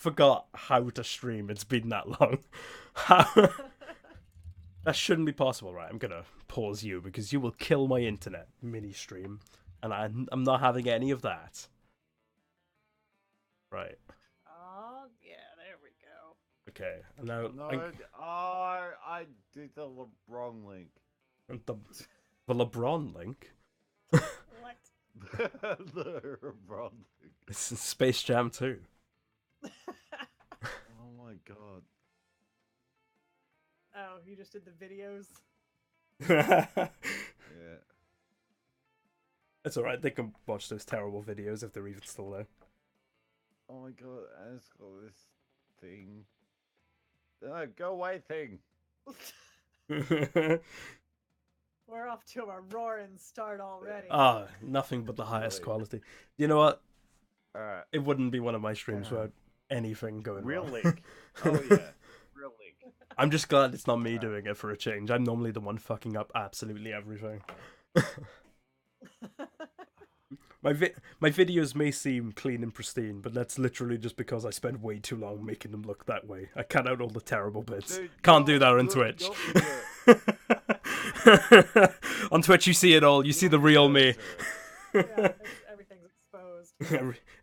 forgot how to stream. It's been that long. How... That shouldn't be possible, right? I'm gonna pause you because you will kill my internet mini stream, and I'm not having any of that. Right. Oh yeah, there we go. Okay. And now No, I did the wrong link. the LeBron link. What? The wrong link. It's in Space Jam 2. Oh my god. Oh, you just did the videos? Yeah. It's alright, they can watch those terrible videos if they're even still there. Oh my god, and it's got this thing. No, go away thing. We're off to a roaring start already. Ah, nothing but the highest quality. You know what? Alright. It wouldn't be one of my streams without anything going Real wrong. link. Oh yeah. Real link. I'm just glad it's not me doing it for a change. I'm normally the one fucking up absolutely everything. My videos may seem clean and pristine, but that's literally just because I spend way too long making them look that way. I cut out all the terrible bits. Dude, Can't do that on Twitch. On Twitch, you see it all. You see the real me. Yeah, everything's exposed.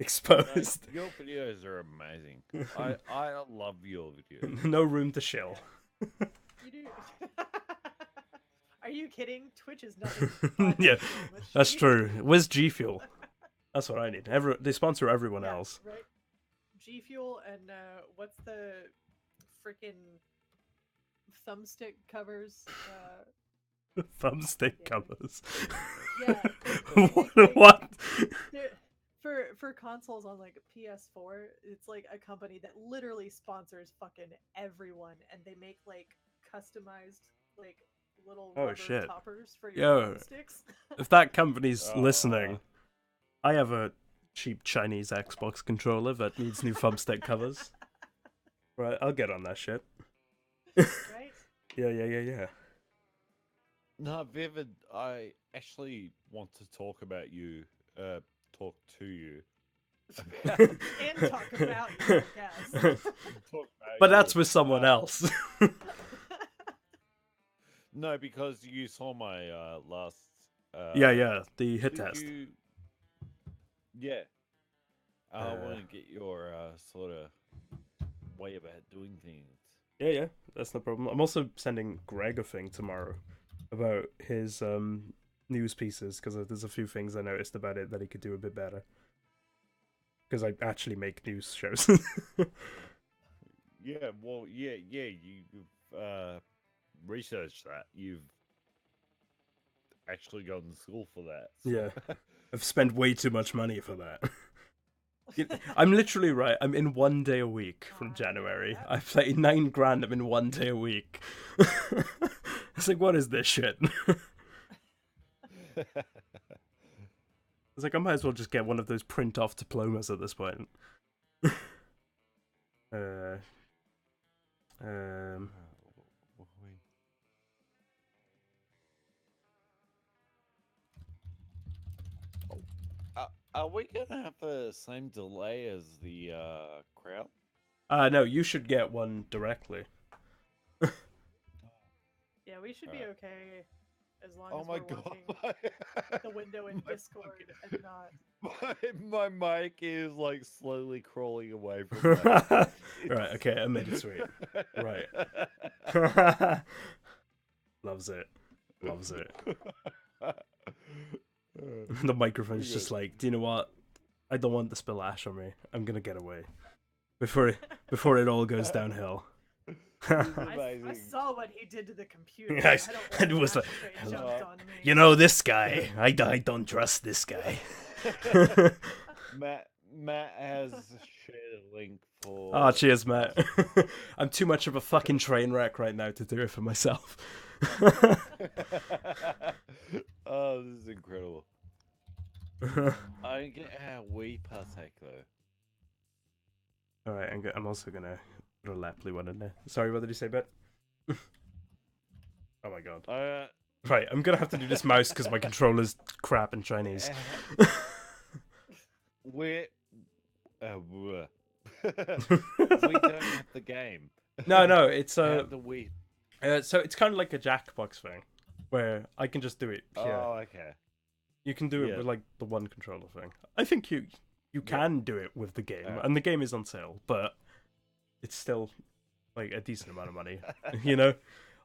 Exposed. Your videos are amazing. I love your videos. No room to chill. You do. Are you kidding? Twitch is nothing. Yeah, that's true. Where's G Fuel? That's what I need. They sponsor everyone else. Right? G Fuel and what's the freaking thumbstick covers? Thumbstick covers. Yeah. What? For consoles on like PS4, it's like a company that literally sponsors fucking everyone, and they make like customized like little rubber toppers for your thumbsticks. If that company's listening, I have a cheap Chinese Xbox controller that needs new thumbstick covers. Right, I'll get on that shit. Right? Yeah. No, Vivid, I actually want to talk about you. Talk to you. And talk about you, I guess. But that's with someone else. No, because you saw my last. Yeah, the hit test. Yeah. I want to get your sort of way about doing things. Yeah, that's no problem. I'm also sending Greg a thing tomorrow about his news pieces, because there's a few things I noticed about it that he could do a bit better. Because I actually make news shows. Yeah, well, you've researched that. You've actually gone to school for that. So. Yeah, I've spent way too much money for that. I'm literally right. I'm in 1 day a week from January. I've played $9,000. I'm in 1 day a week. It's like, what is this shit? It's like, I might as well just get one of those print-off diplomas at this point. Are we gonna have the same delay as the crowd? No, you should get one directly. Yeah, we should be okay as long Oh as my we're god! watching the window in Discord and not. My mic is like slowly crawling away from that. Right, okay, I made it sweet. Right. Loves it. The microphone's just like, do you know what? I don't want to spill ash on me. I'm gonna get away before it all goes downhill. I saw what he did to the computer. Yeah, I it was like, jumped on me. you know, this guy. I don't trust this guy. Matt has shared a link for. Oh, cheers, Matt. I'm too much of a fucking train wreck right now to do it for myself. Oh, this is incredible. I don't get how we partake though. All right, I'm also gonna put a Leppely one in there. Sorry, what did you say, Bet? Oh my god. Right, I'm gonna have to do this mouse because my controller's crap in Chinese. We're We don't have the game. No, it's How do we? so it's kind of like a Jackbox thing, where I can just do it here. Oh, okay. You can do it Yeah. with like the one controller thing. I think you can do it with the game, Yeah. and the game is on sale, but it's still like a decent amount of money, you know.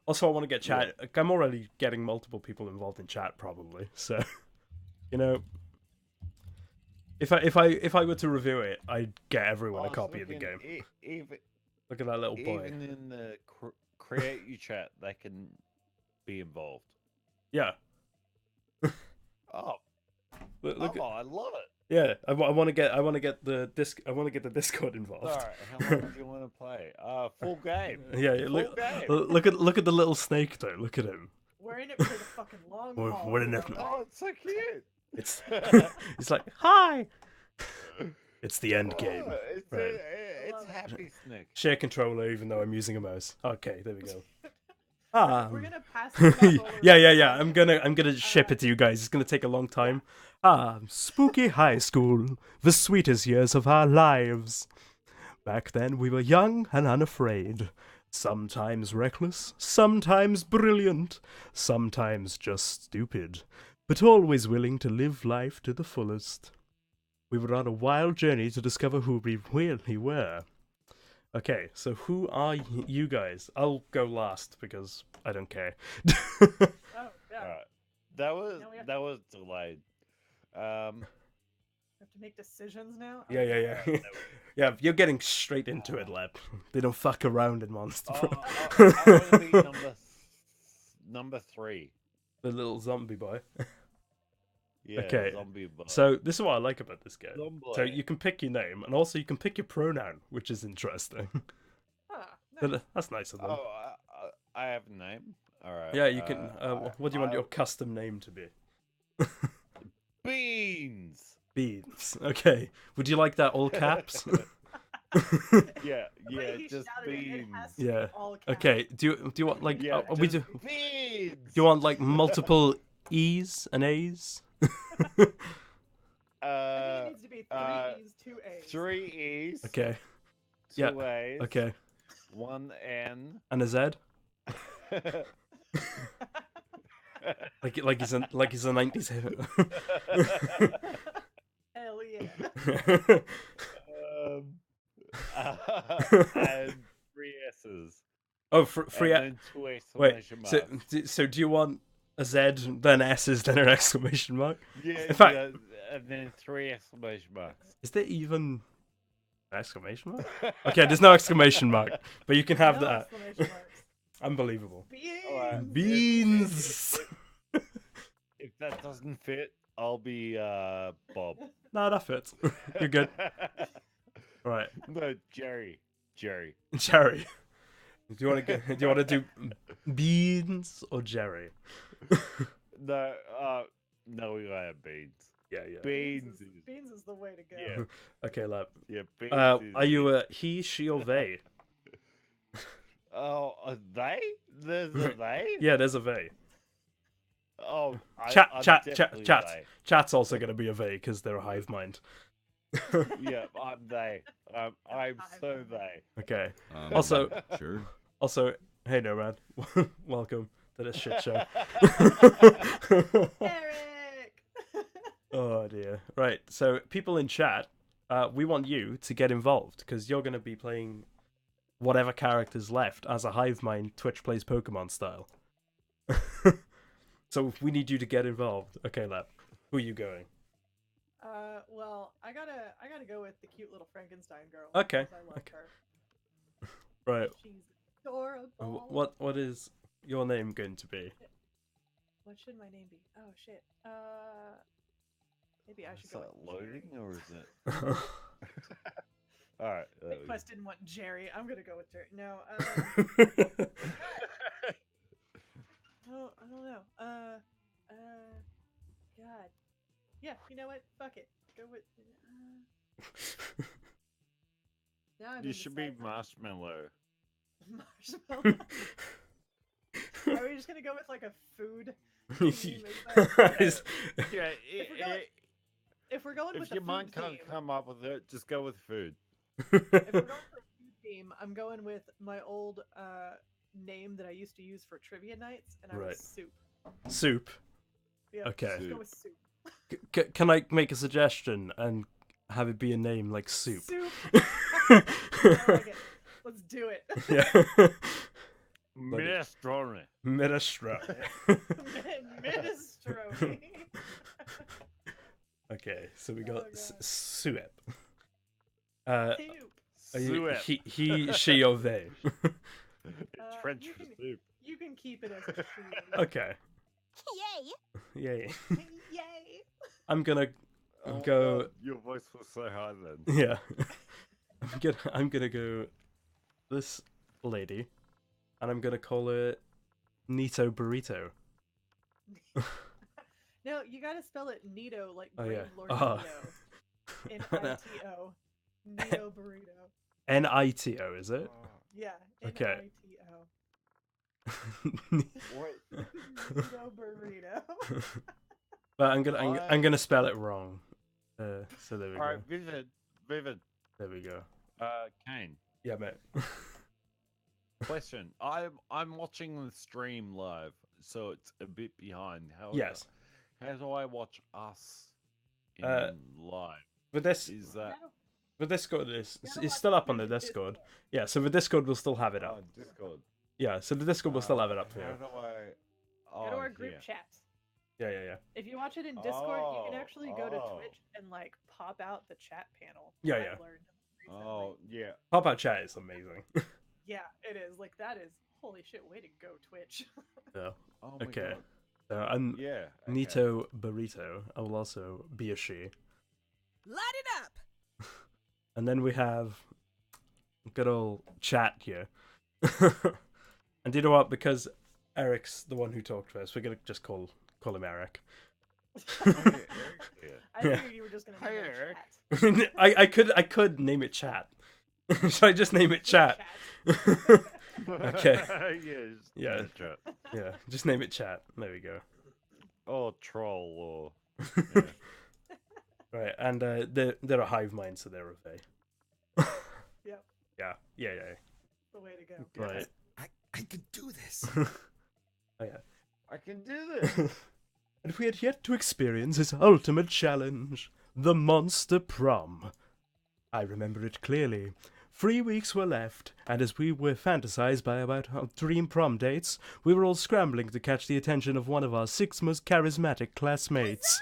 Also, I want to get chat. Like, I'm already getting multiple people involved in chat, probably. So, you know, if I were to review it, I'd get everyone a copy of the game. Look at that little boy. Even in the create you chat, they can be involved. Yeah. Oh, Look at, I love it. yeah, I want to get the Discord involved. All right, how long do you want to play? Full game. Yeah, Full game. look at the little snake though. Look at him. We're in it for the fucking long haul. We're in it. Oh, it's so cute. It's it's like hi. It's the end game. Oh, it's Right. it's happy Snick. Share controller, even though I'm using a mouse. Okay, there we go. We're gonna pass the controller yeah. I'm gonna ship it to you guys. It's gonna take a long time. Spooky high school, the sweetest years of our lives. Back then we were young and unafraid. Sometimes reckless, sometimes brilliant, sometimes just stupid, but always willing to live life to the fullest. We were on a wild journey to discover who we really were. Okay, so who are you guys? I'll go last because I don't care. Oh, yeah. All right. That Now we have- was delayed. We have to make decisions now. Yeah. Yeah, you're getting straight into it, Lep. They don't fuck around in Monster Prom. I want to be number 3. The little zombie boy. Yeah, Okay, zombie boy. So this is what I like about this game. Zombie. So you can pick your name, and also you can pick your pronoun, which is interesting. Nice. That's nice of them. Oh, I have a name. All right. Yeah, you can. What do you want your custom name to be? Beans. Beans. Okay. Would you like that all caps? Yeah, The way he just shouted it, it beans. has to be Yeah. all caps. Okay. Do you want like? Yeah, We just do. beans. Do you want like multiple E's and A's? I think it needs to be 3 E's, 2 A's. 3 E's. Okay. 2 Yeah, A's. Okay. 1 N. And a Z? Like he's a 90s hit. Hell yeah. And 3 S's. Oh, free. And then 2 Wait. exclamation marks. So do you want a Z, then S's, then an exclamation mark? Yeah, in fact- yeah, and then 3 exclamation marks. Is there even an exclamation mark? Okay, there's no exclamation mark, but you can have No that. exclamation marks. Unbelievable. Beans. Alright. Beans. If that doesn't fit, I'll be Bob. No, that fits. You're good. All right, No, Jerry. Jerry. Do you want to do Beans or Jerry? No, no, we gotta have beans. Yeah. Beans. Beans is the way to go. Yeah, Okay, lab. yeah. Beans. Are you a he, she, or they? Oh, they? There's a they? Yeah, there's a they. Oh, I'm Chat. definitely they. Chat's also gonna be a they because they're a hive mind. Yeah, I'm they. I'm so they. Okay. Also- sure. Also, hey Nomad, welcome to this shit show. Eric. Oh dear. Right. So people in chat, we want you to get involved because you're gonna be playing whatever character's left as a hive mind. Twitch plays Pokemon style. So we need you to get involved. Okay, Lab. Who are you going? Well, I gotta go with the cute little Frankenstein girl. Okay, 'cause I love okay. her. Right. She's adorable. What is your name going to be? What should my name be? Oh shit. Maybe I should Is go that with loading Jerry. or is it? All right. Bitquest didn't want Jerry. I'm gonna go with Jerry. No. I don't know. God. Yeah. You know what? Fuck it. Go with. Now I'm You should be indecisive. marshmallow. Marshmallow. Are we just gonna go with like a food? theme? Is that- Yeah. If we're going If with your a mind food can't theme, come up with it, just go with food. If I'm going for a food theme, I'm going with my old name that I used to use for trivia nights, and I Right. was Soup. Soup. Yeah, Okay. let's go with Soup. Can I make a suggestion and have it be a name like Soup? Soup. I like it. Let's do it. Yeah. Minestrone. Minestrone. Minestrone. Okay, so we Oh, got God. Soup. Soup. He, she, or they. Trench you for can- soup. You can keep it as a she. Okay. Yay! Yay. Yay. I'm gonna Oh, go. God, your voice was so high then. Yeah. I'm gonna go this lady, and I'm gonna call her Nito Burrito. No, you gotta spell it Nito, like Oh, Brave yeah. Lord Oh. Nito. N-I-T-O. Nito Burrito. Nito, is it? Yeah, Okay. N-I-T-O. Wait. Nito Burrito. But I'm gonna spell it wrong. So there we go. Alright, Vivid. There we go. Kane. Yeah, mate. Question. I'm watching the stream live, so it's a bit behind. Yes. How do I watch us in live? But this, Is that the Discord is Gotta it's watch still up on the Discord. Discord. Yeah, so the Discord will still have it up. Discord? Yeah, so the Discord will still have it up How here. do I? Go to our group chat. Yeah. If you watch it in Discord, you can actually go to Oh. Twitch and like pop out the chat panel. Yeah, I've yeah. learned recently. Oh yeah. Pop out chat is amazing. Yeah, it is. Like that is holy shit. Way to go, Twitch. So, Oh my okay. God. So I'm Yeah. Okay. Nito Burrito. I will also be a she. Light it up! And then we have good old chat here. And you know what? Because Eric's the one who talked first, we're gonna just call him Eric. Yeah. I figured you were just gonna Hi, name it Eric. chat. I could name it chat. Should I just name it chat? Okay. Yes. Yeah. Chat. Yeah, just name it chat. There we go. Or troll or. Yeah. Right, and they're a hivemind, so they're a they. Yep. Yeah. The way to go. Right. I could do this. Oh yeah. I can do this. And we had yet to experience his ultimate challenge, the Monster Prom. I remember it clearly. 3 weeks were left, and as we were fantasized by about our dream prom dates, we were all scrambling to catch the attention of one of our 6 most charismatic classmates.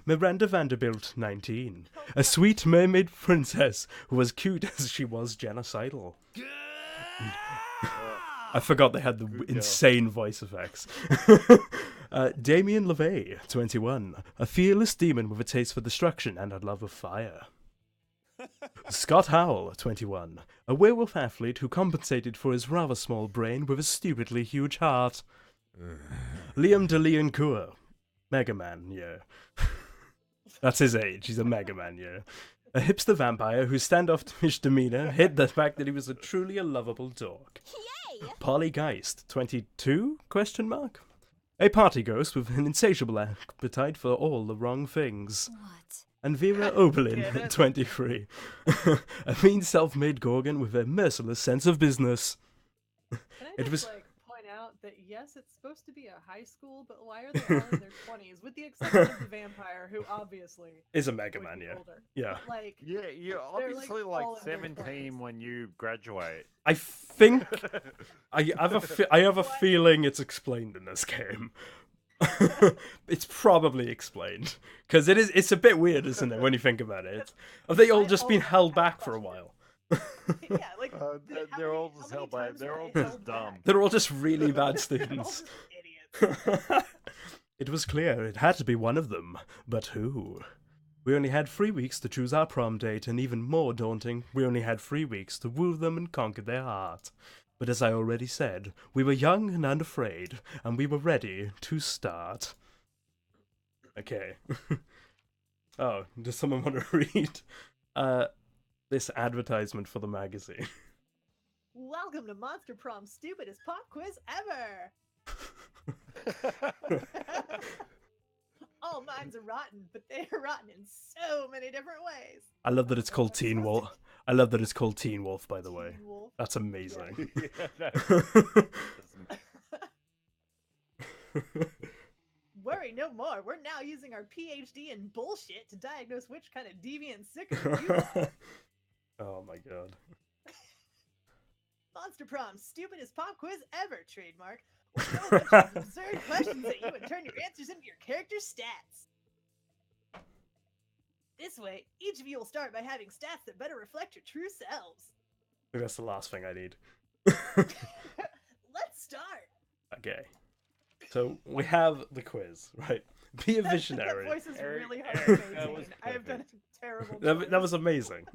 Miranda Vanderbilt, 19, a sweet mermaid princess who was cute as she was genocidal. I forgot they had the Good insane voice effects. Damien LeVay, 21, a fearless demon with a taste for destruction and a love of fire. Scott Howell, 21, a werewolf athlete who compensated for his rather small brain with a stupidly huge heart. Liam DeLeoncourt, Mega Man, yeah. That's his age, he's a Mega Man, yeah. A hipster vampire whose standoffish demeanor hid the fact that he was truly a lovable dog. Yay! Polly Geist, 22? Question mark? A party ghost with an insatiable appetite for all the wrong things. What? And Vera Get Oberlin, it? 23. A mean self-made Gorgon with a merciless sense of business. Can I It just was- like point out that yes, it's supposed to be a high school, but why are they all in their 20s? With the exception of the vampire, who obviously Is a Mega would Man, be yeah. older. Yeah. But, like, Yeah, you're They're, like, obviously all in their 17 20s. when you graduate. I think I have a feeling it's explained in this game. It's probably explained because it's a bit weird, isn't it, when you think about it? Have they all I just been always held have back for a questions. while? yeah, like They're all just held back. They're all just dumb. They're all just really bad They're all students. just idiots. It was clear it had to be one of them, but who? We only had 3 weeks to choose our prom date, and even more daunting, we only had 3 weeks to woo them and conquer their heart. But as I already said, we were young and unafraid, and we were ready to start. Okay. Oh, does someone want to read this advertisement for the magazine? Welcome to Monster Prom, stupidest pop quiz ever. All minds are rotten, but they are rotten in so many different ways. I love that it's called That's Teen supposed Wolf. I love that it's called Teen Wolf, by the way. Teen Wolf. That's amazing. Yeah, no, Worry no more. We're now using our PhD in bullshit to diagnose which kind of deviant sickener you are. Oh my god. Monster Prom, stupidest pop quiz ever, trademark. We'll know a bunch of absurd questions at you and turn your answers into your character's stats. This way, each of you will start by having stats that better reflect your true selves. I think that's the last thing I need. Let's start. Okay. So we have the quiz, right? Be a visionary. That voice is really hard Eric, to that was maintain. I have done a terrible That was amazing.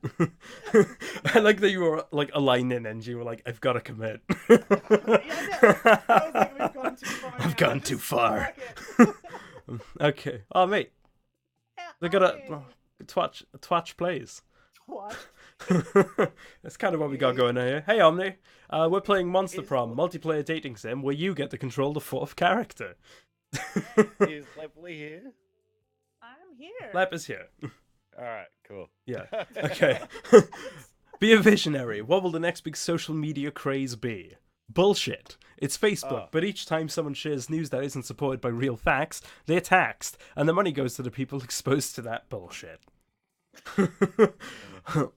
I like that you were like a line in and you were like, I've got to commit. Yeah, I know. I was like, we've gone too far. I've now. gone Just too far. fuck it. Okay. Oh, mate. Yeah, They got a okay. Twatch plays. What? That's kind of what we got going on here. Hey, Omni. We're playing Monster Prom, multiplayer dating sim, where you get to control the fourth character. is Leppely here? I'm here. Lep is here. All right, cool. Yeah. Okay. Be a visionary. What will the next big social media craze be? Bullshit. It's Facebook, but each time someone shares news that isn't supported by real facts, they're taxed, and the money goes to the people exposed to that bullshit.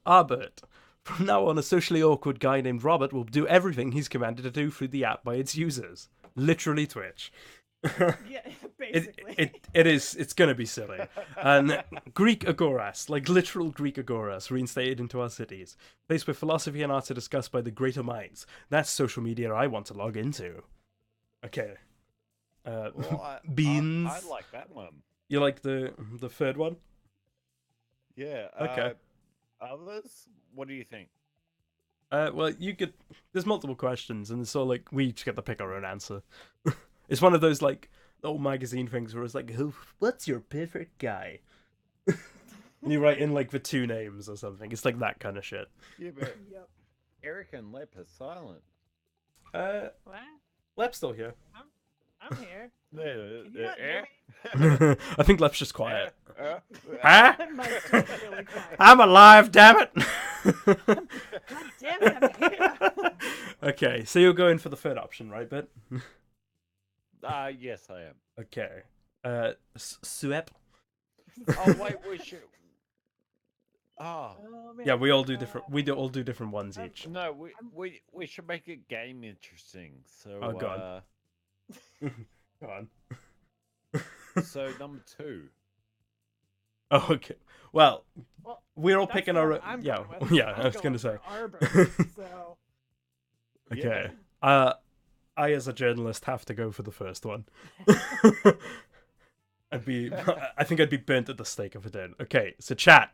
Albert. From now on, a socially awkward guy named Robert will do everything he's commanded to do through the app by its users. Literally Twitch. Yeah, basically. It's gonna be silly. And Greek agoras, like literal Greek agoras, reinstated into our cities. Place where philosophy and art are discussed by the greater minds. That's social media I want to log into. Okay. Well, Beans. I like that one. You like the third one? Yeah. Okay. Others? What do you think? Well, you could. There's multiple questions, and it's all like we each get to pick our own answer. It's one of those like old magazine things where it's like, "What's your perfect guy?" And you write in like the two names or something. It's like that kind of shit. Yeah, but Yep. Eric and Lep are silent. What? Lep's still here. I'm here. Can you Yeah, not hear me? I think Lep's just quiet. Huh? I might still be really quiet. I'm alive, damn it! God damn it, I'm here. Okay, so you're going for the third option, right, Bit? Yes, I am. Okay. Suep? Oh, wait, we should. Oh, Oh, man. Yeah, we all do different. We all do different ones each. no, we should make a game interesting. So, Oh, God. Go on. so number 2. Oh, okay. Well, Well, we're all that's picking the our. one I'm Yeah, going with. yeah. I'm I was gonna going say. for Arbor, so Okay. Yeah. I as a journalist have to go for the first one. I think I'd be burnt at the stake if I didn't. Okay, so chat.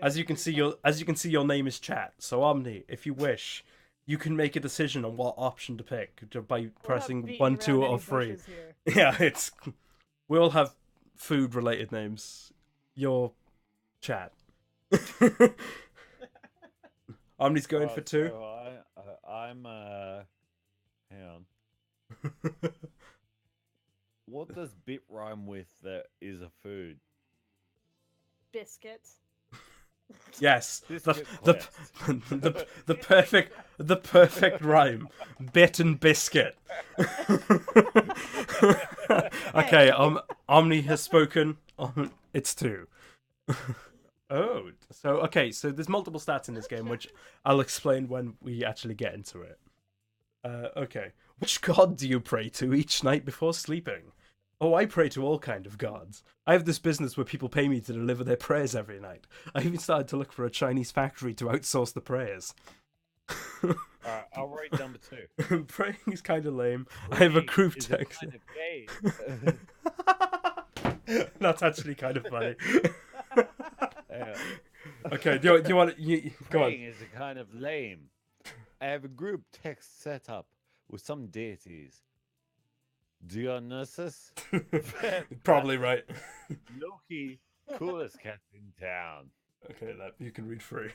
As you can see, your name is chat. So Omni, if you wish, you can make a decision on what option to pick by pressing 1, 2, or 3. Yeah, we all have food-related names. Your chat. Omni's going for 2. So I'm hang on. What does bit rhyme with that is a food? Biscuit. Yes, Biscuit the perfect rhyme. Bit and biscuit. Okay, Omni has spoken. It's 2. Oh, so there's multiple stats in this game, which I'll explain when we actually get into it. Okay, which god do you pray to each night before sleeping? Oh, I pray to all kind of gods. I have this business where people pay me to deliver their prayers every night. I even started to look for a Chinese factory to outsource the prayers. Alright, I'll rate number 2. Praying is kind of lame. I have a group Is text. Kind of gay. That's actually kind of funny. Yeah. Okay, do you want to go Praying on? is a kind of lame. I have a group text set up with some deities. Dionysus, Probably right. Loki, coolest cat in town. Okay, you can read 3.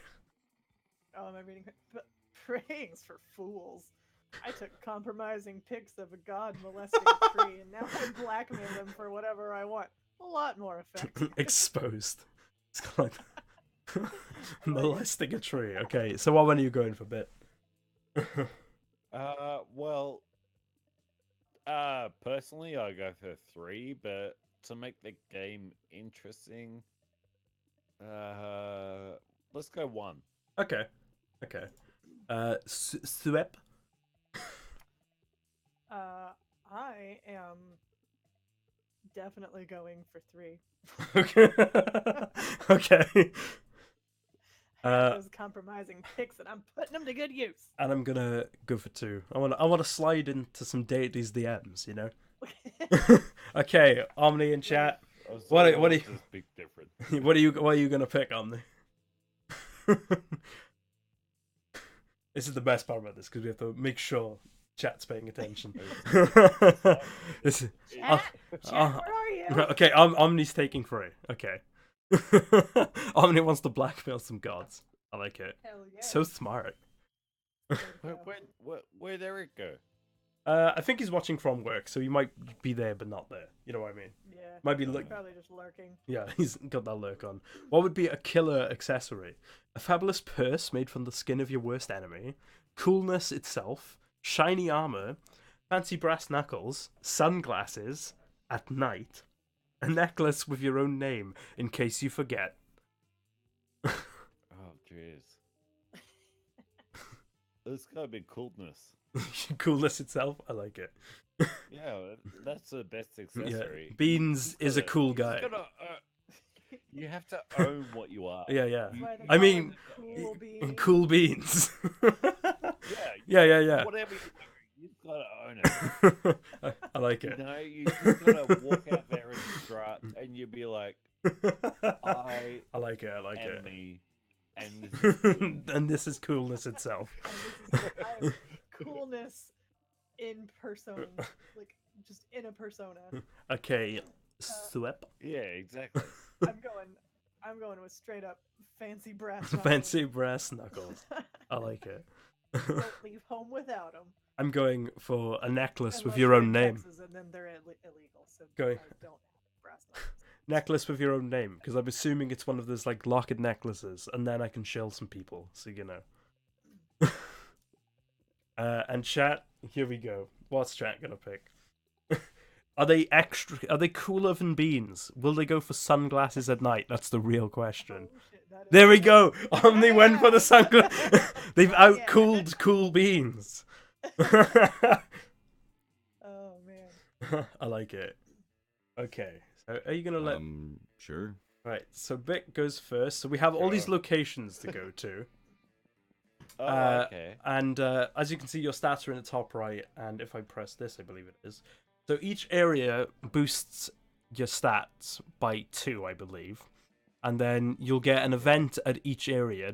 Oh, am I reading? But praying's for fools. I took compromising pics of a god molesting a tree, and now I blackmail them for whatever I want. A lot more effective. Exposed. It's kind of like molesting a tree. Okay, so what one are you going for, Bit? Well, personally, I go for 3, but to make the game interesting, let's go 1. Okay. Swep. I am definitely going for 3. Okay. Okay. I got those compromising picks, and I'm putting them to good use. And I'm gonna go for 2. I want to slide into some deities DMs, you know. Okay, Omni in chat. What are you? Big difference. What are you gonna pick, Omni? This is the best part about this because we have to make sure chat's paying attention. This is, Chat, where are you? okay, Omni's taking 3. Okay. Omni wants to blackmail some gods. I like it. Hell yeah. So smart. Where'd Eric go? I think he's watching from work, so he might be there but not there. You know what I mean? Yeah. Might be He's look. probably just lurking. Yeah, he's got that lurk on. What would be a killer accessory? A fabulous purse made from the skin of your worst enemy, coolness itself, shiny armor, fancy brass knuckles, sunglasses at night, a necklace with your own name in case you forget. Oh, jeez. It's gotta be coolness. Coolness itself, I like it. Yeah, that's the best accessory. Yeah. Beans is a cool guy. You have to own what you are. Yeah. Why they I call mean, it cool beans. cool beans. Yeah. Yeah. Whatever you've got to own it. I like it. You know, you just gotta walk out there and strut, and you'll be like, I like it. am me, and this is cool. And this is coolness itself. I am coolness in persona, like just in a persona. Okay, Swep. Yeah, exactly. I'm going with straight up fancy brass. Fancy brass knuckles. I like it. Don't leave home without them. I'm going for a necklace with Unless your you're own in name. Texas, and then they're illegal, so Going. I don't have brass knuckles. Necklace with your own name, because I'm assuming it's one of those like locket necklaces, and then I can shill some people, so you know. And chat, here we go. What's chat gonna pick? Are they cooler than beans? Will they go for sunglasses at night? That's the real question. Oh, shit, that is- There we go. Omni went for the sunglasses. They've Yeah. outcooled cool beans. Oh man. I like it. Okay, so are you gonna let? Sure. Right. So Bit goes first. So we have all these Sure. locations to go to. Oh, okay. And as you can see, your stats are in the top right. And if I press this, I believe it is. So each area boosts your stats by 2, I believe. And then you'll get an event at each area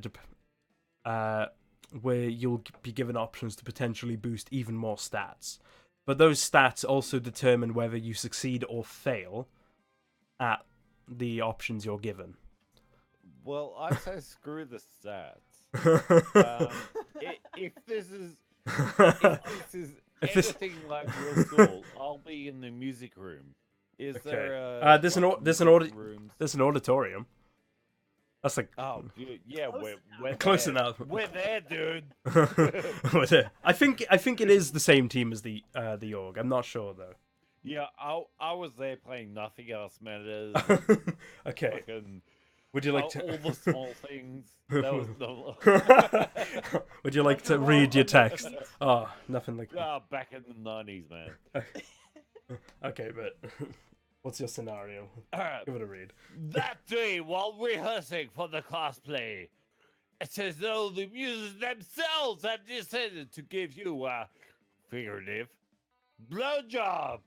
where you'll be given options to potentially boost even more stats. But those stats also determine whether you succeed or fail at the options you're given. Well, I say screw the stats. If this is If this- anything like real school, I'll be in the music room. Is Okay. there There's an rooms? There's an auditorium. That's like Oh, yeah, we're close there. enough. We're there, dude. We're there. I think it is the same team as the org. I'm not sure though. Yeah, I was there playing Nothing Else Matters. Okay. Fucking, Would you like all to? the small things. That was the. Would you like to read your text? Oh, nothing like that. Ah, back in the 90s, man. Okay, but what's your scenario? Give it a read. That day, while rehearsing for the cosplay, it's as though the muses themselves have decided to give you a figurative blowjob.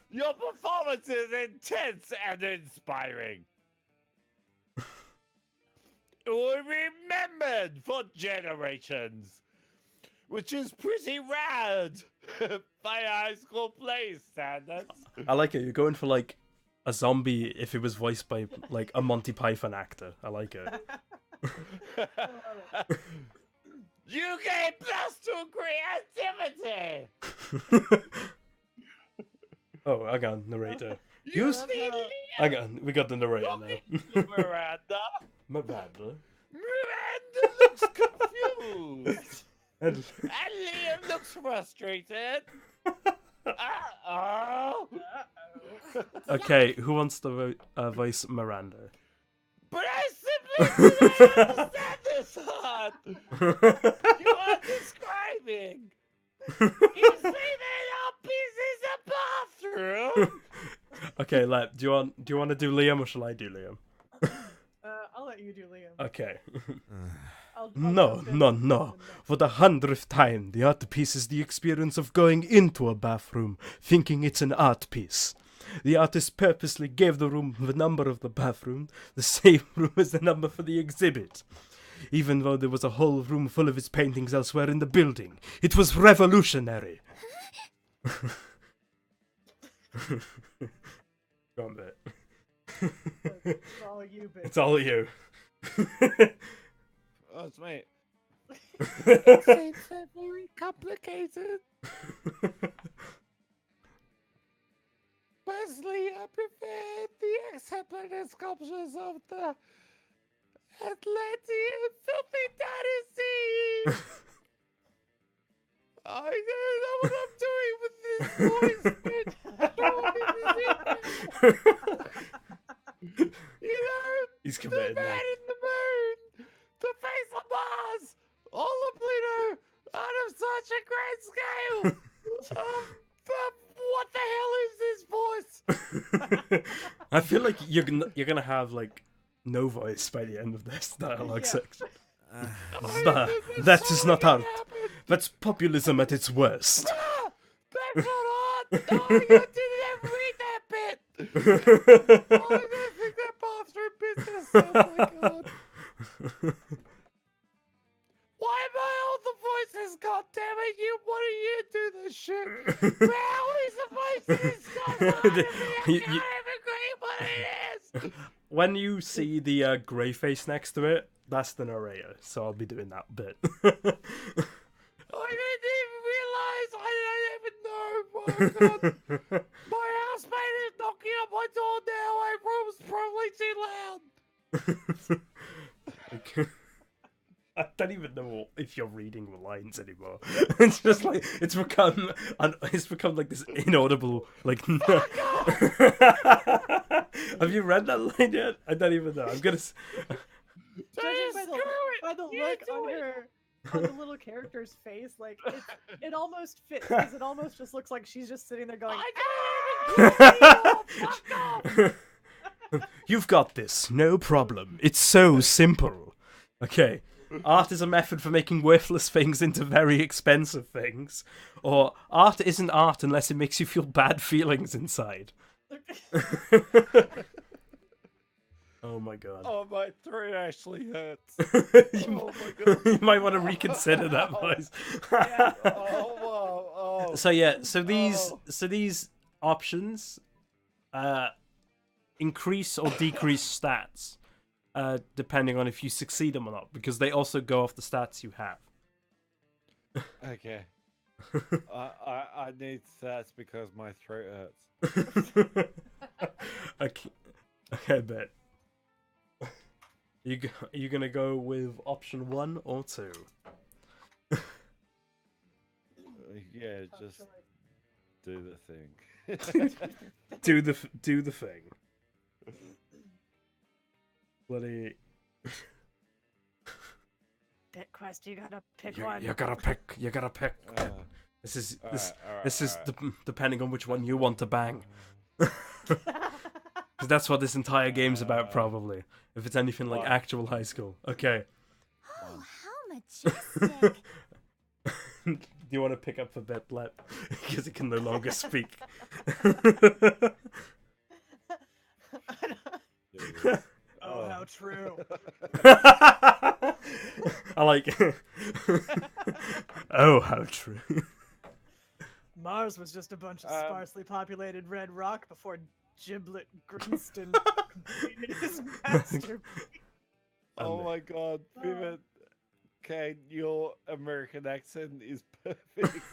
Your performance is intense and inspiring. It will be remembered for generations, which is pretty rad by high school play standards. I like it. You're going for like a zombie if it was voiced by like a Monty Python actor. I like it. You get +2 creativity. Oh, hang on, narrator. You Use. see, Hang on, we got the narrator now. Miranda. Miranda. Miranda looks confused. And- And Liam looks frustrated. Uh-oh. Okay, who wants to voice Miranda? But I simply do not understand this, hon. You are describing. You say that our piece is a bathroom. Okay, Lep, do you want to do Liam or shall I do Liam? I'll let you do Liam. Okay. I'll No, jump in no, on no. the next. For the 100th time, the art piece is the experience of going into a bathroom, thinking it's an art piece. The artist purposely gave the room the number of the bathroom, the same room as the number for the exhibit. Even though there was a whole room full of his paintings elsewhere in the building. It was revolutionary. Go on, bit. It's all you, bitch. It's all you. Oh, it's me. It's very complicated. Personally, I prefer the exemplary sculptures of the Atlantean filthy dynasty. I don't know what I'm doing with this voice, bitch. You know, He's the committed man now. in the moon, the face of Mars, all of Pluto, out of such a great scale. What the hell is this voice? I feel like you're gonna have like no voice by the end of this dialogue Yeah. section. That's That is so not gonna art. happen. That's populism at its worst. Ah, that's not art. Oh, you didn't ever read that bit. Oh, I don't think that bathroom business. Oh my god. Why am I all the voices? God damn it! You, why do you do this shit? How is the voice discuss art if I You- can't even agree what it is? When you see the grey face next to it, that's the narrator, so I'll be doing that bit. I didn't even realize. I didn't even know. Oh god. My housemate is knocking on my door now. My room's probably too loud. Okay. I don't even know if you're reading the lines anymore. It's just like it's become like this inaudible like. Have you read that line yet? I don't even know. I'm gonna. Judging by Screw it. by the You look do on it. her, on the little character's face, like it almost fits because it almost just looks like she's just sitting there going, I don't even fuck off. You've got this, no problem. It's so simple. Okay. Art is a method for making worthless things into very expensive things. Or art isn't art unless it makes you feel bad feelings inside. Oh my god. Oh, my throat actually hurts. you, Oh my god. you might want to reconsider that voice. Yeah. Oh, wow. Oh. So yeah, so these options increase or decrease stats depending on if you succeed them or not, because they also go off the stats you have. Okay. I need stats because my throat hurts. Okay, bet. Are you gonna go with option 1 or 2? Yeah, just do the thing. Do the thing. Bloody. Bitquest, you gotta pick You one. gotta pick. This is Alright. depending on which one you want to bang. Because that's what this entire game's about, probably. If it's anything like What? actual high school. Okay. Oh, how majestic. Do you want to pick up a bit, Lep? Because it can no longer speak. Oh, how true. I like. Oh, how true. Mars was just a bunch of sparsely populated red rock before Giblet Greenston completed his masterpiece. Oh my god, Vivid. Okay, your American accent is perfect.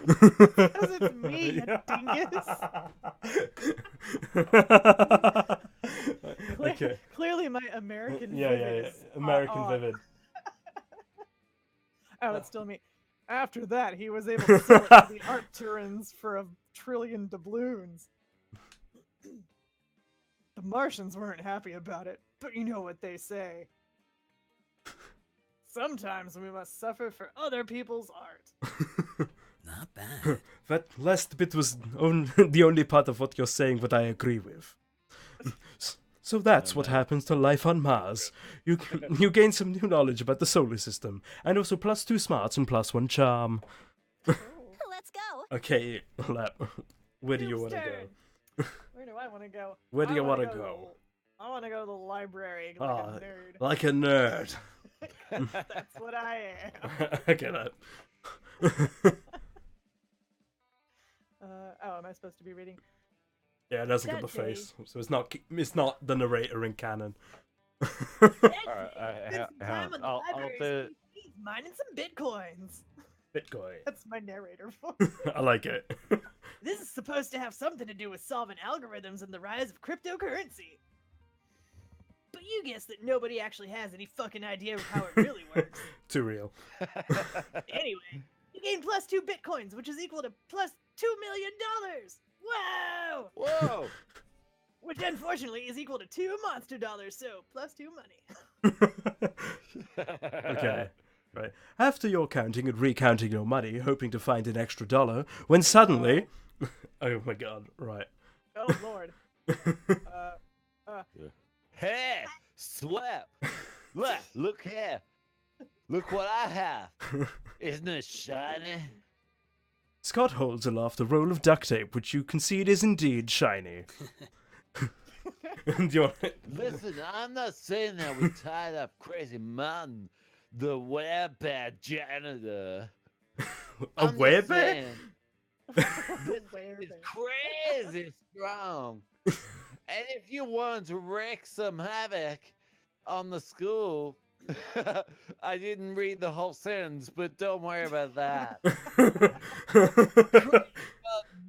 Because it's me, you dingus. Okay. Clearly, my American Yeah. Vivid is American on. Vivid. Oh, it's still me. After that, he was able to sell it to the art tyrants for $1 trillion doubloons. The Martians weren't happy about it, but you know what they say. Sometimes we must suffer for other people's art. Not bad. That last bit was the only part of what you're saying that I agree with. So that's what happens to life on Mars. You gain some new knowledge about the solar system, and also +2 smarts and +1 charm. Let's go. Okay, Lep, where do you want to Hipster. go? Where do I want to go? Where do you want to go? I want to go to the library like Ah, a nerd. like a nerd. That's what I am. I get it. Oh, am I supposed to be reading? Yeah, it hasn't got That the day- face, so it's not the narrator in canon. Alright, Spend some time in the I'll library, do. he's mining some bitcoins. Bitcoin. That's my narrator voice. I like it. This is supposed to have something to do with solving algorithms and the rise of cryptocurrency. But you guess that nobody actually has any fucking idea of how it really works. Too real. Anyway, you gain +2 bitcoins, which is equal to +2 million dollars. Whoa! Whoa! Which unfortunately is equal to 2 monster dollars, so +2 money. Okay. Right. After you're counting and recounting your money, hoping to find an extra dollar, when suddenly... Oh my god, right. Oh lord. Hey, slap! Look here. Look what I have. Isn't it shiny? Scott holds aloft a roll of duct tape, which you concede is indeed shiny. And you're... Listen, I'm not saying that we tied up crazy man, the werebear janitor. A I'm just werebear? saying, This Werebear. is crazy strong. And if you want to wreak some havoc on the school, I didn't read the whole sentence, but don't worry about that.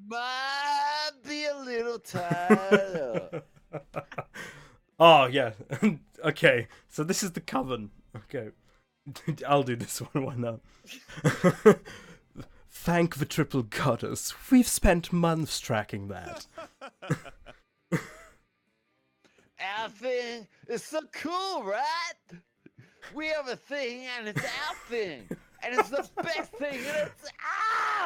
Might be a little tired. Oh, yeah. Okay, so this is the coven. Okay. I'll do this one. Why not? Thank the triple goddess. We've spent months tracking that. Our thing is so cool, right? We have a thing, and it's our thing. And it's the best thing, and it's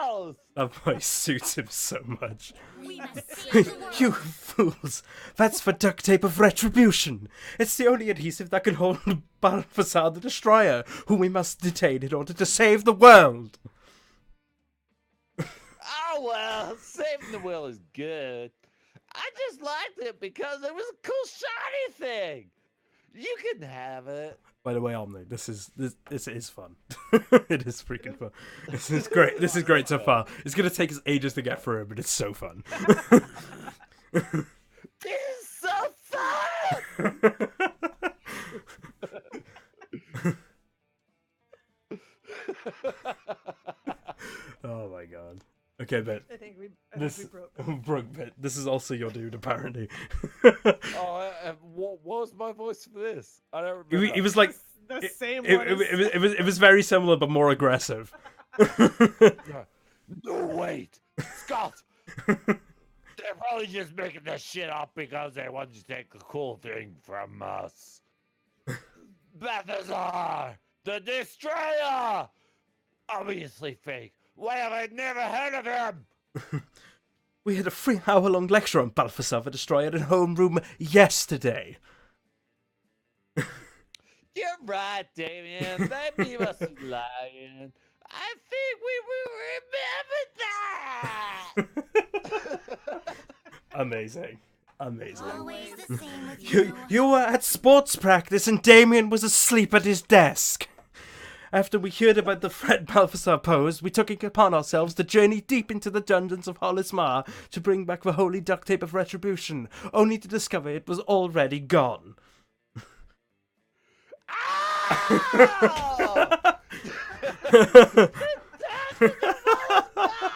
ours! That voice suits him so much. We must save the world. You fools! That's the duct tape of retribution! It's the only adhesive that can hold Balthazar the Destroyer, whom we must detain in order to save the world! Oh, well, saving the world is good. I just liked it because it was a cool shiny thing. You can have it. By the way, Omni, this is fun. It is freaking fun. This is great. This is great so far. It's gonna take us ages to get through, but it's so fun. This is so fun! Oh my god. Okay, but I think we this broke. Brooke, but this is also your dude apparently. What was my voice for this? I don't He remember. was like The same it, one. it was very similar but more aggressive. No, wait. Scott! They're probably just making this shit up because they want to take a cool thing from us. Balthazar! The Destroyer! Obviously fake. Why have I never heard of him? We had a 3-hour-long lecture on Balthazar the Destroyer in homeroom yesterday. You're right, Damien. Maybe you must be lying. I think we will remember that. Amazing. Amazing. Always the same with You were at sports practice and Damien was asleep at his desk. After we heard about the threat Balthazar posed, we took it upon ourselves to journey deep into the dungeons of Hollis Mar to bring back the holy duct tape of retribution, only to discover it was already gone. Ow!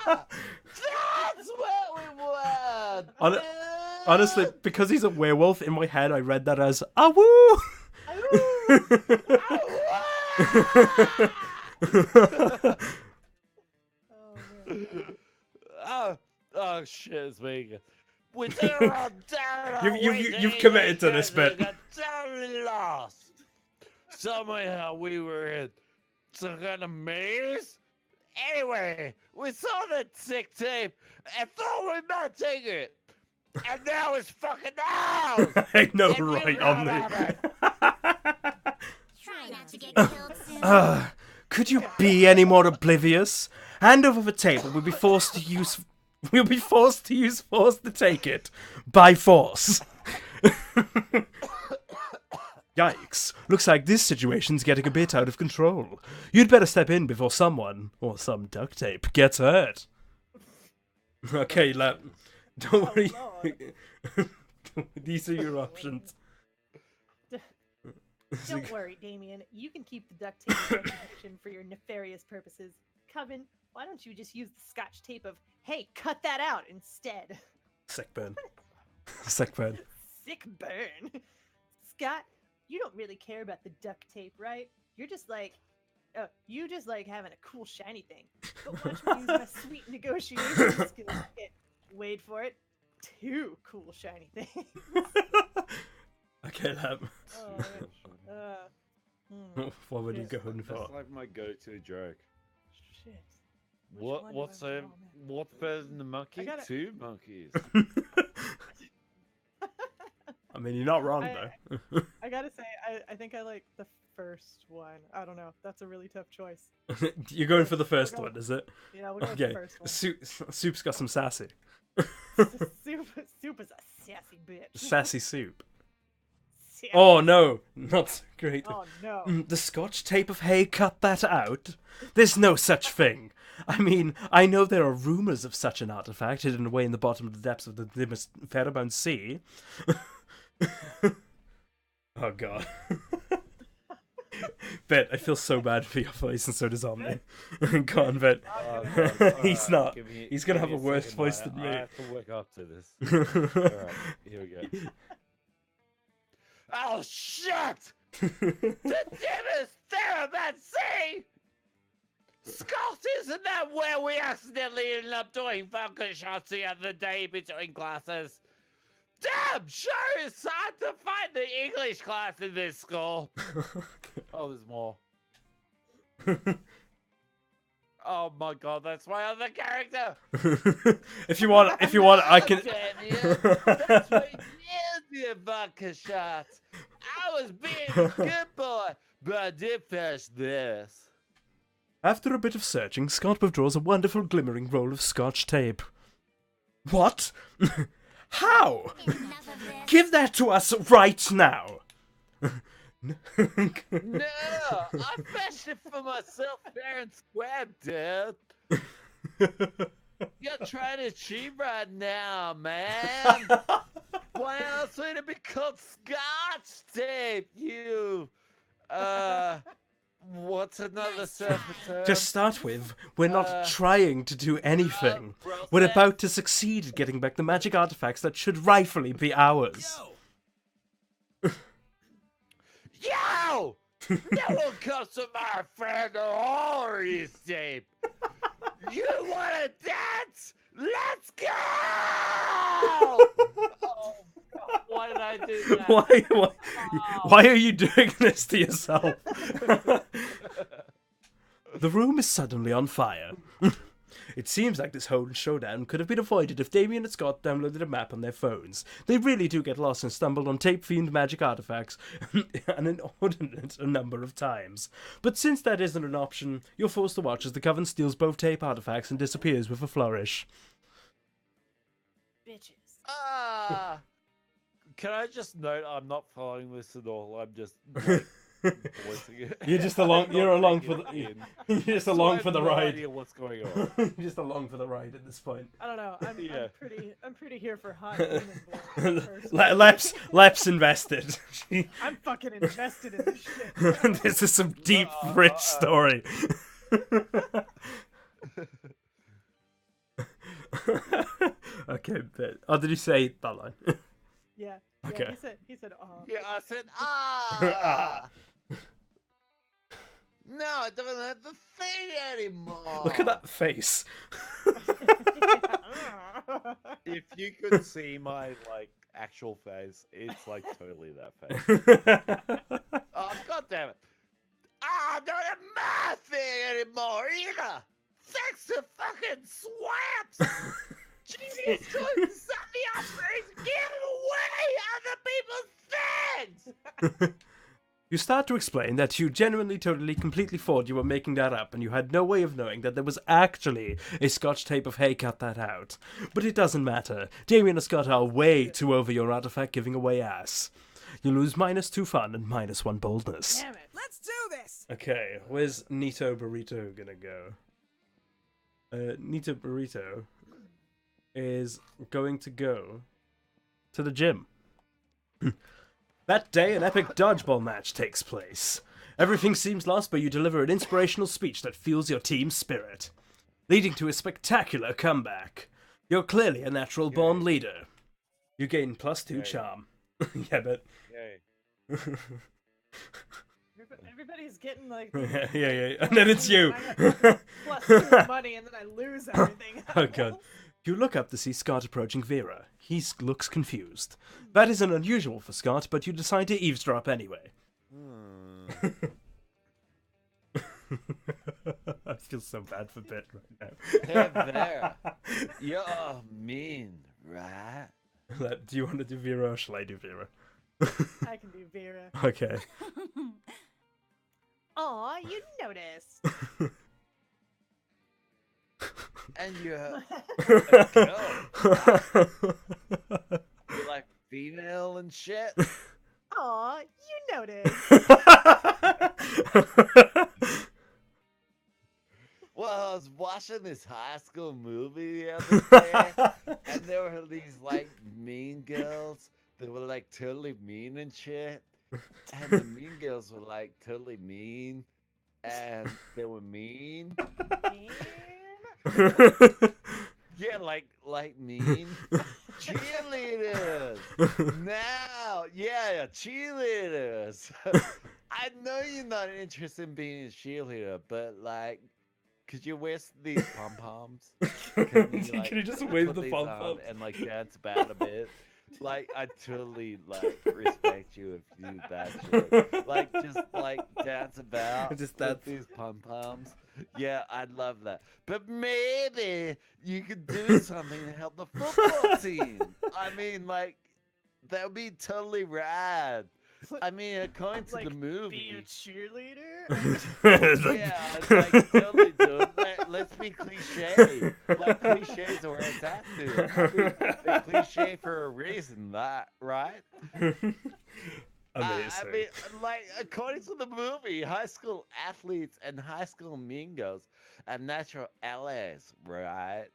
That's where we were. Hon- Honestly, because he's a werewolf, in my head I read that as awoo. Oh man. Oh shit, it's me again. We did it all down. You've committed to this bit. We got totally lost. Somehow we were in some kind of maze. Anyway, we saw the tick tape and thought we might take it. And now it's fucking out! I know, And we right, got Omni. on it. Try not to get killed soon. Could you be any more oblivious? Hand over the tape, and we'll be forced to use force to take it by force. Yikes! Looks like this situation's getting a bit out of control. You'd better step in before someone or some duct tape gets hurt. Okay, don't worry. These are your options. Don't worry, Damien. You can keep the duct tape retribution for your nefarious purposes. Coven, why don't you just use the scotch tape of, hey, cut that out instead? Sick burn. Sick burn. Sick burn. Scott, you don't really care about the duct tape, right? You're just like, you just like having a cool shiny thing. But watch me use my sweet negotiation skills to get, wait for it, 2 cool shiny things. Okay, Lab. What would you Yes, go in That's for? like my go-to joke. Shit. Which one do What's I a, go, man? what's better than the monkey? gotta- 2 monkeys. I mean, you're not wrong, though. I gotta say, I think I like the first one. I don't know. That's a really tough choice. You're going for the first one, is it? Yeah, we'll go with Okay. the first one. Soup's got some sassy. Soup is a sassy bitch. Sassy soup. Sassy. Oh, no. Not so great. Oh no. The scotch tape of hay cut that out? There's no such thing. I mean, I know there are rumours of such an artifact hidden away in the bottom of the depths of the dimmest Pheromone Sea. Oh, God. Bet, I feel so bad for your voice, and so does Omni. Go on, Bet. He's not. He's gonna have a worse voice than me. I have to work up to this. Alright, here we go. Oh, shit! The dimmest Pheromone Sea! Scott, isn't that where we accidentally ended up doing focus shots the other day between classes? Damn, sure it's hard to find the English class in this school. Oh, there's more. Oh my god, that's my other character. If you want, I can. Damn you. That's my easier vodka shot. I was being a good boy, but I did finish this. After a bit of searching, Scott withdraws a wonderful glimmering roll of scotch tape. What? How? Enough of this. Give that to us right now. No, I fetched it for myself fair and square, dude. You're trying to cheat right now, man. Why else would it be called scotch tape, you? What's another surface term? To start with, we're not trying to do anything. process. We're about to succeed at getting back the magic artifacts that should rightfully be ours. Yo! No one comes to my friend or his tape. You wanna dance? Let's go! Oh, God, why did I do that? Why are you doing this to yourself? The room is suddenly on fire. It seems like this whole showdown could have been avoided if Damien and Scott downloaded a map on their phones. They really do get lost and stumble on tape-themed magic artifacts an inordinate number of times. But since that isn't an option, you're forced to watch as the Coven steals both tape artifacts and disappears with a flourish. Bitches. Can I just note I'm not following this at all. I'm just like, voicing it. You're just I'm along. not You're along for taking the. it in. You're just So I along have for the no ride. idea what's going on. You're just along for the ride at this point. I don't know. Yeah. I'm pretty here for hot demon boy. personally. Lep's invested. I'm fucking invested in this shit. This is some deep, rich story. Okay, but did you say that line? Yeah. Okay. Yeah, he said, oh. Yeah, I said, Ah. no, I don't have the thing anymore. Look at that face. If you could see my like actual face, it's like totally that face. Oh, god damn it. I don't have my thing anymore either. Thanks to fucking swaps. Genius couldn't stop the operation giving away other people's things. You start to explain that you genuinely, totally, completely thought you were making that up, and you had no way of knowing that there was actually a scotch tape of "Hey, cut that out." But it doesn't matter. Damien and Scott are way too over your artifact giving away ass. You lose -2 fun and -1 boldness. Damn it. Let's do this. Okay, where's Nito Burrito gonna go? Nito Burrito is going to go to the gym. That day, an epic dodgeball match takes place. Everything seems lost, but you deliver an inspirational speech that fuels your team's spirit, leading to a spectacular comeback. You're clearly a natural-born leader. You gain +2 charm. Yeah, but... Yay. Everybody's getting like... yeah. And then it's you. +2 money, and then I lose everything. Oh, God. You look up to see Scott approaching Vera. He looks confused. That isn't unusual for Scott, but you decide to eavesdrop anyway. I feel so bad for Bit right now. Hey, Vera. You're mean, right? Do you want to do Vera or shall I do Vera? I can do Vera. Okay. Aw, you noticed. And you're a girl. You're like female and shit. Aw, you noticed. Well, I was watching this high school movie the other day, and there were these like mean girls that were like totally mean and shit. And the mean girls were like totally mean, and they were mean. Yeah, like mean cheerleaders. Now, yeah, cheerleaders. I know you're not interested in being a cheerleader, but like, could you wear these pom poms? Can you just wave the pom pom poms and like dance about a bit? Like, I totally like respect you if you do that shit. Like, just like dance about Just with dance. these pom poms. Yeah, I'd love that. But maybe you could do something to help the football team. I mean, like, that would be totally rad. I mean, according to Like, the be a movie. cheerleader? Yeah, like totally, dude. Let's be cliche. Like, cliches are where it's at, dude. They're cliche for a reason, that, right? Amazing. I mean, like, according to the movie, high school athletes and high school mean girls are natural allies, right?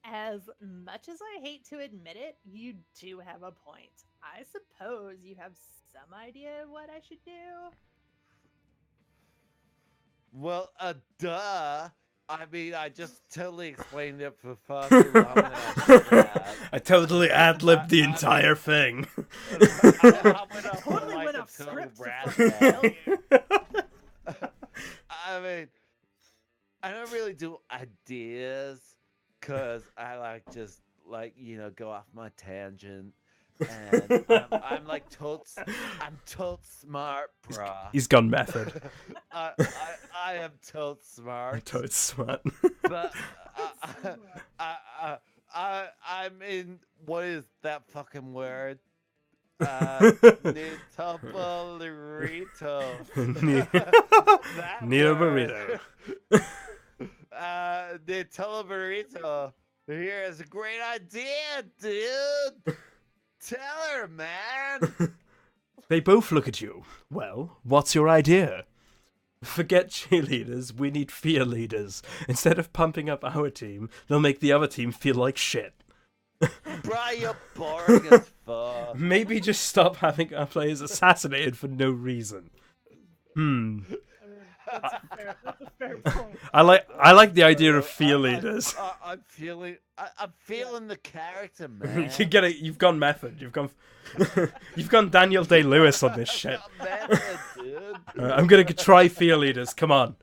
As much as I hate to admit it, you do have a point. I suppose you have some idea of what I should do. Well, duh. I mean, I just totally explained it for far too long now. I totally ad-libbed the entire thing. I went up on, Totally like, went a off total script to rat fucking bag. tell you. I mean, I don't really do ideas because I like just like go off my tangent, and I'm like I'm totes smart, brah. He's gone method. I am totes smart, Toad smart. but I'm in what is that fucking word? Nitopolirito. Nito Burrito. Nitopolirito. Here is a great idea, dude. Tell her, man. They both look at you. Well, what's your idea? Forget cheerleaders, we need fear leaders. Instead of pumping up our team, they'll make the other team feel like shit. Bro, you're boring as fuck. Maybe just stop having our players assassinated for no reason. That's a fair point. I like the idea of fear leaders. I'm feeling the character, man. You get it. You've gone method. You've gone Daniel Day-Lewis on this shit. Got method, dude. I'm gonna try fear leaders. Come on.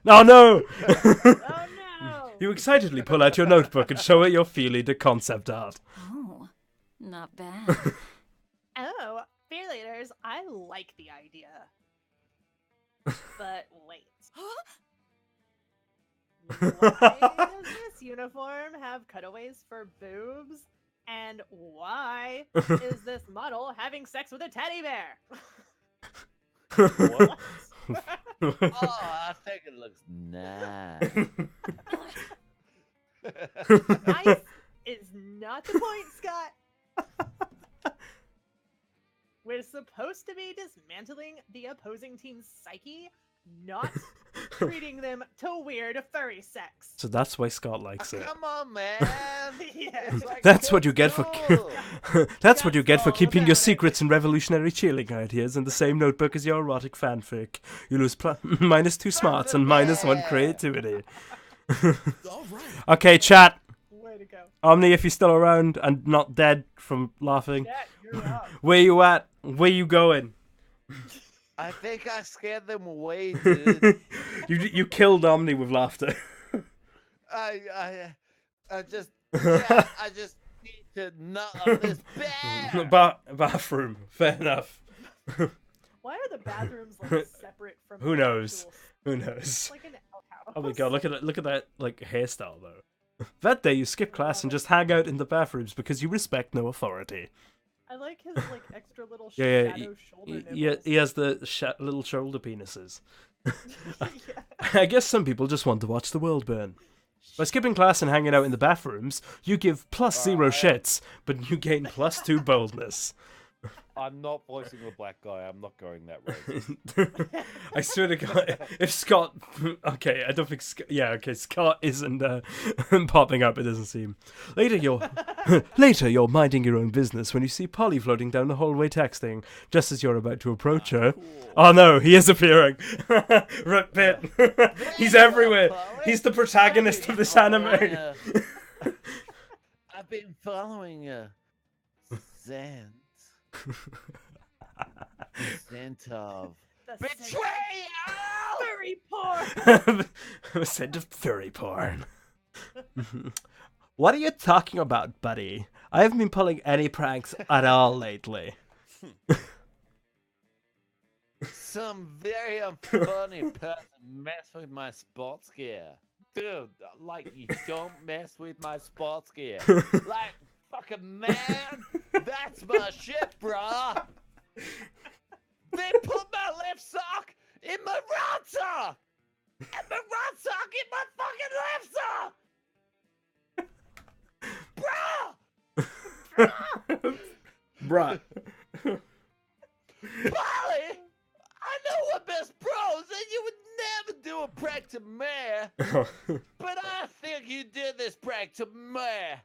Oh no! Oh no! You excitedly pull out your notebook and show it your fear leader concept art. Oh, not bad. Oh, fear leaders, I like the idea. But wait. Why does this uniform have cutaways for boobs? And why is this model having sex with a teddy bear? What? Oh, I think it looks nice. Nice is not the point, Scott. We're supposed to be dismantling the opposing team's psyche, not treating them to weird furry sex. So that's why Scott likes it. Come on, man. Yeah. It's like That's what you get for cool. that's what you get for all keeping your about it. secrets and revolutionary cheerleading ideas in the same notebook as your erotic fanfic. You lose -2 smarts and -1 creativity. All right. Okay, chat. Way to go. Omni, if you're still around and not dead from laughing, Chat, you're up. where you at? Where you going? I think I scared them away, dude. You killed Omni with laughter. I just need to nut on this bear. Bathroom. Fair enough. Why are the bathrooms like separate from? Who the knows? actual- Who It's knows? like an outhouse. Oh my god, look at that like hairstyle though. That day you skip class and just hang out in the bathrooms because you respect no authority. I like his like extra little Yeah, shadow shoulder He nipples. has the little shoulder penises. Yeah. I guess some people just want to watch the world burn. By skipping class and hanging out in the bathrooms, you give +0 shits, but you gain +2 boldness. I'm not voicing the black guy. I'm not going that way. I swear to God, if Scott, okay, I don't think, Scott isn't popping up. It doesn't seem. Later, you're minding your own business when you see Polly floating down the hallway texting. Just as you're about to approach her, oh no, he is appearing. Rip Pit, he's everywhere. He's the protagonist of this anime. I've been following Zant. Scent of The betrayal. furry porn. Scent of furry porn. What are you talking about, buddy? I haven't been pulling any pranks at all lately. Some very unfunny person messed with my sports gear. Dude, like you don't mess with my sports gear. Like, fucking man, that's my shit, bruh. They put my left sock in my right sock! And my right sock in my fucking left sock! Bruh! Bruh. Polly! I know we're best bros and you would never do a prank to me! But I think you did this prank to me!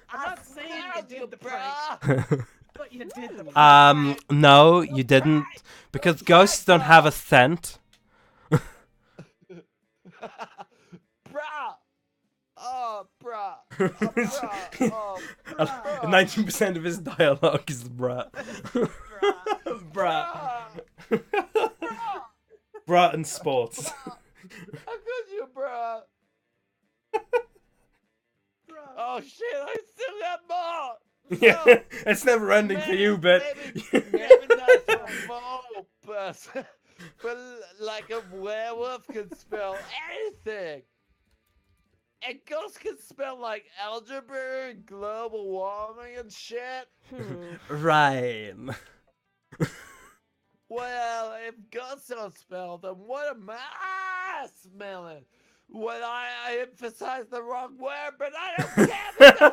I'm not saying you found did the bruh. prank, but you did the prank. No, you didn't. Because ghosts don't have a scent. Bruh! Oh, bruh! Oh, bruh! Oh, bruh! 19% of his dialogue is bruh. Bruh. Bruh. Bruh and sports. How could you, bruh? Bruh. Oh shit, I still got more! Yeah, it's never ending for you, but Maybe not for more, but like a werewolf can spell anything. And ghosts can spell like algebra and global warming and shit. Rhyme. Well, if ghosts don't spell, then what am I smelling? When I emphasize the wrong word, but I don't care because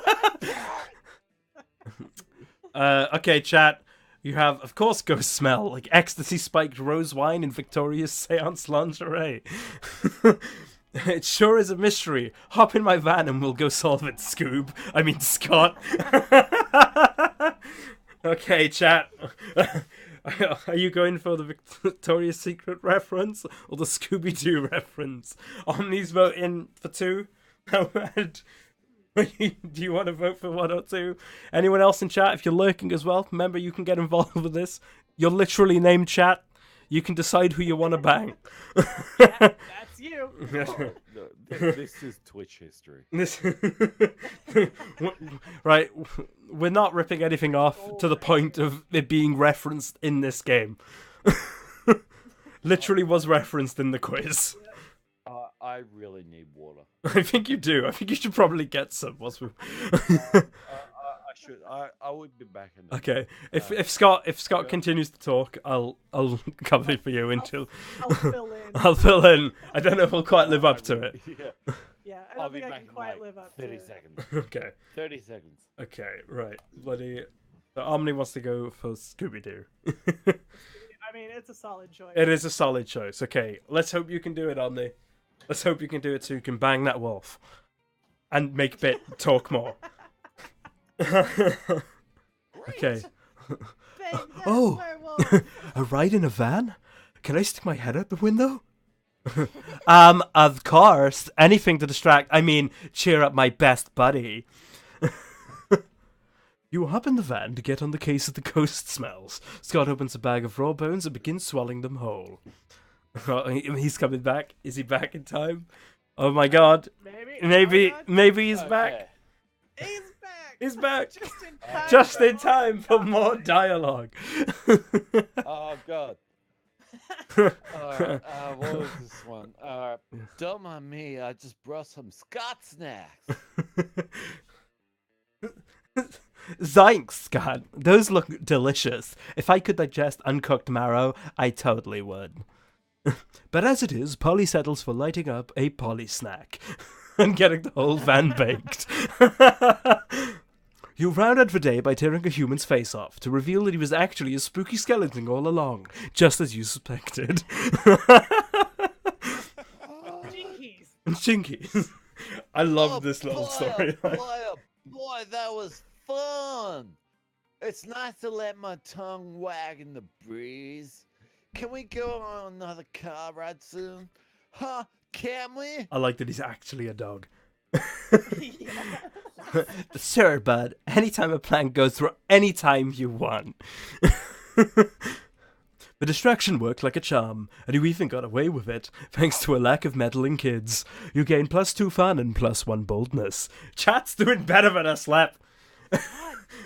I'm Okay, chat. You have, of course, ghost smell, like ecstasy spiked rose wine in Victoria's seance lingerie. It sure is a mystery. Hop in my van and we'll go solve it, Scoob. I mean, Scott. Okay, chat. Are you going for the Victoria's Secret reference or the Scooby-Doo reference? Omni's voting for 2. Do you want to vote for 1 or 2? Anyone else in chat? If you're lurking as well, remember you can get involved with this. You're literally named chat. You can decide who you want to bang. That's you. No, this is Twitch history. Right, we're not ripping anything off to the point of it being referenced in this game. Literally was referenced in the quiz. I really need water. I think you do. I think you should probably get some. I should. I would be back in. Okay. If Scott continues to talk, I'll cover it for you until I'll fill in. I'll fill in. I don't know if we'll quite live up to it. Yeah, I I'll don't be think I back can in quite like live up 30 to it. seconds. Okay. 30 seconds. Okay. Right. Bloody. So Omni wants to go for Scooby-Doo. I mean, it's a solid choice. It is a solid choice. Okay. Let's hope you can do it, Omni. Let's hope you can do it so you can bang that wolf and make Bit talk more. Okay. Oh, a ride in a van? Can I stick my head out the window? Of course. Anything to distract. I mean, cheer up my best buddy. You hop in the van to get on the case of the ghost smells. Scott opens a bag of raw bones and begins swallowing them whole. He's coming back. Is he back in time? Oh my god. Maybe he's back. He's back. He's back. Just in time. For more dialogue. Oh god. What was this one? Don't mind me. I just brought some Scott snacks. Thanks, Scott. Those look delicious. If I could digest uncooked marrow, I totally would. But as it is, Polly settles for lighting up a Polly snack and getting the whole van baked. You round out the day by tearing a human's face off to reveal that he was actually a spooky skeleton all along, just as you suspected. Jinkies. I love this little story. Boy, that was fun. It's nice to let my tongue wag in the breeze. Can we go on another car ride soon? Huh? Can we? I like that he's actually a dog. Sure, bud. Anytime a plan goes through, anytime you want. The distraction worked like a charm, and you even got away with it, thanks to a lack of meddling kids. You gain +2 fun and +1 boldness. Chat's doing better than us, Lep. God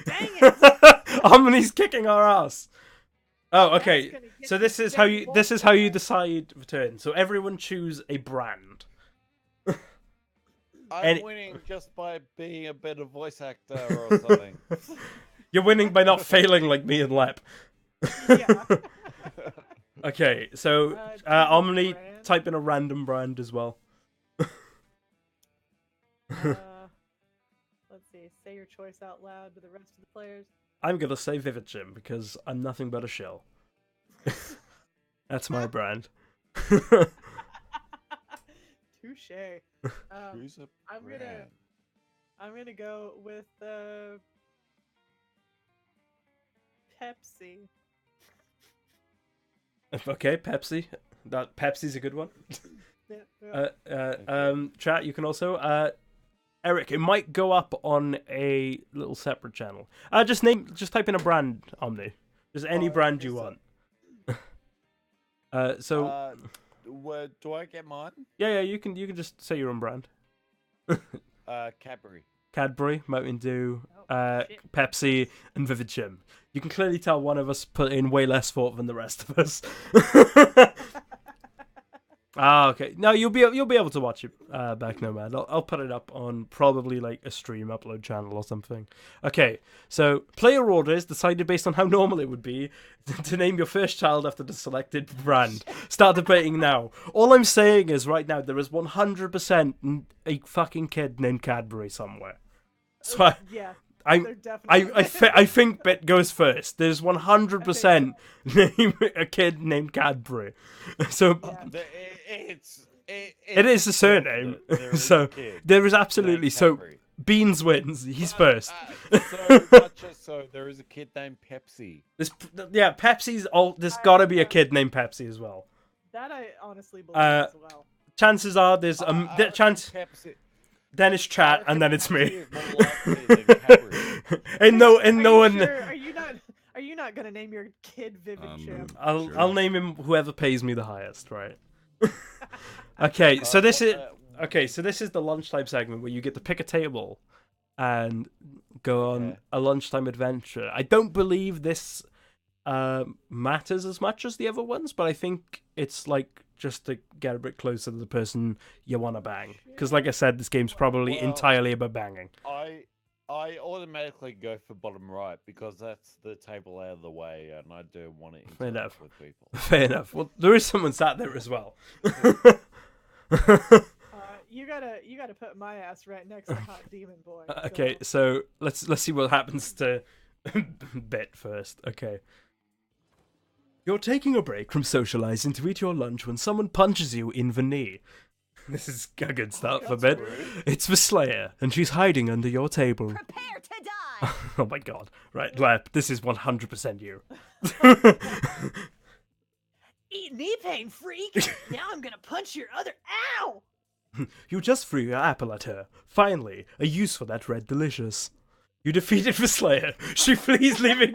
dang it! Omni's kicking our ass. Oh, okay. So this is how you decide the turn. So everyone choose a brand. I'm winning just by being a better voice actor or something. You're winning by not failing like me and Lep. Yeah. Okay, so Omni, type in a random brand as well. Let's see. Say your choice out loud to the rest of the players. I'm gonna say VividChim because I'm nothing but a shell. That's my brand. Touche. I'm gonna go with Pepsi. Okay, Pepsi. Pepsi's a good one. Yeah. Chat, you can also Eric, it might go up on a little separate channel. Just type in a brand, Omni. Just any brand you want. Do I get mine? Yeah, you can just say your own brand. Cadbury, Mountain Dew, Pepsi, and VividChim. You can clearly tell one of us put in way less thought than the rest of us. Okay. No, you'll be able to watch it back, no man. I'll put it up on probably like a stream upload channel or something. Okay, so player orders decided based on how normal it would be to name your first child after the selected brand. Start debating now. All I'm saying is right now there is 100% a fucking kid named Cadbury somewhere. So I think Bit goes first. There's 100% name a kid named Cadbury. So it is a surname. So there is absolutely so Beans wins. He's first. So much so, there is a kid named Pepsi. Yeah, Pepsi's all. There's got to be a kid named Pepsi as well. That I honestly believe as well. Chances are there's a chance. Pepsi. Then it's chat, and then it's me. Pepsi is more likely than Cadbury. and no one. Sure? Are you not gonna name your kid VividChim? I'll name him whoever pays me the highest, right? Okay, so this is the lunchtime segment where you get to pick a table and go on a lunchtime adventure. I don't believe this matters as much as the other ones, but I think it's like just to get a bit closer to the person you want to bang. Because, like I said, this game's probably entirely about banging. I automatically go for bottom right because that's the table out of the way, and I do want to interact with people. Fair enough. Well, there is someone sat there as well. You gotta put my ass right next to Hot Demon Boy. Okay, so let's see what happens to Bit first. Okay. You're taking a break from socializing to eat your lunch when someone punches you in the knee. This is a good start for Bit. It's the Slayer, and she's hiding under your table. Prepare to die! Oh my god. Right, Lep, this is 100% you. Eat knee pain, freak! Now I'm gonna punch your other. Ow! You just threw your apple at her. Finally, a use for that red delicious. You defeated the Slayer. She flees, leaving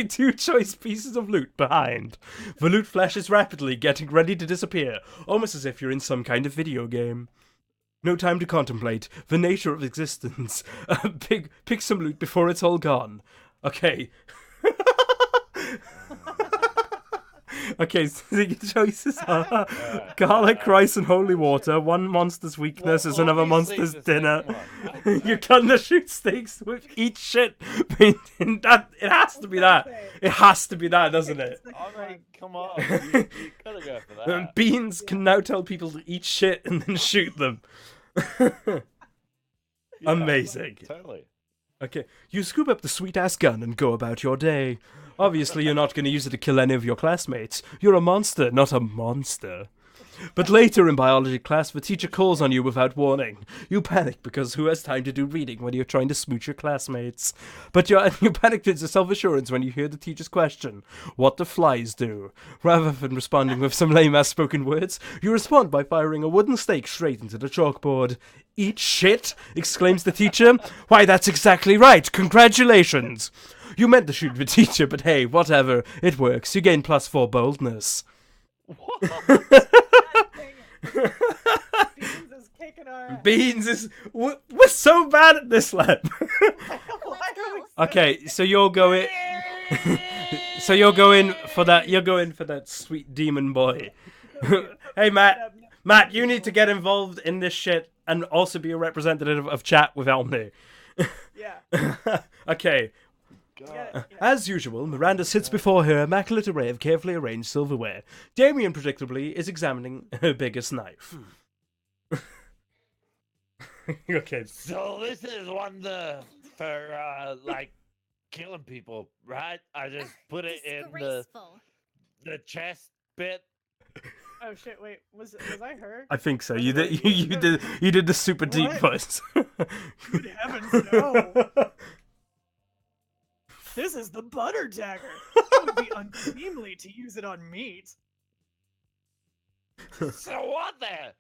two choice pieces of loot behind. The loot flashes rapidly, getting ready to disappear, almost as if you're in some kind of video game. No time to contemplate the nature of existence. Pick some loot before it's all gone. Okay. Okay, so the choices are garlic, rice, and holy water. One monster's weakness is another monster's dinner. You're gonna shoot steaks with eat shit. It has to be that. It has to be that, doesn't it? Alright, come on. You gotta go for that. Beans can now tell people to eat shit and then shoot them. Amazing. Totally. Okay, you scoop up the sweet-ass gun and go about your day. Obviously, you're not going to use it to kill any of your classmates. You're a monster, not a monster. But later in biology class, the teacher calls on you without warning. You panic because who has time to do reading when you're trying to smooch your classmates? But you panic into self-assurance when you hear the teacher's question, what do flies do? Rather than responding with some lame-ass spoken words, you respond by firing a wooden stake straight into the chalkboard. Eat shit? Exclaims the teacher. Why, that's exactly right. Congratulations. You meant to shoot the teacher, but hey, whatever. It works. You gain +4 boldness. Beans is kicking our ass. Beans is... We're so bad at this, Lep. Okay, so you're going... so you're going for that... You're going for that sweet demon boy. Hey, Matt. Matt, you need to get involved in this shit and also be a representative of chat with Elmney. Yeah. Okay. As usual, Miranda sits before her immaculate array of carefully arranged silverware. Damien, predictably, is examining her biggest knife. Okay. So this is one for like killing people, right? I just put it in the chest bit. Oh shit! Wait, was I her? I think so. You did the super deep voice. Good heavens, no! This is the butter dagger. It would be unseemly to use it on meat. So what then?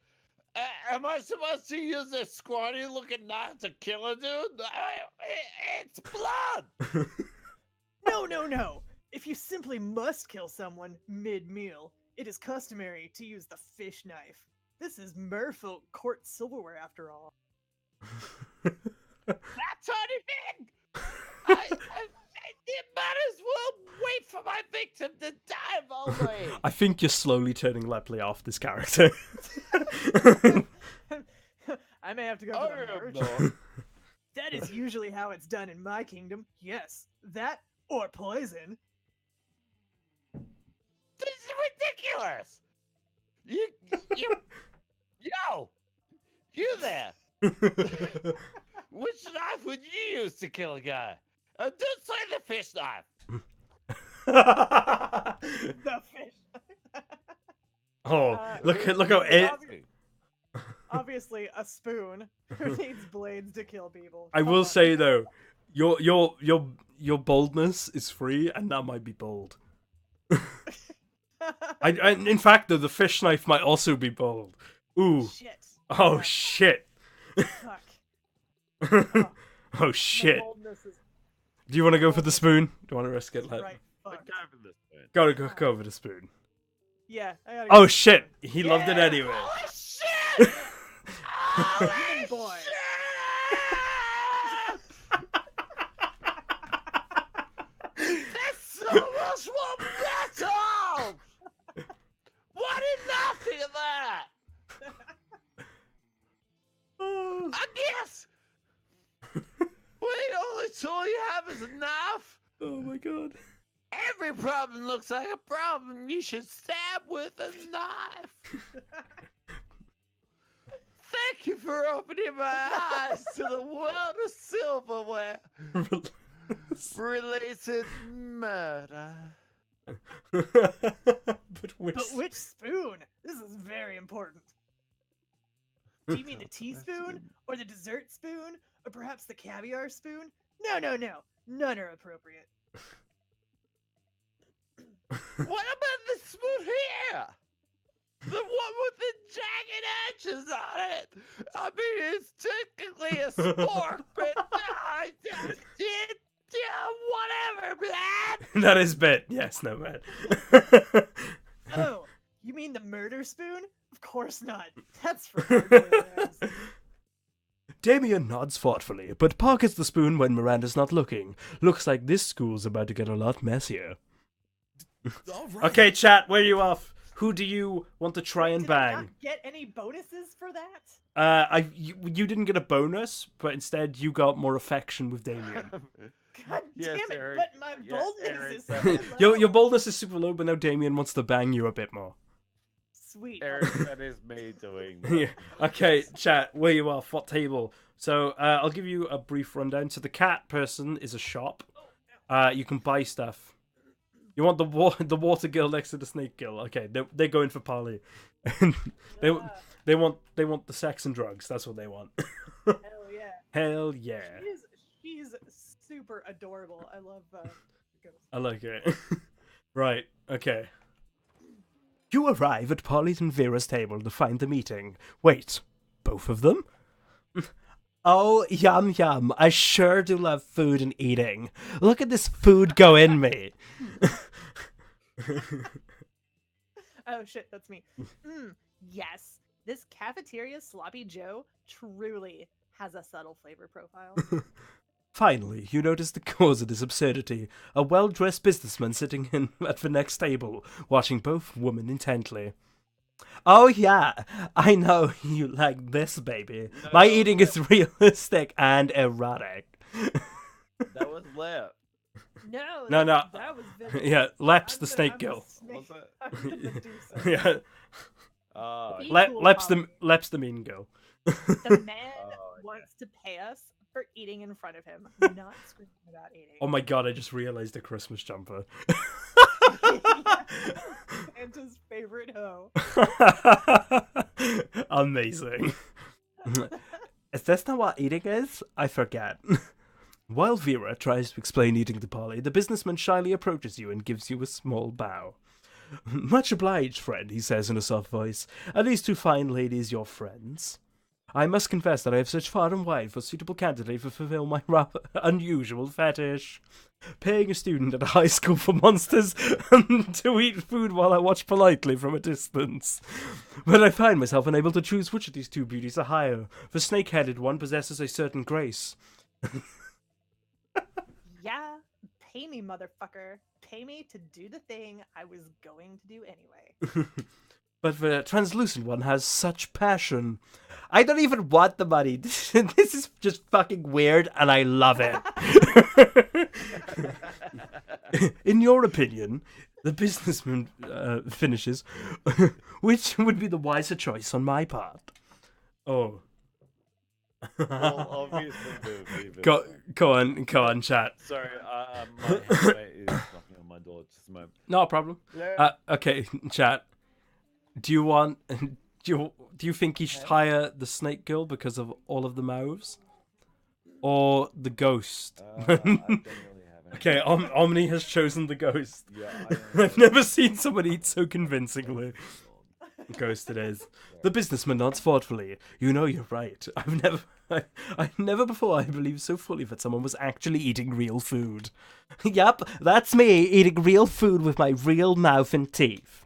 Am I supposed to use a scrawny-looking knife to kill a dude? It's blood! No. If you simply must kill someone mid-meal, it is customary to use the fish knife. This is merfolk court silverware, after all. That's anything! It might as well wait for my victim to die, Molly! I think you're slowly turning Leppely off this character. I may have to go for the merch. That is usually how it's done in my kingdom. Yes, that or poison. This is ridiculous! You there! Which knife would you use to kill a guy? Don't say the fish knife! The fish. Oh, look how it. Obviously, a a spoon. Who needs blades to kill people? I Come will on. say though, your boldness is free, and that might be bold. In fact, though, the fish knife might also be bold. Ooh. Shit. Oh Yeah, shit. fuck. Oh My shit. boldness is Do you want to go for the spoon? Do you want to risk it? right. Fuck. Go for this one. Go for the spoon. Yeah. I gotta Oh go. shit. He loved it anyway. Oh shit! Human boy. That's so much more metal! Why did nothing of that? I guess when the only tool you have is a knife, Oh my god. every problem looks like a problem you should stab with a knife. Thank you for opening my eyes to the world of silverware related murder. But which... But which spoon? This is very important. Do you mean the teaspoon, or the dessert spoon, or perhaps the caviar spoon? No. None are appropriate. What about the spoon here? The one with the jagged edges on it. I mean, it's technically a spork, but whatever, man. That is bit. Yes, no man. Oh, you mean the murder spoon? Of course not. That's for hardcore. Damien nods thoughtfully, but pockets the spoon when Miranda's not looking. Looks like this school's about to get a lot messier. All right. Okay, chat, where are you off? Who do you want to try and Did I bang? not get any bonuses for that? You didn't get a bonus, but instead you got more affection with Damien. God Yes, damn it! Eric. But my Yes, boldness Eric, is that- so your low. boldness is super low, but now Damien wants to bang you a bit more. Sweet. Eric, that is me doing that. Yeah. Okay, chat, where you off? What table? So I'll give you a brief rundown. So the cat person is a shop. You can buy stuff. You want the water girl next to the snake girl? Okay, they're going for Polly. they want the sex and drugs. That's what they want. Hell yeah. Hell yeah. She's super adorable. I love ghosts. I like it. Right, okay. You arrive at Polly's and Vera's table to find the meeting. Wait, both of them? Oh, yum yum. I sure do love food and eating. Look at this food go in me. Oh shit, that's me. Yes, this cafeteria sloppy Joe truly has a subtle flavor profile. Finally, you notice the cause of this absurdity. A well-dressed businessman sitting at the next table, watching both women intently. Oh yeah, I know you like this, baby. My eating is realistic and erotic. That was Lip. No, No, no. that was Vinny. Yeah, Leps I'm the snake I'm girl. What's that? I'm the Medusa. Yeah, Oh, Be cool, Leps the mean girl. The man Oh, wants to pay us for eating in front of him, not screaming about eating. Oh my god, I just realized a Christmas jumper. Santa's favorite hoe. Amazing. Is this not what eating is? I forget. While Vera tries to explain eating to Polly, the businessman shyly approaches you and gives you a small bow. Much obliged, friend, he says in a soft voice. Are these two fine ladies your friends? I must confess that I have searched far and wide for a suitable candidate to fulfill my rather unusual fetish. Paying a student at a high school for monsters to eat food while I watch politely from a distance. But I find myself unable to choose which of these two beauties to hire. The snake-headed one possesses a certain grace. Yeah, pay me, motherfucker. Pay me to do the thing I was going to do anyway. But the translucent one has such passion. I don't even want the money. This is just fucking weird, and I love it. In your opinion, the businessman finishes, which would be the wiser choice on my part? Oh. well, obviously, the Go on, chat. Sorry, my housemate is knocking on my door. Just a moment. No problem. Yeah. Okay, chat. Do you want Do you think he should hire the snake girl because of all of the mouths, or the ghost? I don't really have any. Okay, Omni has chosen the ghost. Yeah, I've never seen someone eat so convincingly. Ghost it is. The businessman nods thoughtfully. You know you're right. I never before I believed so fully that someone was actually eating real food. Yup, that's me eating real food with my real mouth and teeth.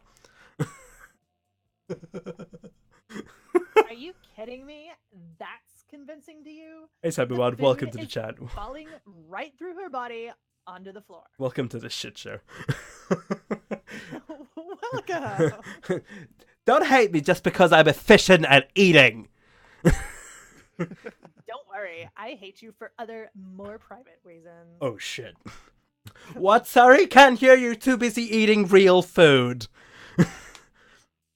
Are you kidding me? That's convincing to you? Hey Cyberman, The welcome food to the is chat. Falling right through her body onto the floor. Welcome to the shit show. Welcome. Don't hate me just because I'm efficient at eating. Don't worry, I hate you for other, more private reasons. Oh shit. What? Sorry? Can't hear you. Too busy eating real food.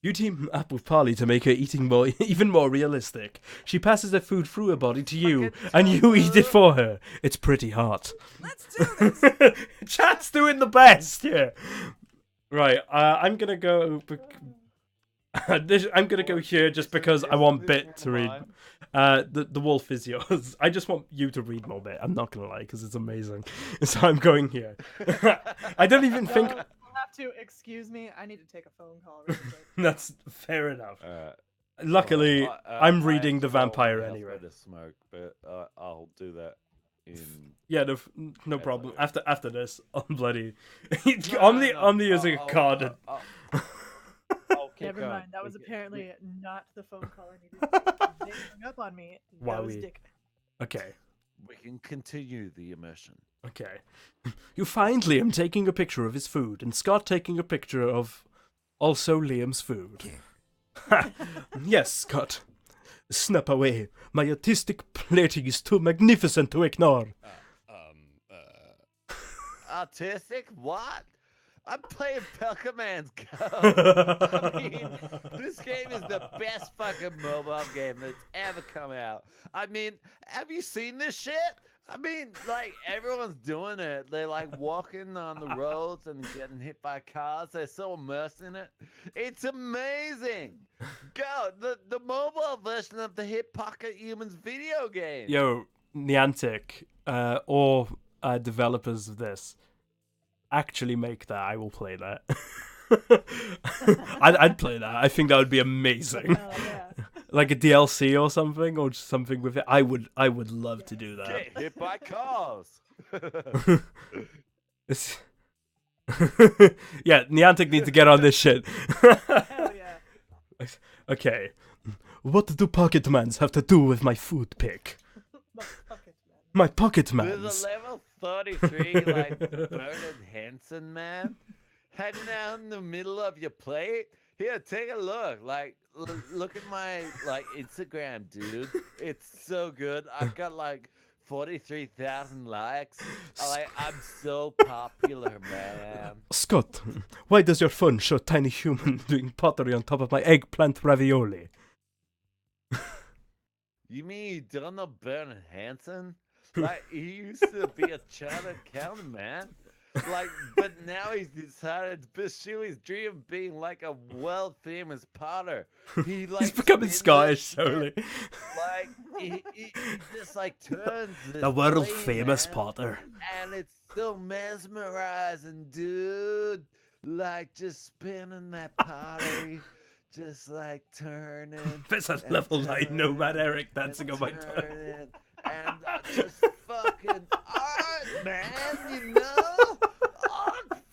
You team up with Polly to make her eating even more realistic. She passes the food through her body to you, and you eat it for her. It's pretty hot. Let's do this. Chat's doing the best, yeah. Right, I'm gonna go. I'm gonna go here just because I want Bit to read. The wolf is yours. I just want you to read more Bit. I'm not gonna lie, because it's amazing. So I'm going here. I don't even think. You'll have to excuse me. I need to take a phone call really quick. That's fair enough. Luckily, I'm reading the vampire anyway. To smoke, but I'll do that in. Yeah, no problem. After this, I'm bloody. Omni using a card. Never mind. That was apparently not the phone call I needed. They hung up on me. That was dick. Okay. We can continue the immersion. Okay. You find Liam taking a picture of his food, and Scott taking a picture of also Liam's food. Yes, Scott. Snap away. My artistic plating is too magnificent to ignore. Artistic? What? I'm playing Pokemon Go. I mean, this game is the best fucking mobile game that's ever come out. I mean, have you seen this shit? I mean, like, everyone's doing it. They're, like, walking on the roads and getting hit by cars. They're so immersed in it. It's amazing. Go, the mobile version of the Hit Pocket Humans video game. Yo, Niantic, or developers of this, actually make that. I will play that. I'd play that. I think that would be amazing. Oh, yeah. Like a DLC or something, or just something with it. I would love to do that. Get hit by cars. Yeah, Niantic needs to get on this shit. Hell yeah. Okay. What do pocket mans have to do with my food pick? My pocket There's mans. a level 33, like, Bernard Hansen, man. Hanging out in the middle of your plate. Here, take a look. Like, look at my, like, Instagram, dude. It's so good. I've got, like, 43,000 likes. I'm so popular, man. Scott, why does your phone show tiny human doing pottery on top of my eggplant ravioli? You mean you don't know Bernard Hansen? Like, he used to be a chartered accountant, man. Like, but now he's decided to pursue his dream of being like a world famous potter. He like He's becoming spins Scottish it, slowly. Like he just like turns this The world plane, famous man, potter. and it's so mesmerizing, dude. Like just spinning that pottery, just like turning. There's a and level 9 turning Nomad Eric and dancing on my toe. turning, and just fucking art, man. You know,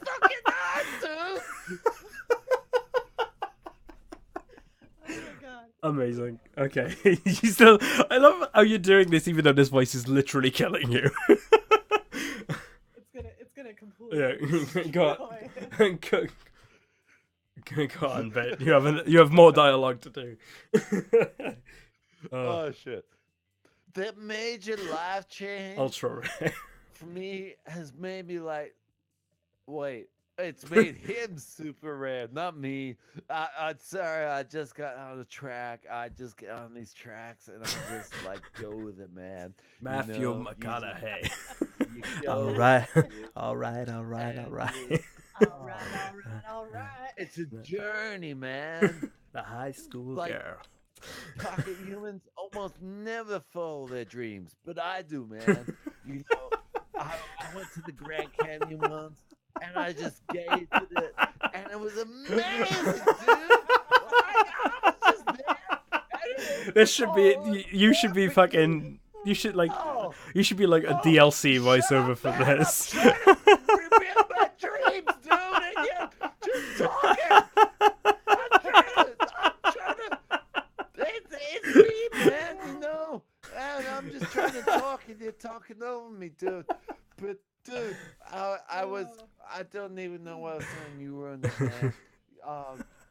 fucking art, dude. Oh my god. Amazing. Okay. You still. I love how you're doing this, even though this voice is literally killing you. It's gonna completely. Yeah. Go destroy. on. Go on, Bet. You have more dialogue to do. Oh shit. The major life change Ultra rare. for me has made me like, wait, it's made him super rare, not me. I'm sorry, I just got on the track. I just get on these tracks and I just like go with it, man. Matthew You know, McConaughey. you go All with right. it, All right. All right. All right. Alright. It's a journey, man. The high school Like- girl. Pocket humans almost never follow their dreams, but I do, man. You know, I went to the Grand Canyon once, and I just gazed at it, and it was amazing, dude. Like, I was just there. This should be. You should be fucking. You should like. Oh, You should be like a DLC voiceover for this. reveal my dreams, dude, and you're just talking. I'm trying to. It's me, man. You know, and I'm just trying to talk, and you're talking over me, dude. But dude, I don't even know what I was saying. You ruined it, man.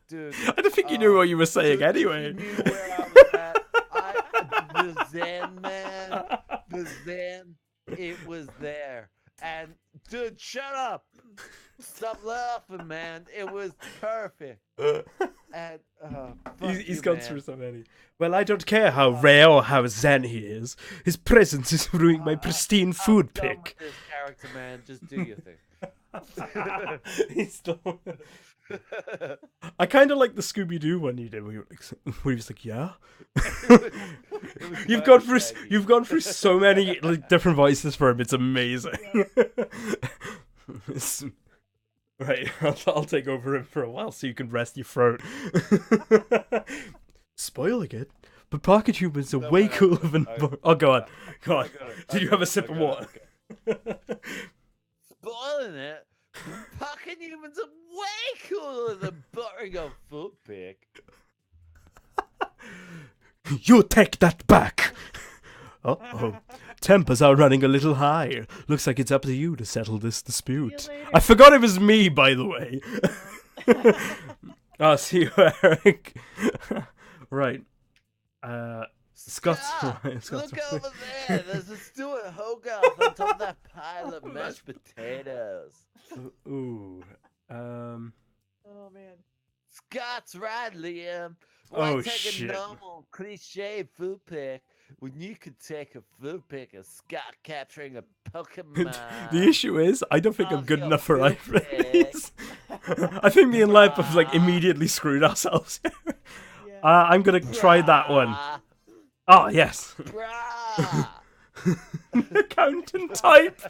Dude. I don't think you knew what you were saying dude, anyway. You knew where I was at. The Zen, man. The Zen, it was there. And dude, shut up. Stop laughing, man. It was perfect. And He's gone through so many. Well, I don't care how rare or how zen he is. His presence is ruining my pristine food I'm done pic. with this character, man. Just do your thing. He's still. I kind of like the Scooby Doo one you did, where he was like, "Yeah." You've gone through so many like, different voices for him. It's amazing. Right, I'll take over him for a while so you can rest your throat. Spoiling it, but pocket humans are way cooler than. Oh, go on. Did you have a sip of water? Spoiling it. Pocket humans are way cooler than buttering a foot pick. You take that back. Oh, tempers are running a little high. Looks like it's up to you to settle this dispute. See you later. I forgot it was me, by the way. See you, Eric. Right. Scott's right. Scott's Look over there. There's a Stuart Hogarth on top of that pile of mashed potatoes. Ooh. Oh man. Scott's right, Liam. Why Oh, take shit. a normal cliche food pick when you could take a food pick of Scott capturing a Pokemon? The issue is, I don't think I'm Off good your enough for food this. I think me and Lep have like immediately screwed ourselves. Yeah. I'm gonna try that one. Brah, Oh yes, brah. accountant type.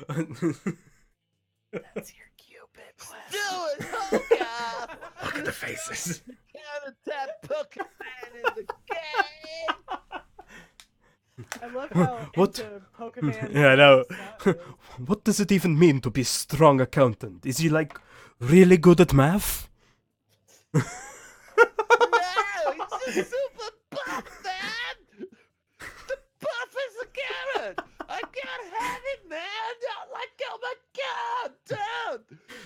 That's your Cupid quest. Stuart Hogarth. Look at the faces. Counter-tap Pokemon in the game. I love how What? into Pokemon. Yeah, I know. Scott is. What does it even mean to be a strong accountant? Is he like really good at math? No, he's just super buff, man. The buff is a carrot. I can't have it, man. Oh my god, dude.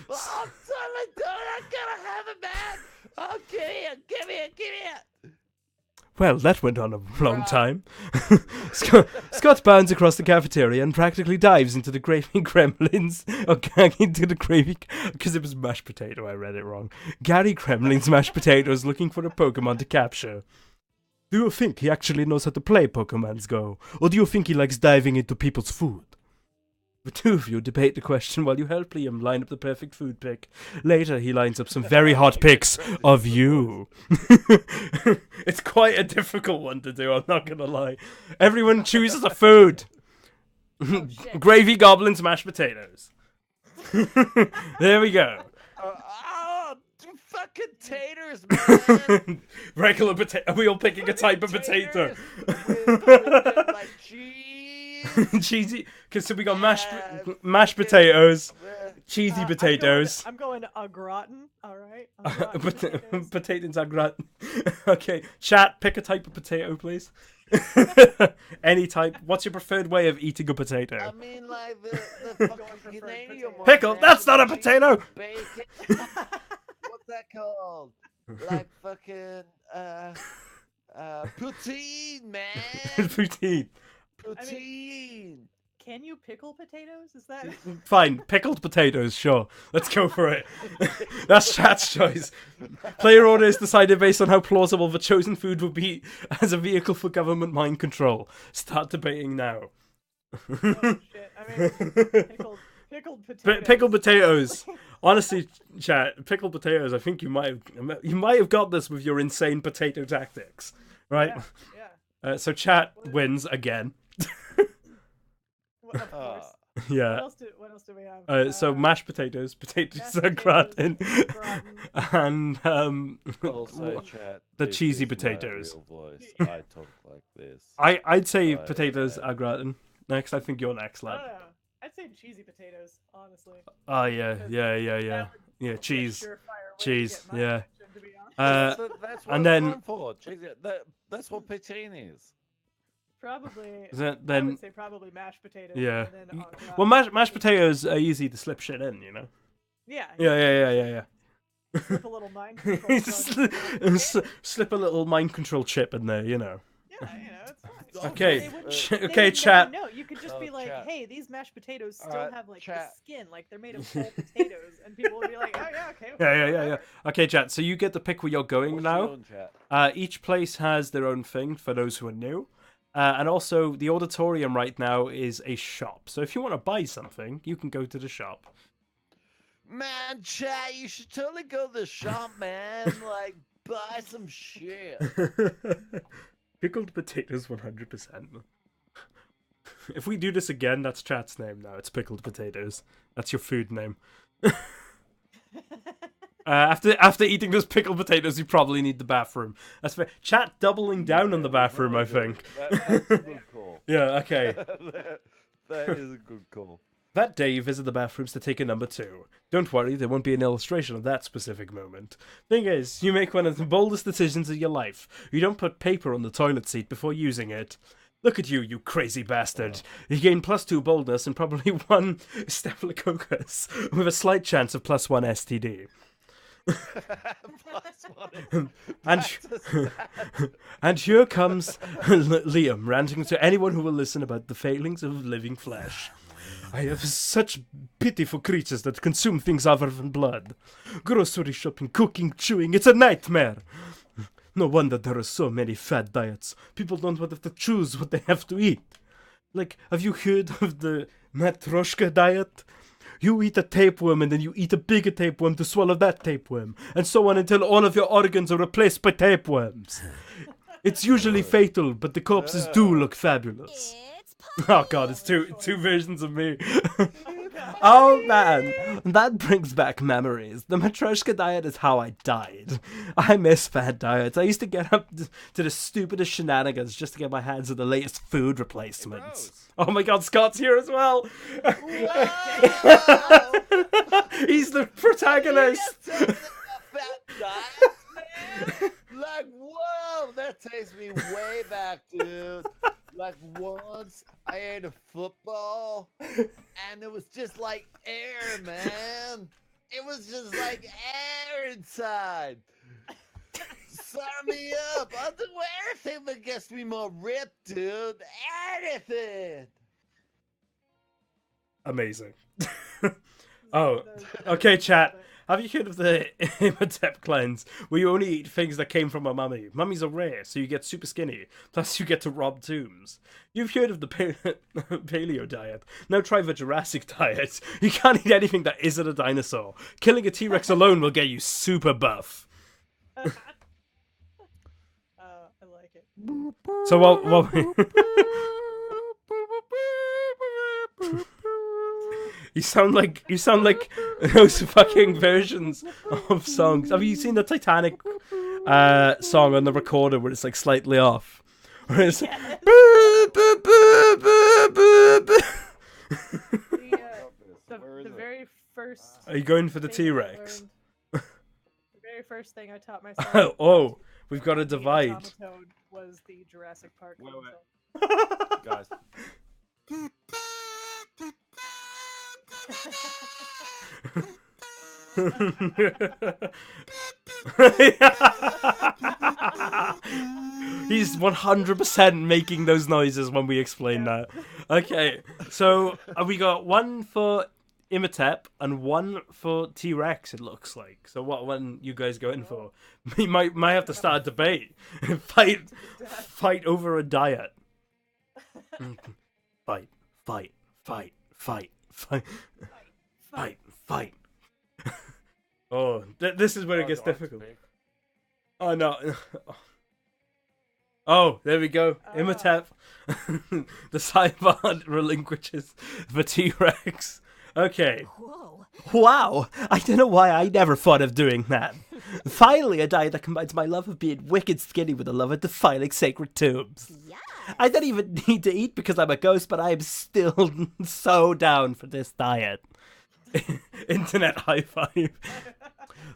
Oh, I'm totally doing it. I gotta have it, man. Oh, give me it. Well, that went on a long time. Scott bounds across the cafeteria and practically dives into the gravy gremlins. Or into the gravy. Because it was mashed potato, I read it wrong. Gary Gremlin's mashed potatoes looking for a Pokemon to capture. Do you think he actually knows how to play Pokemon's Go? Or do you think he likes diving into people's food? The two of you debate the question while you help Liam line up the perfect food pick. Later, he lines up some very hot pics of you. It's quite a difficult one to do, I'm not gonna lie. Everyone chooses a food. Gravy goblins, mashed potatoes. There we go. Fucking taters, man. Regular potato. Are we all picking a type of potato? With, like cheese. Cheesy. Because so we got mashed potatoes, cheesy I'm potatoes. going au gratin. All right. Potatoes are great. Okay, chat. Pick a type of potato, please. Any type. What's your preferred way of eating a potato? I mean, like the fucking Canadian one. Pickle. man, That's not a cheese, potato. Bacon. What's that called? Like fucking poutine, man. Poutine. Poutine. Can you pickle potatoes? Is that? Fine. Pickled potatoes. Sure. Let's go for it. That's chat's choice. Player order is decided based on how plausible the chosen food will be as a vehicle for government mind control. Start debating now. Oh, shit. I mean, pickled potatoes. Pickled potatoes honestly, chat, pickled potatoes. I think you might have got this with your insane potato tactics, right? Yeah. So chat wins again. Well, of course. Yeah. What else do we have? So mashed potatoes, potatoes mashed au gratin, gratin. and Also, chat. the this cheesy is my potatoes. real voice. I talk like this. I'd say Right, potatoes right. au gratin next. I think you're next, I lad. don't know. I'd say cheesy potatoes, honestly. Oh yeah, Because yeah, yeah, that yeah, would yeah. be a Cheese, surefire way to cheese, get my yeah. attention, to be honest. That's what And it's then known for. That's what poutine is. Probably. then I would say probably mashed potatoes. yeah. And then au Well, gratin. mashed potatoes are easy to slip shit in, you know. Yeah. Yeah. Slip a little mind control. Slip a little mind control chip in there, you know. Yeah, it's fine. Okay, They wouldn't- ch- they okay, would chat. never know. You could just be like, chat. hey, these mashed potatoes still Alright, have like chat. the skin, like they're made of whole potatoes, and people would be like, oh yeah, okay. Yeah. whatever." Okay, chat. So you get to pick where you're going What's now. your own chat? Each place has their own thing for those who are new. And also, the auditorium right now is a shop. So if you want to buy something, you can go to the shop. Man, chat, you should totally go to the shop, man. Like, buy some shit. Pickled potatoes 100%. If we do this again, that's chat's name now. It's pickled potatoes. That's your food name. After eating those pickled potatoes, you probably need the bathroom. That's fair. Chat doubling down on the bathroom, I think. That's a good call. Yeah, okay. that is a good call. That day, you visit the bathrooms to take a number 2. Don't worry, there won't be an illustration of that specific moment. Thing is, you make one of the boldest decisions of your life. You don't put paper on the toilet seat before using it. Look at you, you crazy bastard. You gain +2 boldness and probably 1 staphylococcus, with a slight chance of +1 STD. And here comes Liam ranting to anyone who will listen about the failings of living flesh. I have such pity for creatures that consume things other than blood. Grocery shopping, cooking, chewing, it's a nightmare. No wonder there are so many fad diets. People don't want to choose what they have to eat. Like, have you heard of the Matryoshka diet? You eat a tapeworm and then you eat a bigger tapeworm to swallow that tapeworm, and so on until all of your organs are replaced by tapeworms. It's usually fatal, but the corpses do look fabulous. Oh god, it's two versions of me. Oh man, that brings back memories. The Matryoshka diet is how I died. I miss fad diets. I used to get up to the stupidest shenanigans just to get my hands on the latest food replacements. Oh my god, Scott's here as well. He's the protagonist. Like, whoa, that takes me way back, dude. Like, once I ate a football, and it was just like air, man. It was just like air inside. Sign me up. I'll do anything that gets me more ripped, dude. Anything. Amazing. Oh, okay, chat. Have you heard of the Imhotep cleanse, where you only eat things that came from a mummy? Mummies are rare, so you get super skinny. Plus, you get to rob tombs. You've heard of the paleo diet. Now try the Jurassic diet. You can't eat anything that isn't a dinosaur. Killing a T-Rex alone will get you super buff. I like it. So while You sound like those fucking versions of songs. Have you seen the Titanic song on the recorder where it's like slightly off? Where it's Yes. The very first. Are you going for the thing I T-Rex? learned- The very first thing I taught myself. Oh, we've got a the divide. automaton was the Jurassic Park. Wait, theme wait. song. Guys. He's 100% making those noises when we explain that. Okay, so we got one for Imhotep and one for T-Rex, it looks like. So what one you guys going for? We might have to start a debate. Fight over a diet. Fight. Oh, this is where it gets difficult. Oh no. Oh, there we go. Imhotep. The Cybard relinquishes the T-Rex. Okay. Whoa. Wow, I don't know why I never thought of doing that. Finally, a diet that combines my love of being wicked skinny with a love of defiling sacred tombs. Yeah. I don't even need to eat because I'm a ghost, but I am still so down for this diet. Internet high five.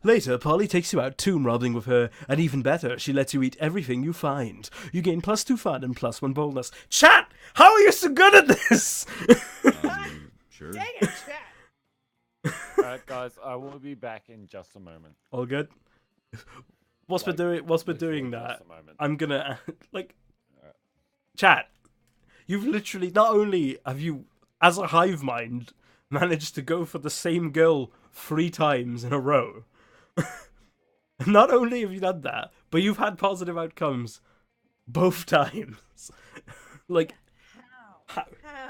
Later, Polly takes you out tomb robbing with her, and even better, she lets you eat everything you find. You gain +2 fun and +1 boldness. Chat! How are you so good at this? Sure. Dang it, chat. Alright, guys, I will be back in just a moment. All good. Whilst we're doing that, I'm gonna chat. You've literally not only have you, as a hive mind, managed to go for the same girl 3 times in a row. Not only have you done that, but you've had positive outcomes both times. Like,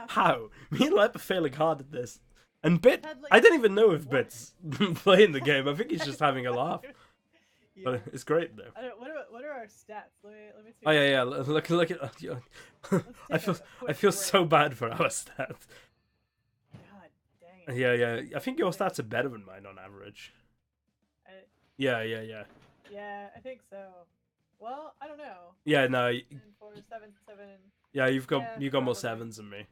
how? Me and Lep are failing hard at this. And Bit, I don't even know if Bit's playing the game. I think he's just having a laugh. Yeah. But it's great though. What are our stats? Let me see. Oh yeah. Look at. I feel so bad for our stats. God dang it. Yeah. I think your stats are better than mine on average. Yeah. Yeah, I think so. Well, I don't know. Yeah, no. 7, 4, 7, 7. Yeah, you got more probably. 7s than me.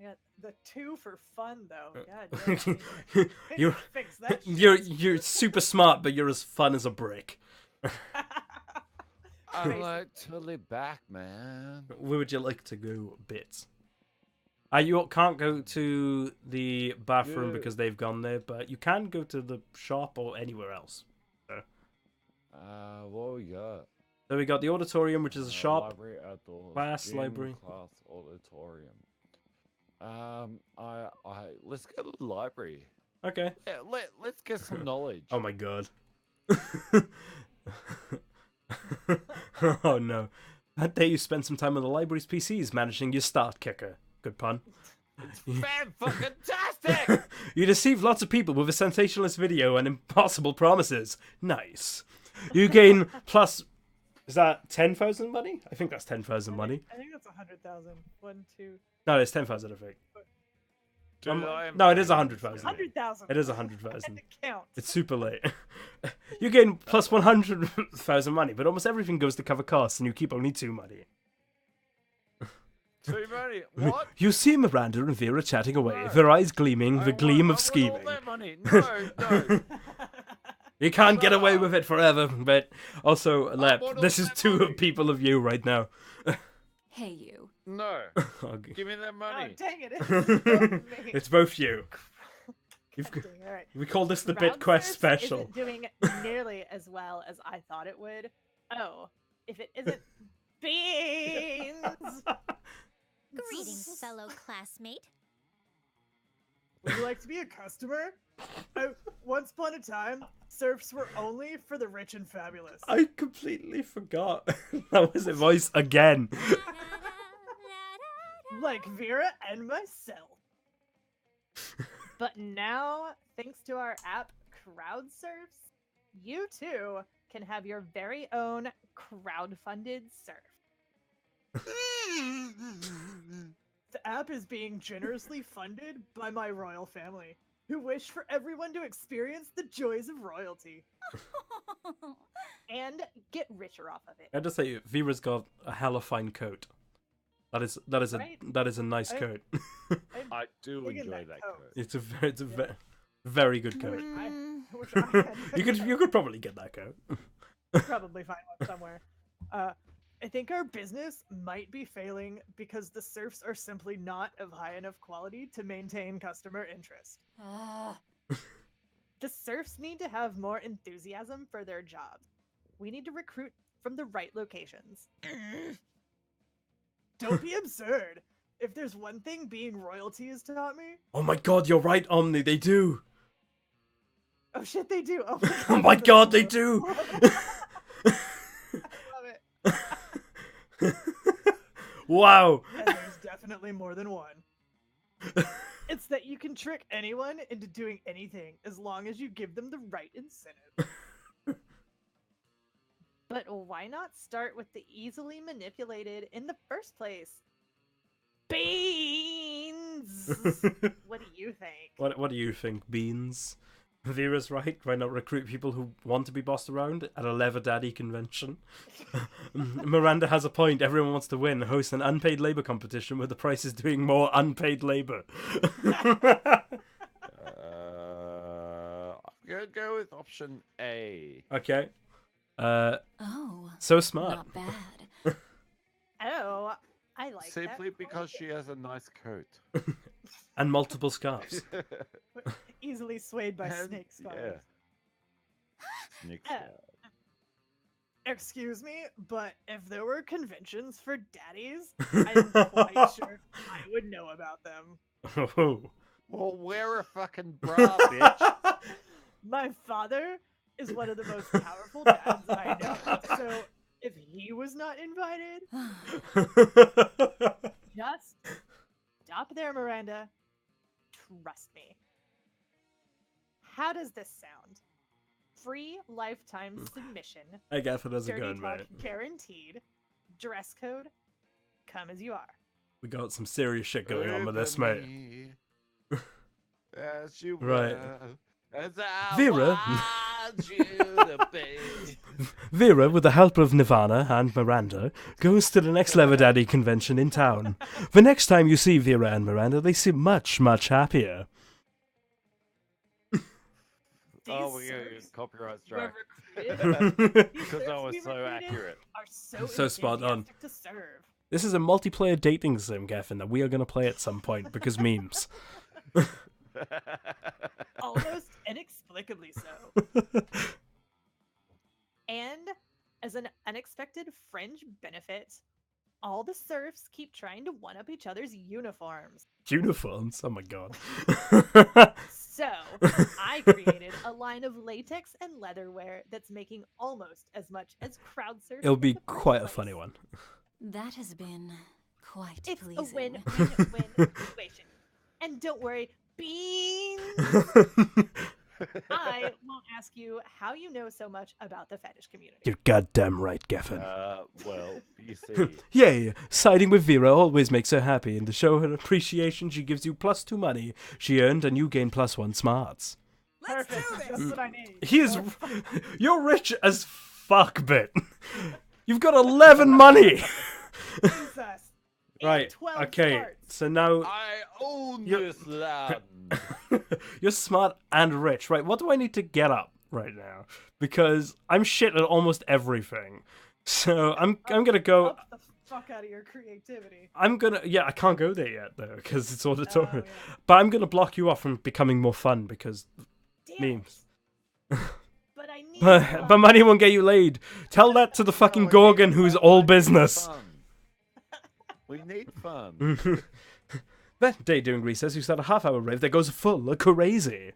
I got the 2 for fun though. God damn. you're Fix that shit. you're super smart, but you're as fun as a brick. I'm like totally back, man. Where would you like to go, Bits? You can't go to the bathroom because they've gone there, but you can go to the shop or anywhere else. So. What we got? So we got the auditorium, which is a shop. Library, outdoors, Class, gym, library. class, auditorium. Let's go to the library. Okay. Yeah, let's get some knowledge. Oh my god. Oh no. That day you spent some time on the library's PCs managing your start kicker. Good pun. Fan-fucking-tastic! You deceived lots of people with a sensationalist video and impossible promises. Nice. You gain plus... Is that 10,000 money? I think that's 10,000 money. I think that's 100,000. 1, 2. No, it's 10,000, I think. Dude, No, it is 100,000. 100,000. It is 100,000. It counts. It's super late. You gain plus 100,000 money, but almost everything goes to cover costs, and you keep only 2 money. 2 money? What? You see Miranda and Vera chatting away, No. their eyes gleaming, the gleam I of want scheming. all that money. No. You can't get away with it forever, but also, Lep, want all this is that 2 money. people of you right now. Hey, you. No. Okay. Give me that Oh, money. dang it. It's both me. It's both you. You've God dang, all right. We call this the Ground Bitquest Surf special. Isn't doing nearly as well as I thought it would. Oh, if it isn't beans. Greetings, fellow classmate. Would you like to be a customer? Once upon a time, surfs were only for the rich and fabulous. I completely forgot. That was a voice again. Like Vera and myself. But now, thanks to our app CrowdSurfs, you too can have your very own crowdfunded surf. The app is being generously funded by my royal family, who wish for everyone to experience the joys of royalty and get richer off of it. I just say Vera's got a hella fine coat. That is Right? a nice I- coat. I do Digging enjoy that that coat. coat. It's a very good coat. I wish I had You could probably get that coat. probably find one somewhere. I think our business might be failing because the surfs are simply not of high enough quality to maintain customer interest. The surfs need to have more enthusiasm for their jobs. We need to recruit from the right locations. Don't be absurd. If there's one thing being royalty has taught me, Oh my god, you're right, Omni. They do. oh shit, they do. Oh Oh my god, they do. Love it. Wow. And there's definitely more than one. It's that you can trick anyone into doing anything as long as you give them the right incentive. But why not start with the easily manipulated in the first place? Beans! What do you think? What do you think, Beans? Vera's right. Why not recruit people who want to be bossed around at a Leather Daddy convention? Miranda has a point. Everyone wants to win. Host an unpaid labor competition where the price is doing more unpaid labor. I'm gonna go with option A. Okay. Oh, So smart. not bad. Oh, I like Simply that. because she has a nice coat. And multiple scarves. Easily swayed by And- snake scarves. Yeah. Snake Uh, scarf. Excuse me, but if there were conventions for daddies, I'm quite sure I would know about them. Oh. Well, wear a fucking bra, bitch. My father is one of the most powerful dads I know, so if he was not invited, just stop there, Miranda. Trust me. How does this sound? Free lifetime submission. I guess it doesn't Dirty go, talk mate. guaranteed. Dress code. Come as you are. We got some serious shit going on with this, mate. Me As you Right. were, as I Vera. want you to be. Vera, with the help of Nirvana and Miranda, goes to the next Leather Daddy convention in town. The next time you see Vera and Miranda, they seem much, much happier. Oh, These we got sirs copyright were strike. recruited- these Because sirs I was we so recruited accurate. Are so, So spot on. enthusiastic to serve. This is a multiplayer dating sim, Geffen, that we are going to play at some point because memes. Almost inexplicably so. And as an unexpected fringe benefit, all the serfs keep trying to one-up each other's uniforms. Uniforms? Oh my god. So, I created a line of latex and leatherwear that's making almost as much as crowd surf. It'll in be the first quite a place. funny one. That has been quite It's pleasing. a win-win-win situation. And don't worry, beans! I won't ask you how you know so much about the fetish community. You're goddamn right, Geffen. Well, you see. Yay! Siding with Vera always makes her happy, and to show her appreciation, she gives you +2 money she earned, and you gain +1 smarts. Let's do Perfect. this. That's what I need. He is. You're rich as fuck, bit. You've got 11 money. Jesus. And Right. 12 Okay. smarts. So now I own You're- this land. you're smart and rich, right? What do I need to get up right now? Because I'm shit at almost everything. So I'm gonna go. Up the fuck out of your creativity. I can't go there yet though because it's auditorium. Oh, yeah. But I'm gonna block you off from becoming more fun because Damn memes. it. But I need But money won't get you laid. Tell that to the fucking No, I Gorgon need who's fun. all I need business. fun. We need fun. That day during recess, you start a half-hour rave that goes full crazy.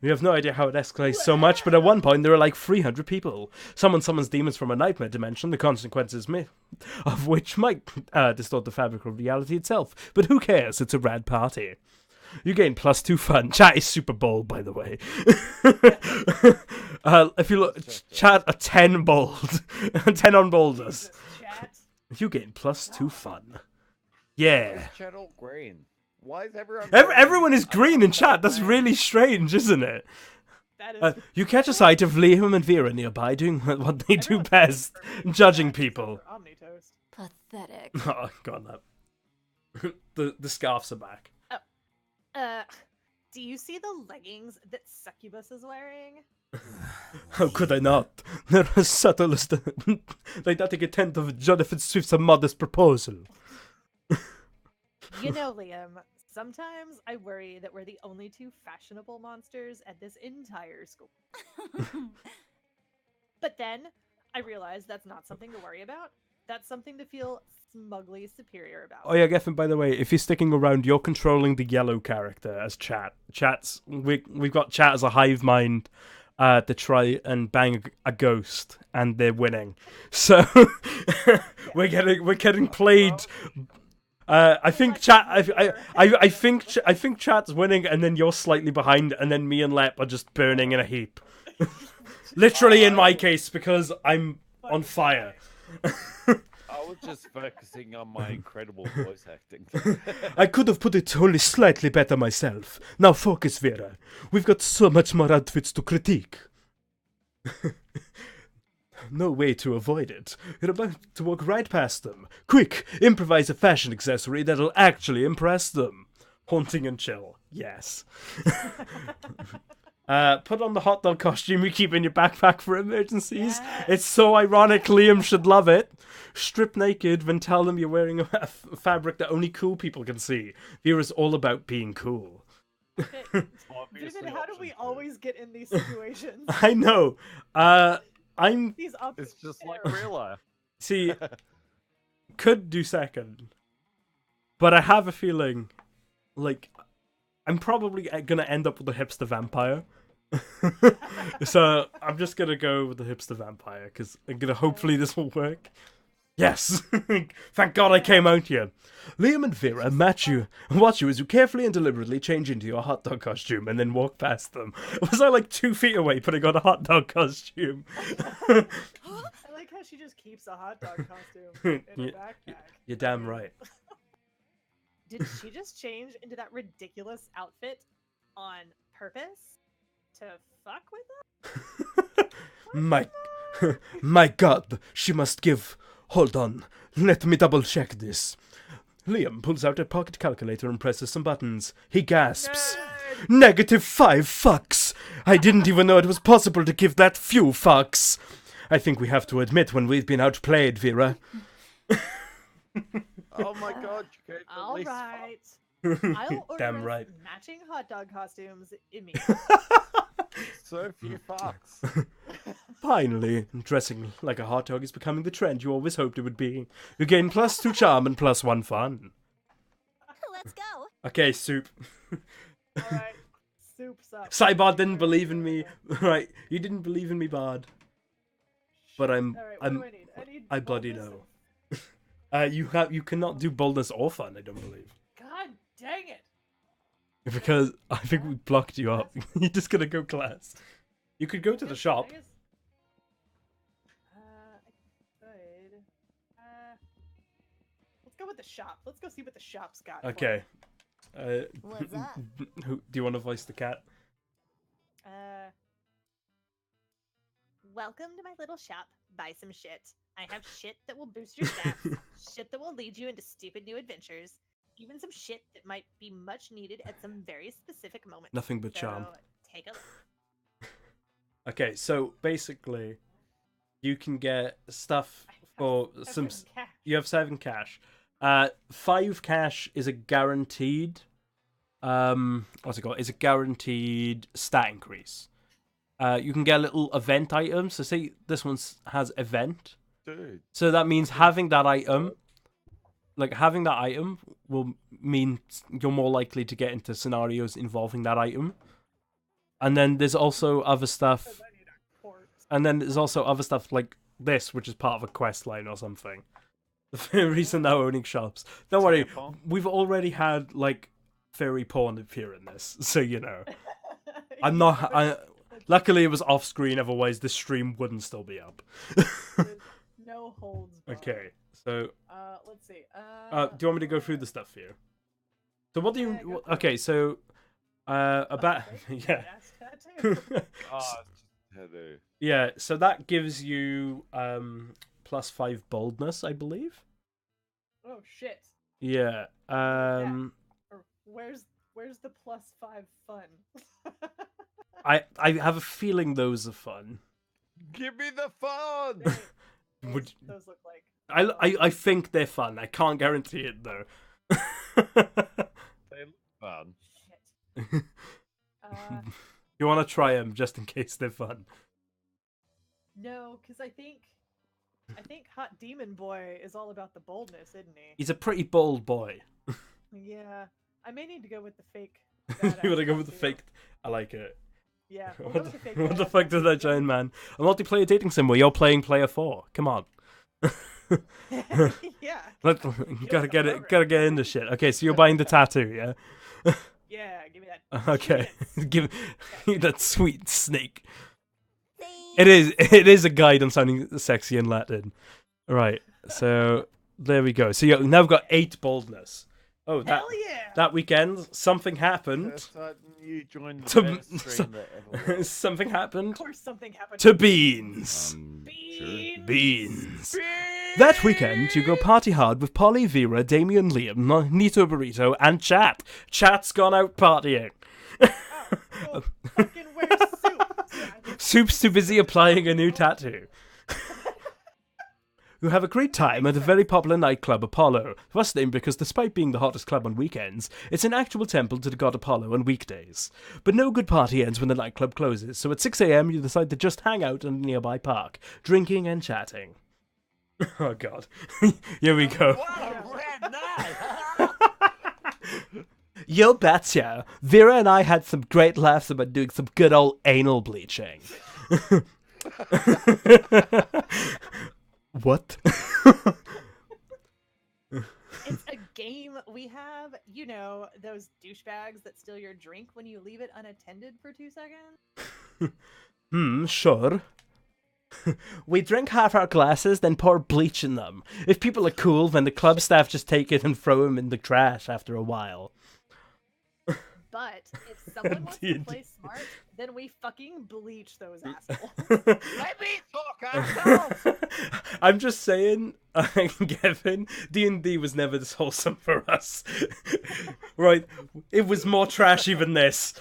You have no idea how it escalates so much, but at one point there are like 300 people. Someone summons demons from a nightmare dimension, the consequences of which might distort the fabric of reality itself. But who cares? It's a rad party. You gain +2 fun. Chat is super bold, by the way. If you look, chat a 10 bold, 10 on boulders. Chat. You gain +2 fun. Yeah. Is chat all green? Why is everyone? Everyone is I green love in chat. that That's man. really strange, isn't it? That is. You catch a sight of Liam and Vera nearby doing what they do everyone's best, perfect in judging chat except people. for Omnitoast. Pathetic. Oh, God, that. the scarves are back. Do you see the leggings that Succubus is wearing? How could I not? They're as subtle as like that take a tenth of Jonathan Swift's modest proposal. You know, Liam, sometimes I worry that we're the only two fashionable monsters at this entire school. But then I realize that's not something to worry about. That's something to feel smugly superior about. Oh yeah, Geffen, by the way, if you're sticking around, you're controlling the yellow character as Chat. We've got Chat as a hive mind to try and bang a ghost, and they're winning. So we're getting played I think chat. I think chat's winning, and then you're slightly behind, and then me and Lep are just burning in a heap. Literally, in my case, because I'm on fire. I was just focusing on my incredible voice acting. I could have put it only slightly better myself. Now focus, Vera. We've got so much more outfits to critique. No way to avoid it. You're about to walk right past them. Quick, improvise a fashion accessory that'll actually impress them. Haunting and chill. Yes. Put on the hot dog costume you keep in your backpack for emergencies. Yes. It's so ironic. Liam should love it. Strip naked, then tell them you're wearing a fabric that only cool people can see. Vera's all about being cool. Vivid, how do we always get in these situations? I know. I'm... These It's just like real life. See, could do second. But I have a feeling, like, I'm probably going to end up with the hipster vampire. So I'm just going to go with the hipster vampire, because I'm going to hopefully this will work. Yes! Thank God I came out here. Liam and Vera watch you as you carefully and deliberately change into your hot dog costume and then walk past them. Was I like 2 feet away putting on a hot dog costume? I like how she just keeps a hot dog costume in her backpack. You're damn right. Did she just change into that ridiculous outfit on purpose to fuck with them? My God, she must give... Hold on, let me double check this. Liam pulls out a pocket calculator and presses some buttons. He gasps. -5 fucks! I didn't even know it was possible to give that few fucks. I think we have to admit when we've been outplayed, Vera. Oh my God, you gave the All least right. I'll order Damn us right. matching hot dog costumes in me. so few fucks. Finally, dressing like a hot dog is becoming the trend you always hoped it would be. You gain +2 charm and +1 fun. Let's go. Okay, Soup. All right. Soup's up. Cybard didn't believe in me. Right, you didn't believe in me, Bard. But All right, what do I need? I bloody boldness know. You cannot do boldness or fun, I don't believe. God dang it. Because I think we blocked you up. You're just gonna go class. You could go to the shop. I guess... I could. Let's go with the shop. Let's go see what the shop's got. for Okay. What's up? Do you want to voice the cat? me. Welcome to my little shop. Buy some shit. I have shit that will boost your stats, shit that will lead you into stupid new adventures, even some shit that might be much needed at some very specific moment. Nothing but charm. So, take a look. Okay, so basically, you can get stuff for some. You have 7 cash. 5 cash is a guaranteed. What's it called? Is a guaranteed stat increase. You can get little event items. So say this one has event. Dude. So that means having that item, will mean you're more likely to get into scenarios involving that item. And then there's also other stuff. And then there's also other stuff like this, which is part of a quest line or something. The reason they're owning shops. Don't worry, we've already had like fairy porn appear in this, so you know. I'm not. Luckily, it was off screen. Otherwise, the stream wouldn't still be up. No holds barred. Okay, so let's see. do you want me to go through the stuff here? So what do you? go for Okay, so about yeah. Tattoo. Yeah, so that gives you +5 boldness, I believe. Oh shit. Yeah. Or where's the +5 fun? I have a feeling those are fun. Give me the fun. Those look like. I think they're fun. I can't guarantee it though. They look fun. Shit. You want to try them just in case they're fun? No, because I think Hot Demon Boy is all about the boldness, isn't he? He's a pretty bold boy. Yeah, I may need to go with the fake. You want to go with the costume. fake? I like it. Yeah. We'll go with the fake What the badass fuck does that costume. giant man? A multiplayer dating sim where you're playing player 4. Come on. Yeah. Gotta get into shit. Okay, so you're buying the tattoo, yeah? Yeah, give me that. Okay, Yes. give that sweet snake. It is a guide on sounding sexy in Latin. Right, so there we go. So now we've got 8 boldness. Oh, Hell yeah! that weekend something happened. You joined To- the best stream that ever was. Something Of happened course, something happened. to Beans. Sure. Beans. That weekend, you go party hard with Polly, Vera, Damien, Liam, Nito Burrito, and Chat. Chat's gone out partying. Oh, fucking wear soup. Soup's too busy applying a new tattoo. You have a great time at a very popular nightclub, Apollo. Thus named because despite being the hottest club on weekends, it's an actual temple to the god Apollo on weekdays. But no good party ends when the nightclub closes, so at 6 a.m. you decide to just hang out in a nearby park, drinking and chatting. Oh god. Here we go. What a red night! You betcha. Vera and I had some great laughs about doing some good old anal bleaching. What? It's a game we have. You know, those douchebags that steal your drink when you leave it unattended for 2 seconds? Sure. We drink half our glasses, then pour bleach in them. If people are cool, then the club staff just take it and throw them in the trash after a while. But if someone wants to Indeed. play smart, then we fucking bleach those assholes. Let me talk ourselves! I'm just saying, Gavin, D&D was never this wholesome for us. Right, it was more trashy than this.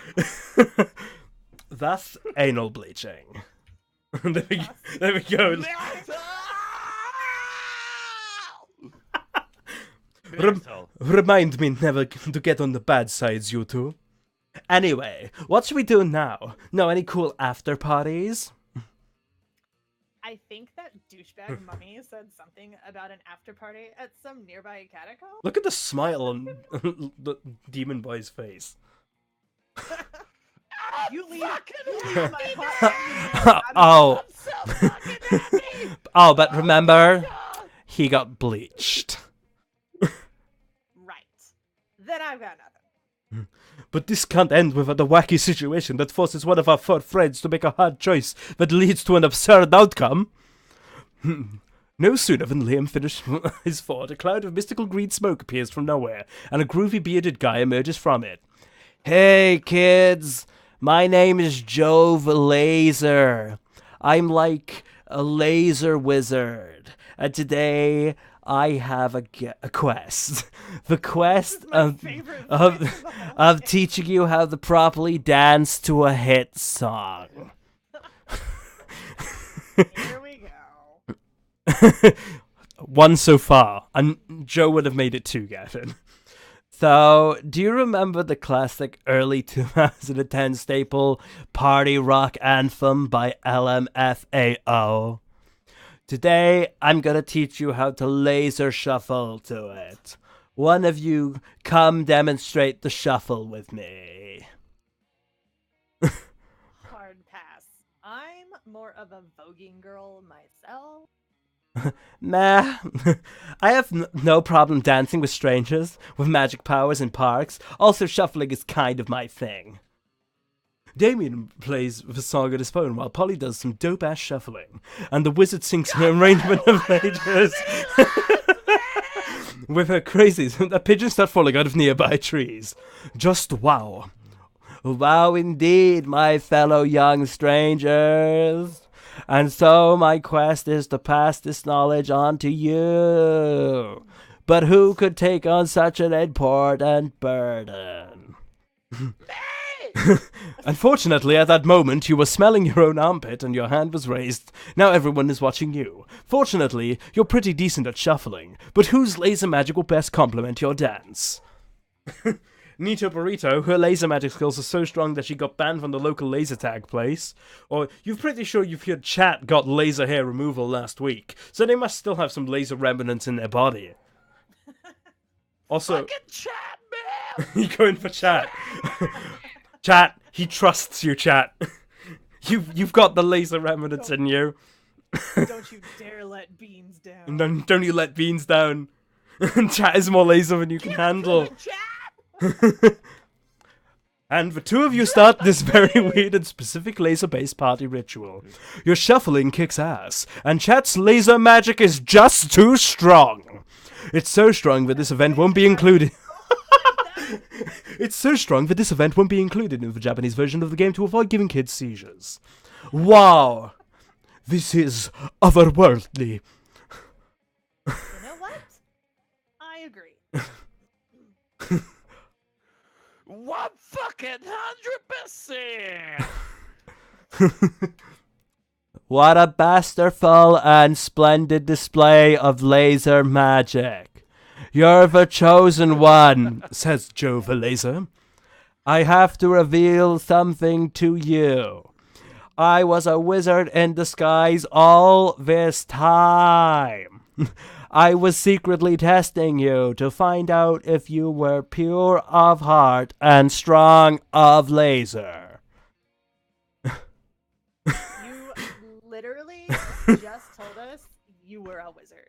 That's anal bleaching. There we go. Remind me never to get on the bad sides, you two. Anyway, what should we do now? Know any cool after parties? I think that douchebag mummy said something about an after party at some nearby catacomb. Look at the smile on the demon boy's face. You leave my heart. Oh. Oh, but remember, he got bleached. Right. Then I've got nothing. But this can't end without a wacky situation that forces one of our 4 friends to make a hard choice that leads to an absurd outcome. No sooner than Liam finished his thought, a cloud of mystical green smoke appears from nowhere, and a groovy bearded guy emerges from it. Hey, kids! My name is Joe the Laser. I'm like a laser wizard, and today I have a quest. The quest of teaching you how to properly dance to a hit song. Here we go. One so far, and Joe would have made it 2, Gavin. So, do you remember the classic early 2010 staple party rock anthem by LMFAO? Today, I'm gonna teach you how to laser shuffle to it. One of you, come demonstrate the shuffle with me. Hard pass. I'm more of a voguing girl myself. Nah, I have no problem dancing with strangers, with magic powers in parks. Also, shuffling is kind of my thing. Damien plays the song on his phone while Polly does some dope-ass shuffling, and the wizard sings an arrangement of majors. With her crazies, the pigeons start falling out of nearby trees. Just wow. Wow indeed, my fellow young strangers. And so my quest is to pass this knowledge on to you. But who could take on such an important burden? Unfortunately, at that moment, you were smelling your own armpit and your hand was raised. Now everyone is watching you. Fortunately, you're pretty decent at shuffling, but whose laser magic will best complement your dance? Nito Burrito, her laser magic skills are so strong that she got banned from the local laser tag place. Or you're pretty sure you've heard Chat got laser hair removal last week, so they must still have some laser remnants in their body. Also, Fucking Chat, man! you go in for Chat. Chat, he trusts you, Chat. You've got the laser remnants in you. Don't you dare let Beans down. And don't you let Beans down. Chat is more laser than you can handle. And the two of you start this very weird and specific laser-based party ritual. Your shuffling kicks ass, and Chat's laser magic is just too strong. It's so strong that this event won't be included. It's so strong that this event won't be included in the Japanese version of the game to avoid giving kids seizures. Wow. This is otherworldly. You know what? I agree. 100%. What a masterful and splendid display of laser magic. You're the chosen one, says Joe the Laser. I have to reveal something to you. I was a wizard in disguise all this time. I was secretly testing you to find out if you were pure of heart and strong of laser. You literally just told us you were a wizard.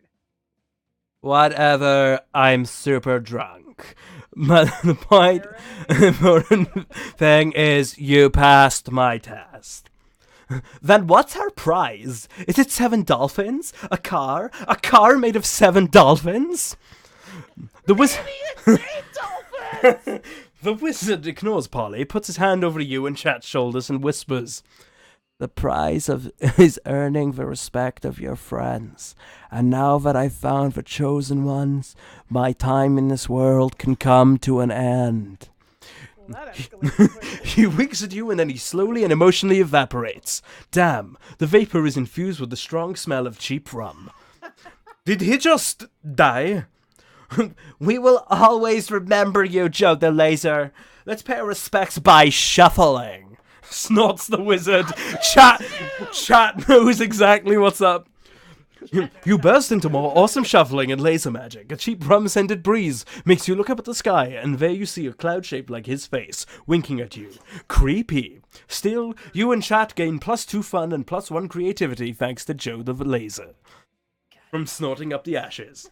Whatever, I'm super drunk. But the point, important thing is you passed my test. Then what's our prize? Is it 7 dolphins? A car? A car made of 7 dolphins? The wizard... The wizard ignores Polly, puts his hand over you and Chat's shoulders and whispers, "The prize is earning the respect of your friends. And now that I've found the chosen ones, my time in this world can come to an end." Well, that escalated quickly. He winks at you and then he slowly and emotionally evaporates. Damn, the vapor is infused with the strong smell of cheap rum. Did he just die? We will always remember you, Joe the Laser. Let's pay our respects by shuffling. Snorts the wizard. Chat knows exactly what's up. You burst into more awesome shuffling and laser magic. A cheap rum-scented breeze makes you look up at the sky, and there you see a cloud shaped like his face, winking at you. Creepy. Still, you and Chat gain +2 fun and +1 creativity thanks to Joe the Laser. From snorting up the ashes.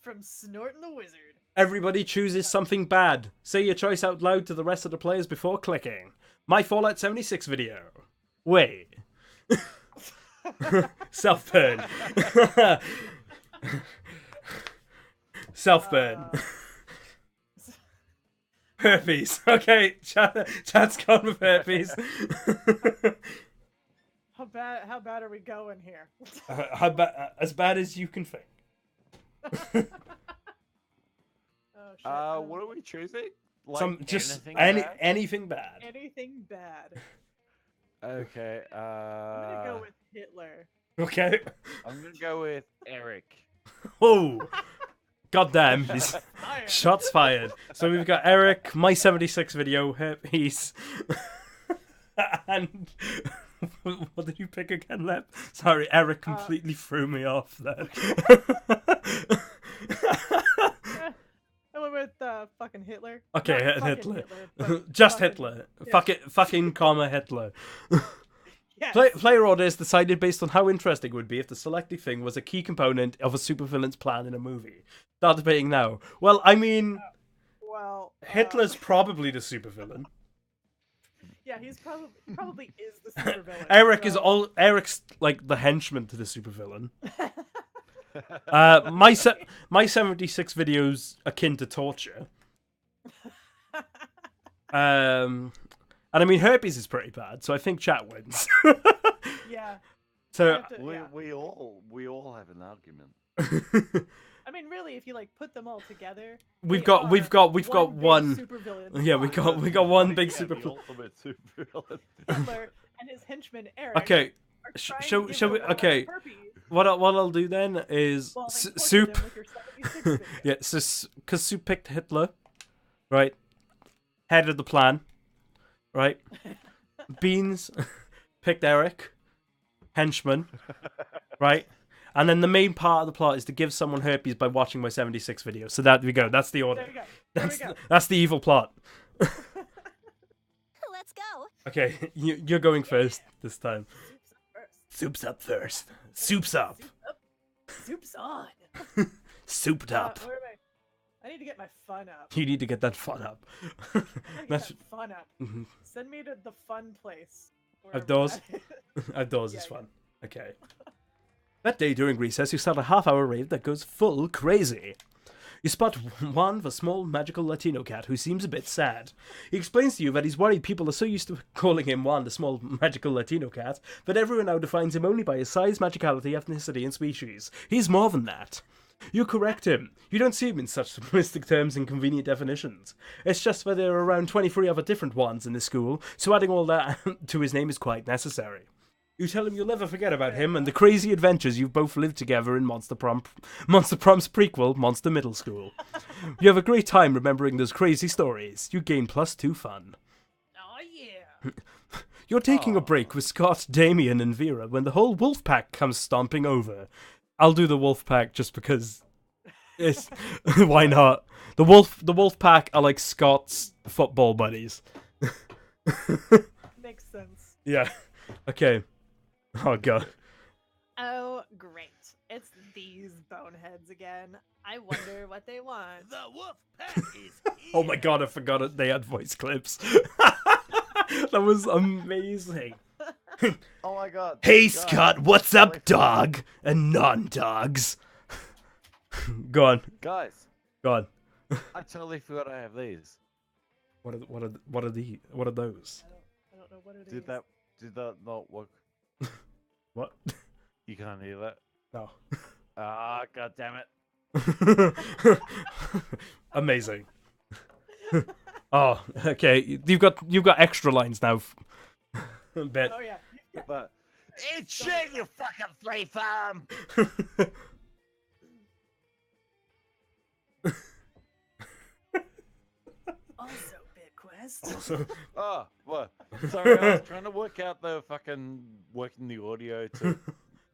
From snorting the wizard. Everybody chooses something bad. Say your choice out loud to the rest of the players before clicking. My Fallout 76 video. Wait. Self-burn. Self-burn. Herpes. Okay, Chat's gone with herpes. How bad are we going here? As bad as you can think. Oh shit. What are we choosing? Anything bad. Anything bad. Okay. I'm gonna go with Hitler. Okay. I'm gonna go with Eric. Oh. Goddamn. He's... Shots fired. So we've got Eric, my 76 video, herpes. And what did you pick again, Lep? Sorry, Eric completely threw me off then. I went with fucking Hitler. Okay, Not fucking Hitler. but Just fucking- Hitler. yeah. Fucking comma Hitler. Yes. Player orders decided based on how interesting it would be if the selected thing was a key component of a supervillain's plan in a movie. Start debating now. Well, I mean, Well, Hitler's probably the supervillain. Yeah, he's probably is the supervillain. Eric's like the henchman to the supervillain. My 76 videos akin to torture. And I mean herpes is pretty bad, so I think Chat wins. Yeah. So We all have an argument. I mean, really, if you like put them all together, we've they got are one. big supervillain Yeah, we got one big Yeah, super. the ultimate supervillain. Hitler and his henchman Eric. Okay, are sh- trying shall- to give shall we- everyone okay. herpes what I'll do then is while they torture Soup. them with your 76 video. Yeah, so because Soup picked Hitler, right? Head of the plan, right? Beans picked Eric, henchman, right? And then the main part of the plot is to give someone herpes by watching my 76 video. So that we go. That's the order. There you go. There we go. That's the evil plot. Let's go. Okay, you're going first this time. Soup's up first. Soup's up. Soup's on. Souped up. Where am I need to get my fun up. You need to get that fun up. I need to get That's that fun up. Mhm. Send me to the fun place. wherever Outdoors? that is. Outdoors Yeah, is yeah. fun. Okay. That day during recess, you start a half-hour rave that goes full crazy. You spot Juan, the small magical Latino cat, who seems a bit sad. He explains to you that he's worried people are so used to calling him Juan, the small magical Latino cat, that everyone now defines him only by his size, magicality, ethnicity, and species. He's more than that. You correct him. You don't see him in such simplistic terms and convenient definitions. It's just that there are around 23 other different Juans in this school, so adding all that to his name is quite necessary. You tell him you'll never forget about him and the crazy adventures you've both lived together in Monster Prom's prequel, Monster Middle School. You have a great time remembering those crazy stories. You gain +2 fun. Oh yeah. You're taking a break with Scott, Damien, and Vera when the whole wolf pack comes stomping over. I'll do the wolf pack just because it's why not? The wolf pack are like Scott's football buddies. Makes sense. Yeah. Okay. Oh god. Oh, great. It's these boneheads again. I wonder what they want. The wolf pack is Oh my god, I forgot it. They had voice clips. That was amazing. Oh my god. Hey God. Scott, what's up, dog? And non-dogs. Go on. Guys, Go on. I totally forgot I have these. What are those? I don't know what it is. Did that not work? What? You can't hear that? No. Ah, god damn it. Amazing. Oh, okay. You've got extra lines now. Bet. Oh yeah. But It's shit, you fucking free farm. Also, Bitquest. Also, oh, what? Sorry, I was trying to work out the fucking working the audio to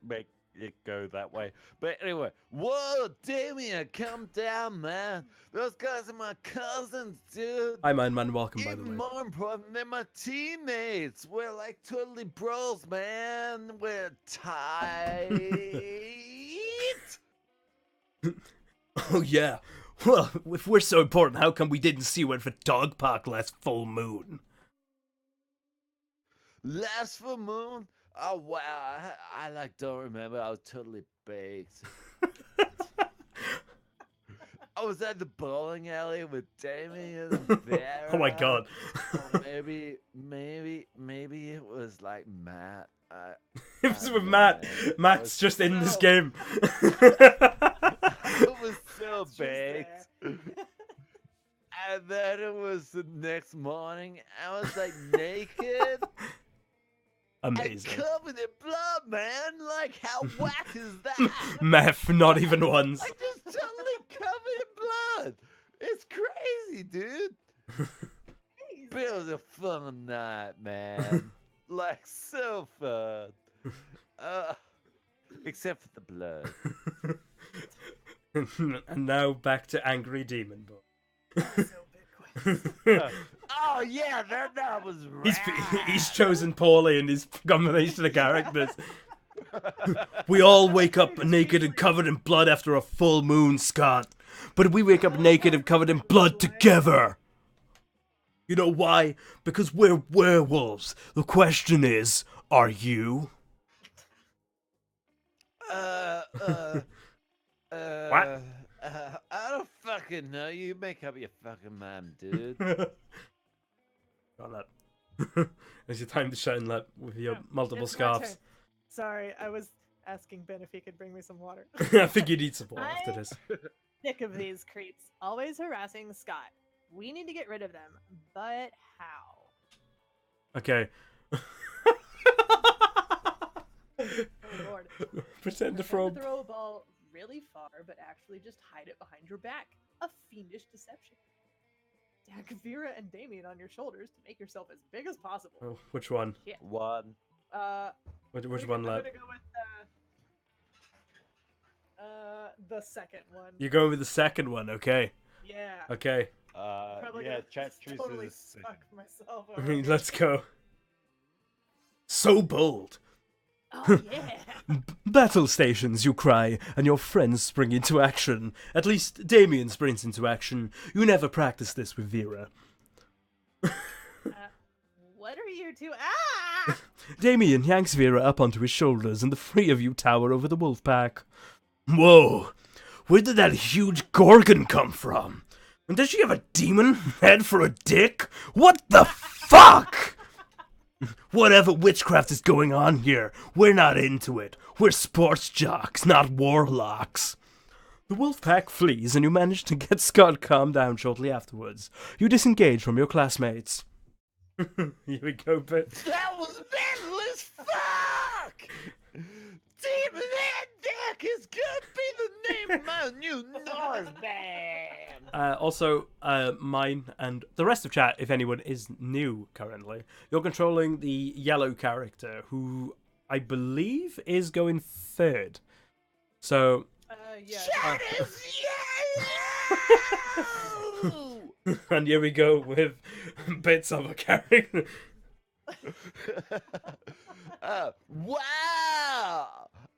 make it go that way. But anyway, whoa, Damien, come down, man. Those guys are my cousins, dude. hi man, welcome by the Even way. more important, they're my teammates. We're like totally bros, man. We're tight. Oh yeah. Well, if we're so important, how come we didn't see you at the dog park last full moon? Last full moon? Oh wow, I like don't remember. I was totally baked. I was at the bowling alley with Damien and Vera. Oh my god. Or maybe it was like Matt. It was with Matt. Matt's just in this game. It was so Just baked. And then it was the next morning. I was like naked. Amazing. And covered in blood, man. Like, how whack is that? Meth, not even once. I just totally covered in blood. It's crazy, dude. But it was a fun night, man. Like, so fun. Except for the blood. And now back to Angry Demon Boy. Also, Bitquest. Oh yeah, that was He's right. he's chosen poorly in his combination of characters. We all wake up naked and covered in blood after a full moon, Scott. But we wake up naked and covered in blood together. You know why? Because we're werewolves. The question is, are you? What? I don't fucking know. You make up your fucking mind, dude. Got that. It's your time to shine, Lep, with your multiple It's my scarves. turn. Sorry, I was asking Ben if he could bring me some water. I think you need support after this. Sick of these creeps, always harassing Scott. We need to get rid of them, but how? Okay. Oh Lord. Pretend to Pretend throw. to throw a ball really far, but actually just hide it behind your back. A fiendish deception. Stack Vera and Damien on your shoulders to make yourself as big as possible. Oh, which one? One. Which I'm one, gonna Lep? go with the second one. You're going with the second one, okay. Yeah. Okay. Probably Yeah, gonna chat chooses. totally suck myself. I mean, let's go. So bold. Oh yeah. Battle stations, you cry, and your friends spring into action. At least Damien springs into action. You never practice this with Vera. What are you two? Ah! Damien yanks Vera up onto his shoulders, and the three of you tower over the wolf pack. Whoa! Where did that huge gorgon come from? And does she have a demon head for a dick? What the fuck? Whatever witchcraft is going on here, we're not into it. We're sports jocks, not warlocks. The wolf pack flees, and you manage to get Scott calmed down shortly afterwards. You disengage from your classmates. Here we go, Bit. That was metal as fuck! Demon Head Dick is gonna be the name of my new noise band! Also, mine and the rest of chat, if anyone is new currently, you're controlling the yellow character, who I believe is going third. So... Yeah. Chat is yellow! And here we go with bits of a character. Wow!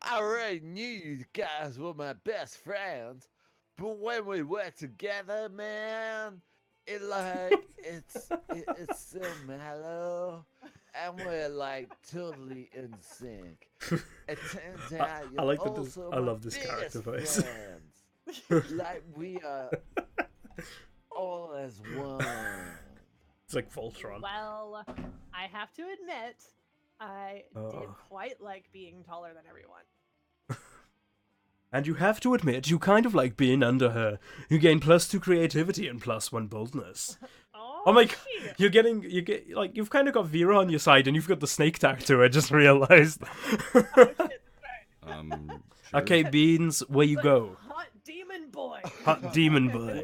I already knew you guys were my best friends, but when we work together, man, it's so mellow, and we're like totally in sync. It turns out you're I like that also I my love this character biggest voice. friends. Like we are all as one. It's like Voltron. Well, I have to admit, I did quite like being taller than everyone. And you have to admit, you kind of like being under her. You gain +2 creativity and +1 boldness. Oh my god, you've kind of got Vera on your side, and you've got the snake tattoo. I just realized. Sure. Okay, Beans, where you go? Hot demon boy. Hot demon boy.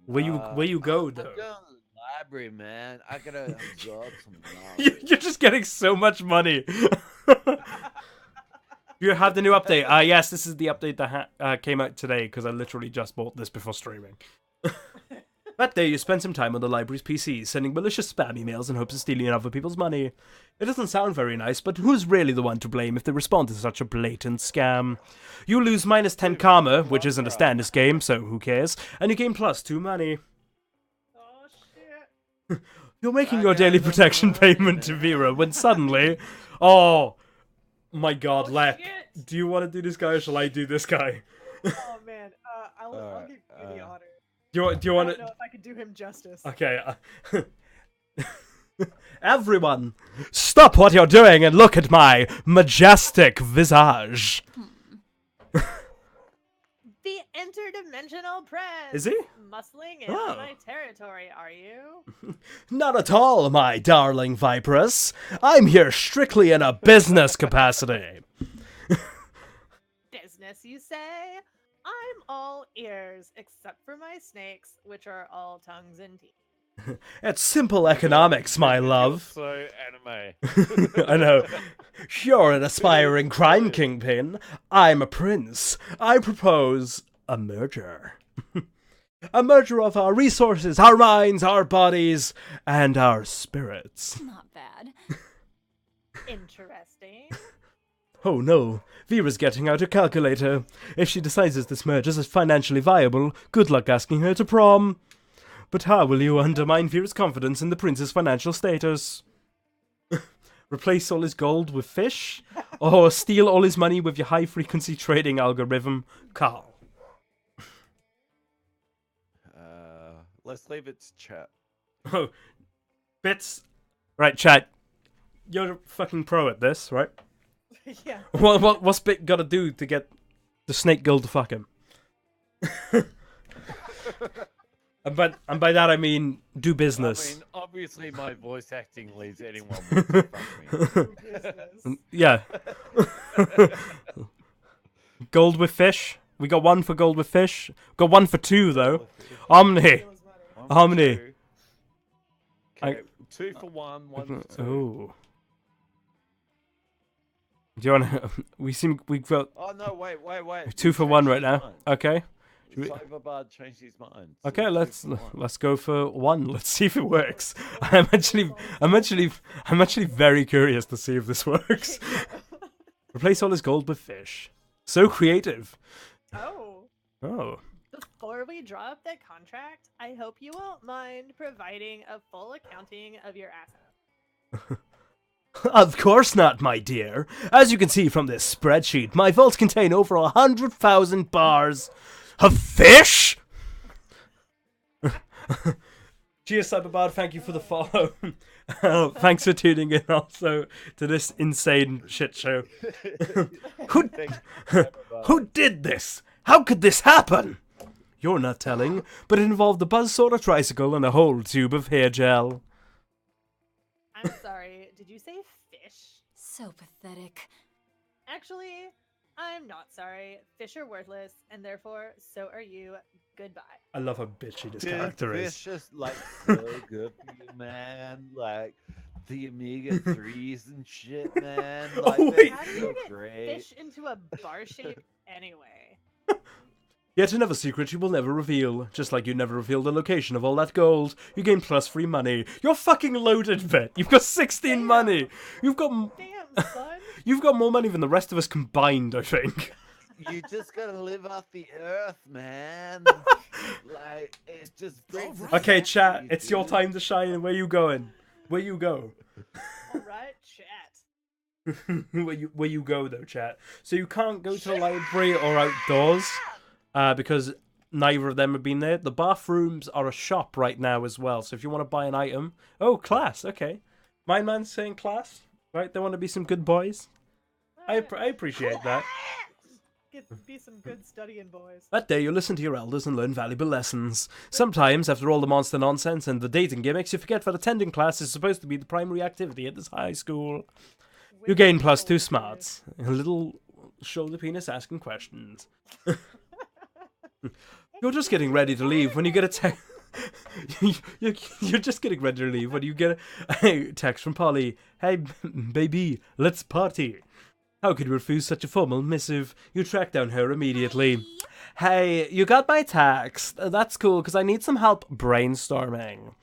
Where you go though? I'm going to the library, man. I gotta absorb some knowledge. You're just getting so much money. You have the new update. Yes, this is the update that came out today, because I literally just bought this before streaming. That day, you spent some time on the library's PC, sending malicious spam emails in hopes of stealing other people's money. It doesn't sound very nice, but who's really the one to blame if they respond to such a blatant scam? You lose -10 karma, which isn't a standard game, so who cares, and you gain +2 money. Oh shit. You're making your daily protection payment to Vera when suddenly... Oh my god, Lep. Shit. Do you want to do this guy or shall I do this guy? Oh man, I'll give you the honor. Do you I want don't to... know if I could do him justice. Okay. Everyone, stop what you're doing and look at my majestic visage. The interdimensional press. Is he? Muscling in Oh. on my territory, are you? Not at all, my darling Viperous. I'm here strictly in a business capacity. Business, you say? I'm all ears, except for my snakes, which are all tongues and teeth. It's simple economics, my love. So anime. I know. You're an aspiring crime kingpin. I'm a prince. I propose a merger. A merger of our resources, our minds, our bodies, and our spirits. Not bad. Interesting. Oh no, Vera's getting out her calculator. If she decides this merger is financially viable, good luck asking her to prom. But how will you undermine Vera's confidence in the prince's financial status? Replace all his gold with fish? Or steal all his money with your high-frequency trading algorithm, Carl? Let's leave it to chat. Oh, Bits. Right, chat. You're a fucking pro at this, right? Yeah. What's Bit gotta do to get the snake girl to fuck him? and by that I mean do business. I mean, obviously my voice acting leads anyone to fuck me. Business. Yeah. Gold with fish. We got one for gold with fish. Got one for two though. Omni. How many? Okay, 2 for 1, 1 for 2. Oh. Do you want to... We've got Oh no, wait. 2 for 1 right now. Okay. Cyberbard changed his mind. So Okay, 2 let's for 1. let's go for 1. Let's see if it works. I'm actually very curious to see if this works. Replace all his gold with fish. So creative. Oh. Oh. Before we draw up that contract, I hope you won't mind providing a full accounting of your assets. Of course not, my dear. As you can see from this spreadsheet, my vaults contain over 100,000 bars of fish! Cheers, Cyberbard. Thank you for the follow. Thanks for tuning in also to this insane shit show. Who did this? How could this happen? You're not telling, but it involved a buzzsaw, a tricycle, and a whole tube of hair gel. I'm sorry, did you say fish? So pathetic. Actually, I'm not sorry. Fish are worthless, and therefore, so are you. Goodbye. I love how bitchy this Dude, character is. fish is like so good for you, man. Like the omega-3s and shit, man. Like, Oh, they're wait. How do so you get great. fish into a bar shape anyway? Yet another secret you will never reveal. Just like you never revealed the location of all that gold. You gain plus free money. You're fucking loaded, vet. You've got 16 money. You've got Damn, son. you've got more money than the rest of us combined, I think. You just gotta live off the earth, man. Like it just brings. it Okay, back to chat. you, It's your dude. time to shine. Where you going? Where you go? All right, chat. where you go though, chat. So you can't go to the library or outdoors, because neither of them have been there. The bathrooms are a shop right now as well. So if you want to buy an item, oh, class. Okay, my man's saying class. Right, they want to be some good boys. I appreciate that. Be some good studying boys. That day you listen to your elders and learn valuable lessons. Sometimes, after all the monster nonsense and the dating gimmicks, you forget that attending class is supposed to be the primary activity at this high school. You gain plus 2 smarts. A little shoulder penis asking questions. You're just getting ready to leave when you get a text. You're just getting ready to leave when you get a text from Polly. Hey, baby, let's party. How could you refuse such a formal missive? You track down her immediately. Hey, you got my text. That's cool, because I need some help brainstorming.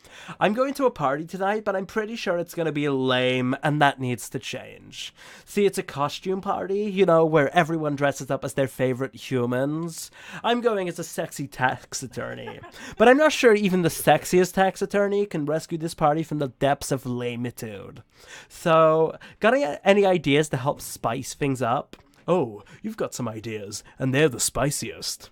I'm going to a party tonight, but I'm pretty sure it's going to be lame, and that needs to change. See, it's a costume party, you know, where everyone dresses up as their favorite humans. I'm going as a sexy tax attorney, but I'm not sure even the sexiest tax attorney can rescue this party from the depths of lamitude. So, got any ideas to help spice things up? Oh, you've got some ideas, and they're the spiciest.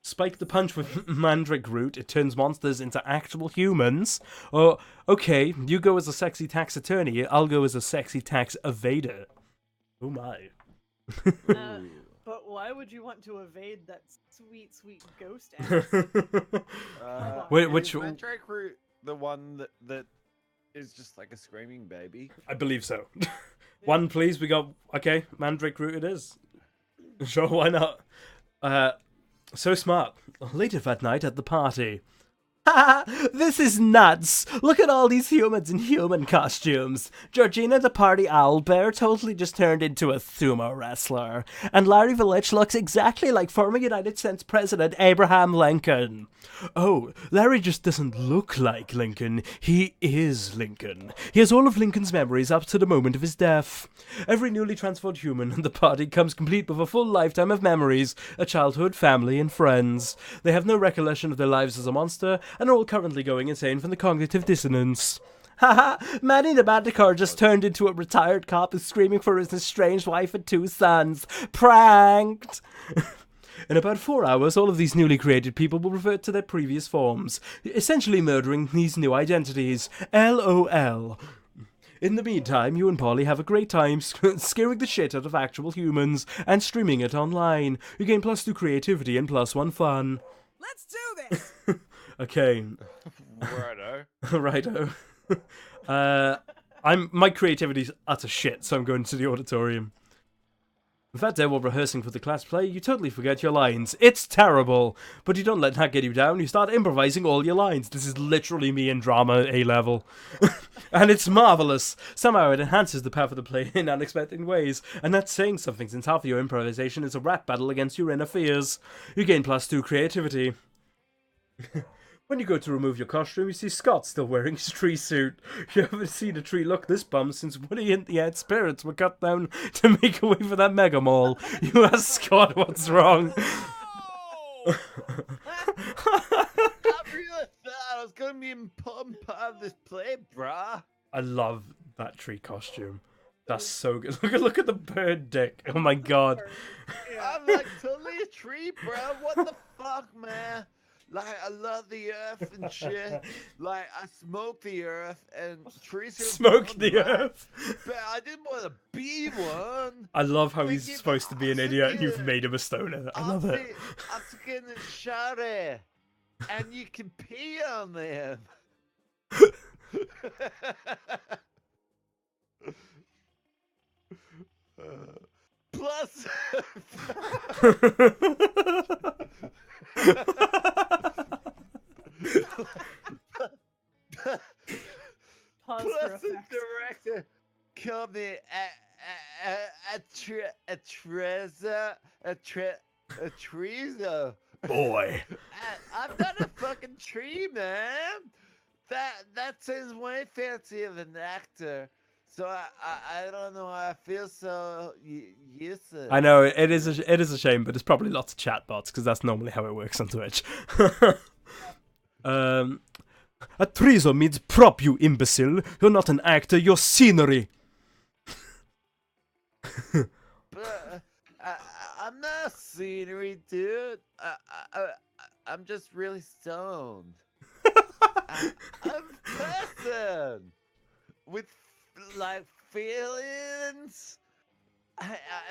Spike the punch with mandrake root, it turns monsters into actual humans. Or, okay, you go as a sexy tax attorney, I'll go as a sexy tax evader. Oh my. But why would you want to evade that sweet, sweet ghost ass? Which Is Mandrake Root the one that is just like a screaming baby? I believe so. One, please, we got... Okay, mandrake root it is. Sure, why not? So smart. Later that night at the party. Ha! This is nuts! Look at all these humans in human costumes. Georgina the party owlbear totally just turned into a sumo wrestler. And Larry Village looks exactly like former United States President Abraham Lincoln. Oh, Larry just doesn't look like Lincoln. He is Lincoln. He has all of Lincoln's memories up to the moment of his death. Every newly transformed human in the party comes complete with a full lifetime of memories, a childhood, family, and friends. They have no recollection of their lives as a monster, and are all currently going insane from the cognitive dissonance. Haha, Manny the Manticore just turned into a retired cop who's screaming for his estranged wife and 2 sons. Pranked! In about 4 hours, all of these newly created people will revert to their previous forms, essentially murdering these new identities. LOL. In the meantime, you and Polly have a great time scaring the shit out of actual humans and streaming it online. You gain plus 2 creativity and plus 1 fun. Let's do this. Okay. Righto. Righto. My creativity's utter shit, so I'm going to the auditorium. In that day while rehearsing for the class play, you totally forget your lines. It's terrible! But you don't let that get you down, you start improvising all your lines. This is literally me in drama A-level. And it's marvellous! Somehow it enhances the path of the play in unexpected ways, and that's saying something since half of your improvisation is a rap battle against your inner fears. You gain plus 2 creativity. When you go to remove your costume, you see Scott still wearing his tree suit. You haven't seen a tree look this bummed since Woody and the Ant spirits were cut down to make way for that mega mall. You ask Scott what's wrong. I really thought I was gonna be part of this play, bruh. I love that tree costume. That's so good. Look at the bird dick. Oh my god. Yeah. I'm like totally a tree, bro. What the fuck, man? Like, I love the earth and shit. Like, I smoke the earth and trees are Smoke fun, the right? earth. But I didn't want to be one. I love how Like, he's you- supposed to be an I'm idiot and thinking- you've made him a stoner. I love it. I'm getting a shower, and you can pee on them. Plus, Pause for plus the effect. director called me a treaso. Boy. I'm not a fucking tree, man. That sounds way fancier than an actor. So I don't know why I feel so useless. I know it is a shame, but there's probably lots of chatbots because that's normally how it works on Twitch. A treaso means prop, you imbecile. You're not an actor. You're scenery. But I'm not scenery, dude. I'm just really stoned. I'm a person with like feelings.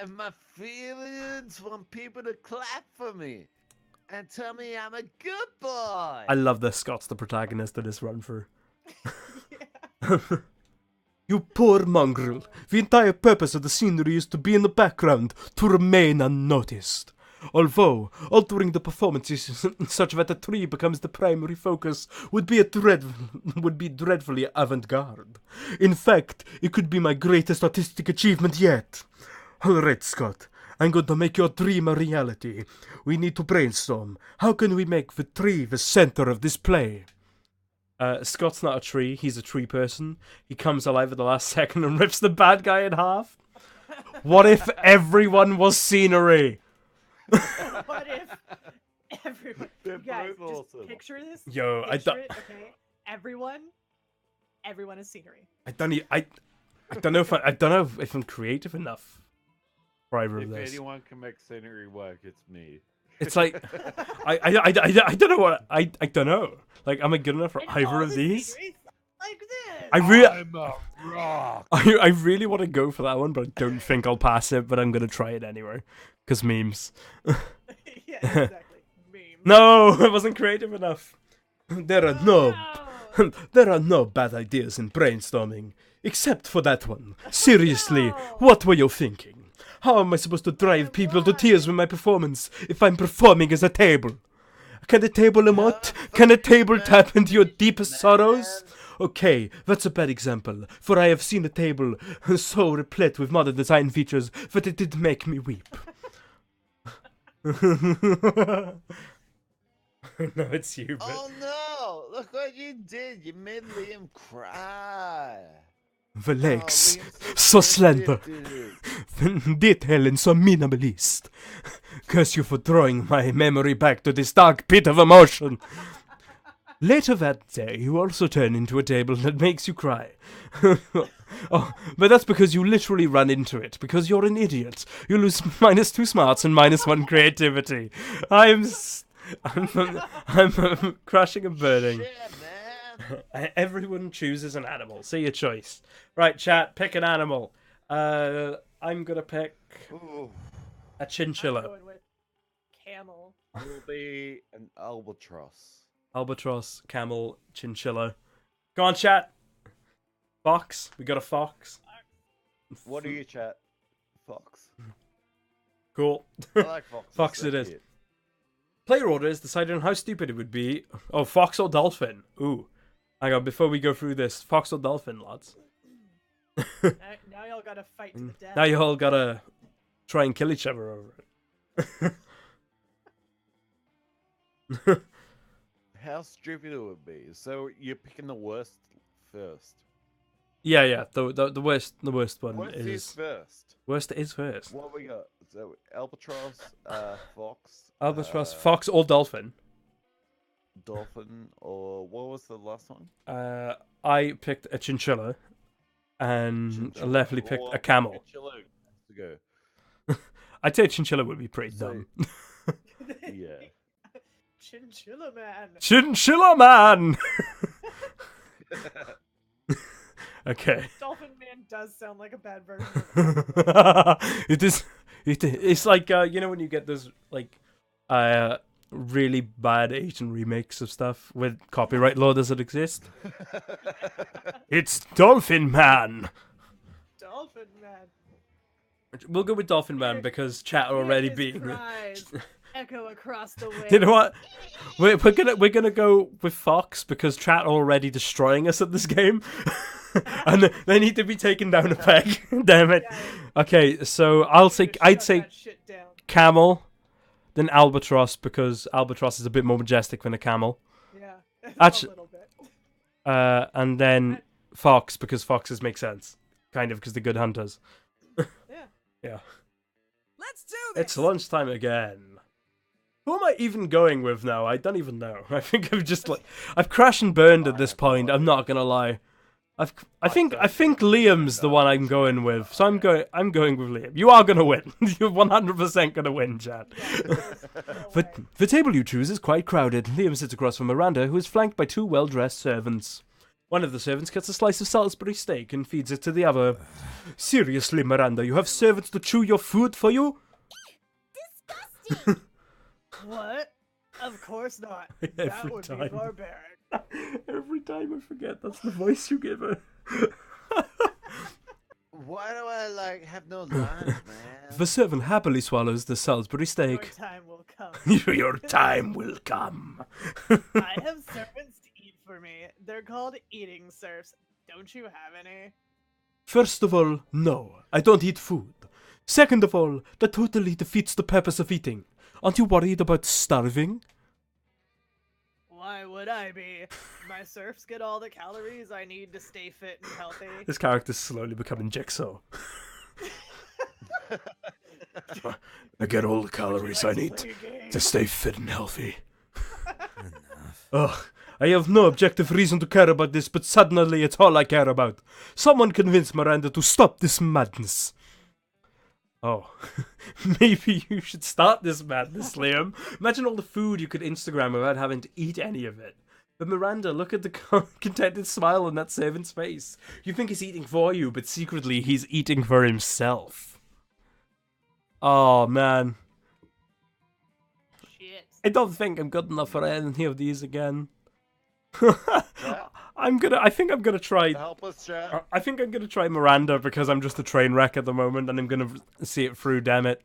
And my feelings want people to clap for me and tell me I'm a good boy. I love that Scott's the protagonist of this run through. You poor mongrel. The entire purpose of the scenery is to be in the background, to remain unnoticed. Although, altering the performances such that a tree becomes the primary focus would be dreadfully avant-garde. In fact, it could be my greatest artistic achievement yet. Alright, Scott. I'm going to make your dream a reality. We need to brainstorm. How can we make the tree the center of this play? Scott's not a tree, he's a tree person. He comes alive at the last second and rips the bad guy in half. What if everyone was scenery? What if everyone? They're You guys, both just awesome. picture this. Yo, I Picture don't, it, okay? Everyone is scenery. I don't know if I'm creative enough for either of If this. anyone can make scenery work, it's me. It's like I don't know what I don't know. Like, am I good enough for And either all of the these? scenery's like this. I'm a rock. I really want to go for that one, but I don't think I'll pass it. But I'm gonna try it anyway, cause memes. Yeah, exactly. Meme. No, I wasn't creative enough. There are Oh, no. there are no bad ideas in brainstorming, except for that one. Seriously, No. what were you thinking? How am I supposed to drive people to tears with my performance if I'm performing as a table? Can a table emote? Can a table tap into your deepest sorrows? Okay, that's a bad example, for I have seen a table so replete with modern design features that it did make me weep. No, it's you, but... Oh no! Look what you did! You made Liam cry. The legs, Liam's so slender. dude. Detail and so minimalist. Curse you for drawing my memory back to this dark pit of emotion. Later that day, you also turn into a table that makes you cry. Oh, but that's because you literally run into it, because you're an idiot. You lose -2 smarts and -1 creativity. I'm crashing and burning. Shit, man. Everyone chooses an animal. See your choice. Right, chat, pick an animal. I'm gonna pick Ooh, a I'm chinchilla. going with camel. will be an albatross. Albatross, camel, chinchilla. Go on, chat. Fox. We got a fox. What do you chat? Fox. Cool. I like fox. Fox it is. Player orders decided on how stupid it would be. Oh, fox or dolphin? Ooh. Hang on, before we go through this, fox or dolphin, lads? Now y'all gotta fight to the death. Now you all gotta try and kill each other over it. how stupid it would be. So you're picking the worst first. Yeah. The worst one Worst is first. worst is first. What we got? So albatross, fox, Albatross, fox, or dolphin. dolphin, or what was the last one? I picked a chinchilla, and Chinchilla. Leppely picked Or a camel. chinchilla has to go. I'd say chinchilla would be pretty So- dumb. Yeah. Chinchilla man. Chinchilla man. Okay. Dolphin man does sound like a bad version of it. It is. It's like you know when you get those like really bad Asian remakes of stuff with copyright law doesn't exist. It's Dolphin Man. Dolphin man. We'll go with Dolphin Man because chat are already His being. cries echo across the way. You know what? We're gonna go with Fox because chat are already destroying us at this game, and they need to be taken down a peg. Damn it. Okay, so I'd say that shit down. camel, then albatross because albatross is a bit more majestic than a camel, Yeah. Actu- a little bit. and then fox because foxes make sense, kind of because they're good hunters. Yeah. Yeah. Let's do this. It's lunchtime again. Who am I even going with now? I don't even know. I think I've crashed and burned at this point. I'm not gonna lie. I think Liam's the one I'm going with. So I'm going with Liam. You are gonna win. You're 100% gonna win, Chad. But the table you choose is quite crowded. Liam sits across from Miranda, who is flanked by two well-dressed servants. One of the servants cuts a slice of Salisbury steak and feeds it to the other. Seriously, Miranda, you have servants to chew your food for you? Disgusting! What? Of course not. Every That would time. be barbaric. Every time I forget, that's the voice you give her. Why do I have no lines, man? The servant happily swallows the Salisbury Your steak. time will come. Your time will come. I have servants to eat for me. They're called eating serfs. Don't you have any? First of all, no, I don't eat food. Second of all, that totally defeats the purpose of eating. Aren't you worried about starving? Why would I be? My serfs get all the calories I need to stay fit and healthy. This character's slowly becoming Jigsaw. I get all the calories I need to stay fit and healthy. Ugh, I have no objective reason to care about this, but suddenly it's all I care about. Someone convince Miranda to stop this madness. Oh, maybe you should start this madness, Liam. Imagine all the food you could Instagram without having to eat any of it. But Miranda, look at the contented smile on that servant's face. You think he's eating for you, but secretly he's eating for himself. Oh, man. Shit. I don't think I'm good enough for any of these again. I think I'm gonna try. Help us, chat. I think I'm gonna try Miranda because I'm just a train wreck at the moment, and I'm gonna see it through. Damn it.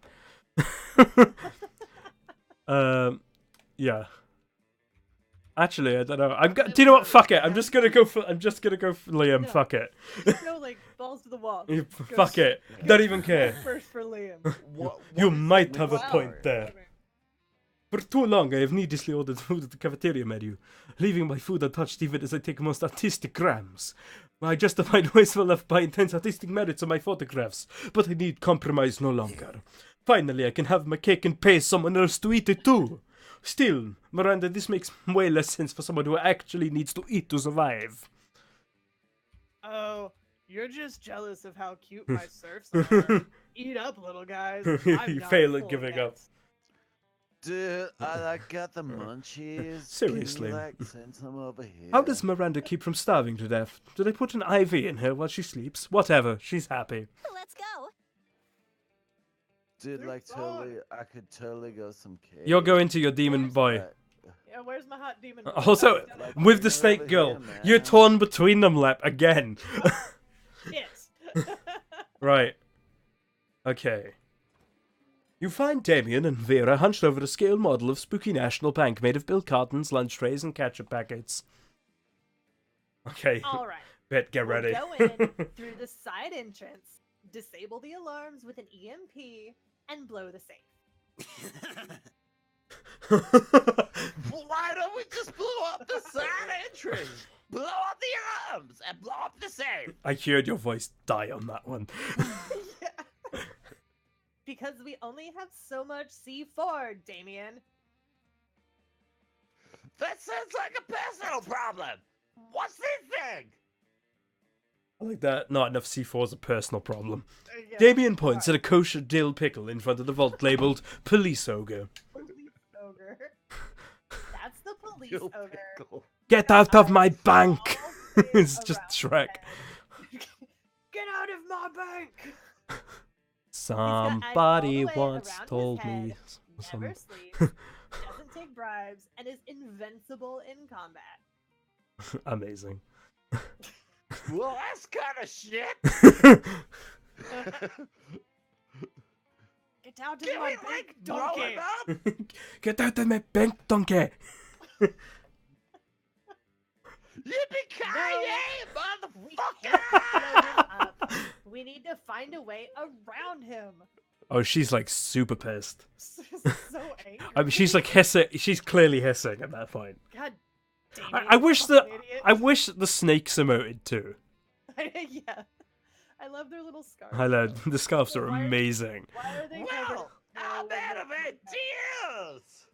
Yeah. Actually, I don't know. Do you know what? Fuck it. I'm just gonna go for Liam. Yeah. Fuck it. Go like balls to the wall. You- Go Fuck it. Don't even care. First for Liam. You might have a Wow. point there. For too long, I have needlessly ordered food at the cafeteria menu, leaving my food untouched even as I take most artistic grams. I justified wasteful left by intense artistic merits of my photographs, but I need compromise no longer. Finally, I can have my cake and pay someone else to eat it too. Still, Miranda, this makes way less sense for someone who actually needs to eat to survive. Oh, you're just jealous of how cute my serfs are. Eat up, little guys. I'm You not fail at full giving yet. up. Dude, I got the munchies. Seriously. Can you, send some over here? How does Miranda keep from starving to death? Do they put an IV in her while she sleeps? Whatever, she's happy. Let's go. Dude, They're totally, I could totally go some cake. You're going to your demon boy. Yeah, where's my hot demon? Also, with the snake girl, you're torn between them, Lep, again. Yes. Right. Okay. You find Damien and Vera hunched over a scale model of Spooky National Bank made of milk cartons, lunch trays, and ketchup packets. Okay. All right. Bet, get ready. We'll go in through the side entrance, disable the alarms with an EMP, and blow the safe. Why don't we just blow up the side entrance? Blow up the arms and blow up the safe. I heard your voice die on that one. Yeah. Because we only have so much C4, Damien. That sounds like a personal problem. What's this thing? I like that. Not enough C4 is a personal problem. Yeah. Damien points at a kosher dill pickle in front of the vault labeled Police Ogre. Police ogre. That's the police Dill ogre. pickle. Get out of my Eyes bank! all It's big just around Shrek. his head. Get out of my bank! eyes Somebody all the way once around his told head, me. Some... Never sleeps, doesn't take bribes, and is invincible in combat. Amazing. Well, that's kind of shit. Get out of Can my we, bank, like, blow donkey! it up? Get out of my bank, donkey! Yippee-ki-yay, We motherfucker! can't blow him up. We need to find a way around him. Oh, she's like super pissed. So angry. I mean, she's like hissing. She's clearly hissing at that point. God damn I it. wish fucking the idiot. I wish the snakes emoted too. Yeah. I love their little scarves. I know the scarves are Why are- amazing. Why are they covered? Well, in I'm yellow out of and ideas!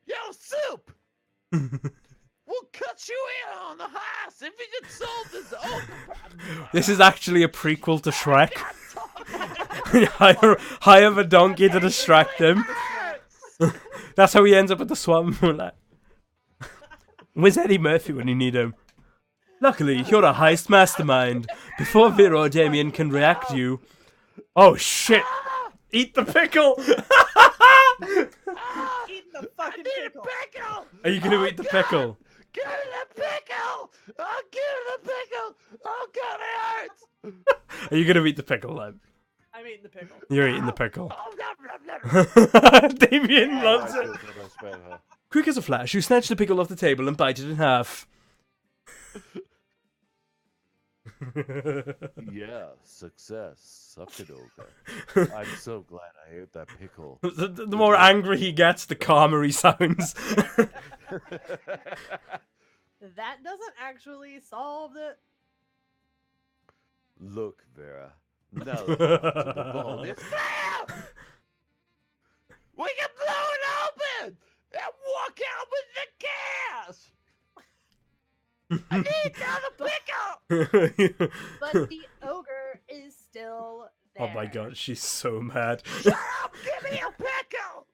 Yo, Soup! We'll cut you in on the house if we can solve this open. This is actually a prequel to Shrek. hire a donkey to distract him. That's how he ends up at the swamp. Where's Eddie Murphy when you need him? Luckily, you're a heist mastermind. Before Vera or Damien can react to you... Oh shit! Eat the pickle! Eat the fucking pickle. Pickle! Are you gonna eat the pickle? Give me the pickle! Oh, give me the pickle! Oh, God, it hurts! Are you gonna eat the pickle then? I'm eating the pickle. You're eating the pickle. Oh, no, no, no. Damien loves it. Quick as a flash, you snatch the pickle off the table and bite it in half. Yeah, success. Suck it over. I'm so glad I ate that pickle. The more angry he gets, the calmer he sounds. That doesn't actually solve the. Look, Vera. Now let's get to the ball. It's there! We can blow it open and walk out with the cash! I need another pickle! But the ogre is still there. Oh my god, she's so mad. Shut up! Give me a pickle!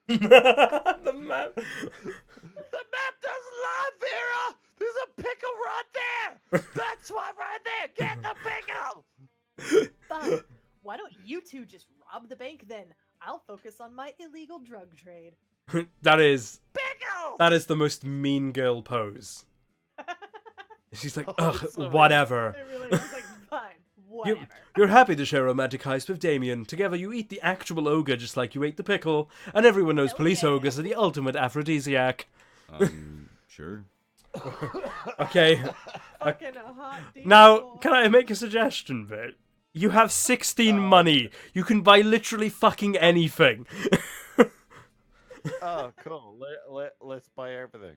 The map. The map doesn't lie, Vera! There's a pickle right there! That's one right there! Get the pickle! Fine. Why don't you two just rob the bank then? I'll focus on my illegal drug trade. That is Pickle! the most mean girl pose. She's like, Oh, ugh, it's so whatever. It really is like fine. Whatever. You're happy to share a romantic heist with Damien. Together you eat the actual ogre just like you ate the pickle, and everyone knows Hell police yeah. ogres are the ultimate aphrodisiac. Sure. Okay, Fucking a hot now diesel. can I make a suggestion, Bit? You have 16 money. You can buy literally fucking anything. Oh, cool. Let's buy everything.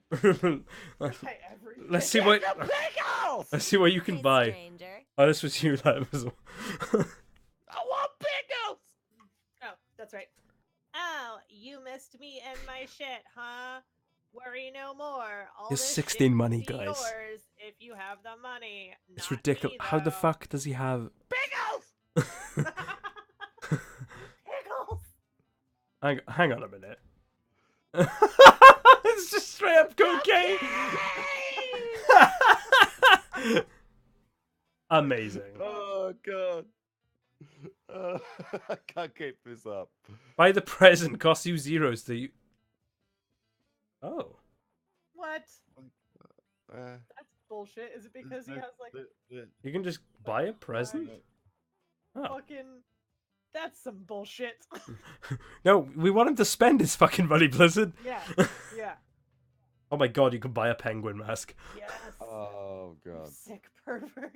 Buy everything. Let's see what The pickles! let's see what you can Hey, buy. stranger. Oh, this was you, that was. I want pickles! Oh, that's right. Oh, you missed me and my shit, huh? Worry no more. All Here's this 16 shit money, will be guys. yours if you have the money. It's Not ridiculous. me, How the though. fuck does he have? Pickles! Pickles. Hang on a minute. It's just straight up cocaine. Amazing. Oh, God. I can't keep this up. Buy the present, costs you zeros to you. Oh. What? Uh, That's bullshit. Is it because he has like You can just buy a present? Oh. fucking? That's some bullshit. No, we want him to spend his fucking money, Blizzard. Yeah. Yeah. Oh my god, you can buy a penguin mask. Yes. oh, You God. sick pervert.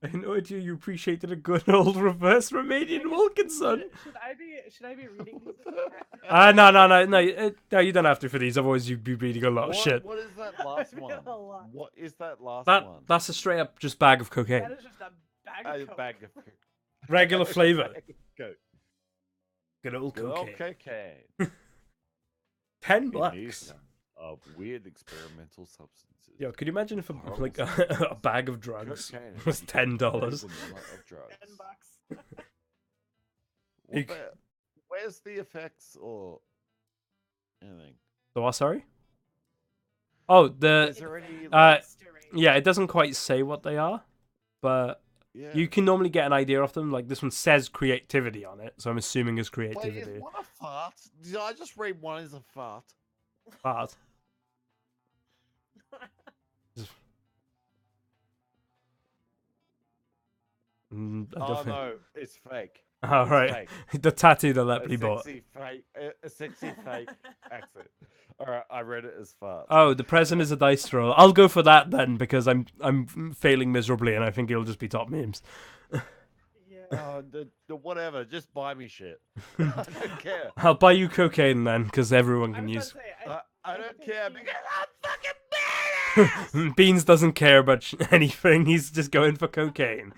I had no idea you appreciated a good old reverse Romanian Wilkinson. Should I be reading these? No, you don't have to for these. Otherwise, you'd be reading a lot of shit. What is that last read one? a lot. What is that last one? That's a straight up just bag of cocaine. That is just a bag A of coke. bag of Regular flavor. Coke. Good old Good old cocaine. cocaine. $10. Of weird experimental substances. Yo, could you imagine if Horrible a bag of drugs Cocaine was is $10? of drugs. $10. What where's the effects or anything? The what? Sorry. Oh, Is there any? yeah, it doesn't quite say what they are, but Yeah. you can normally get an idea of them. Like this one says creativity on it, so I'm assuming it's Wait, creativity. is one a fart? Did I just read one is a fart? But I don't Oh think- no, it's fake. All It's right, fake. the tattoo that A Leppely bought. sexy fake, a sexy fake accent. All right, I read it as fart. Oh, the present is a dice roll. I'll go for that then because I'm failing miserably and I think it'll just be top memes. Yeah. Oh, the whatever. Just buy me shit. I don't care. I'll buy you cocaine then because everyone I can was use. about to say, I don't care think because I'm fucking badass. Beans doesn't care about anything. He's just going for cocaine.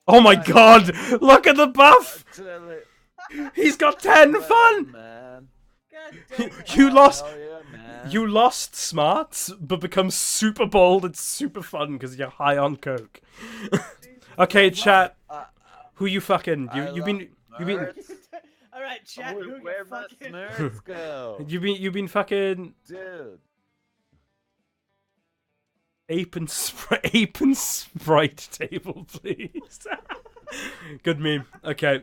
Oh my god! Look at the buff. He's got 10 fun. Man. God damn it. You lost. Hell yeah, man. You lost smart, but become super bold and super fun because you're high on coke. Okay, chat. Who you fucking? You've been. All right, chat. Who you Where my fucking? nerds go? You've been fucking Dude. ape and sprite table, please. Good meme. Okay.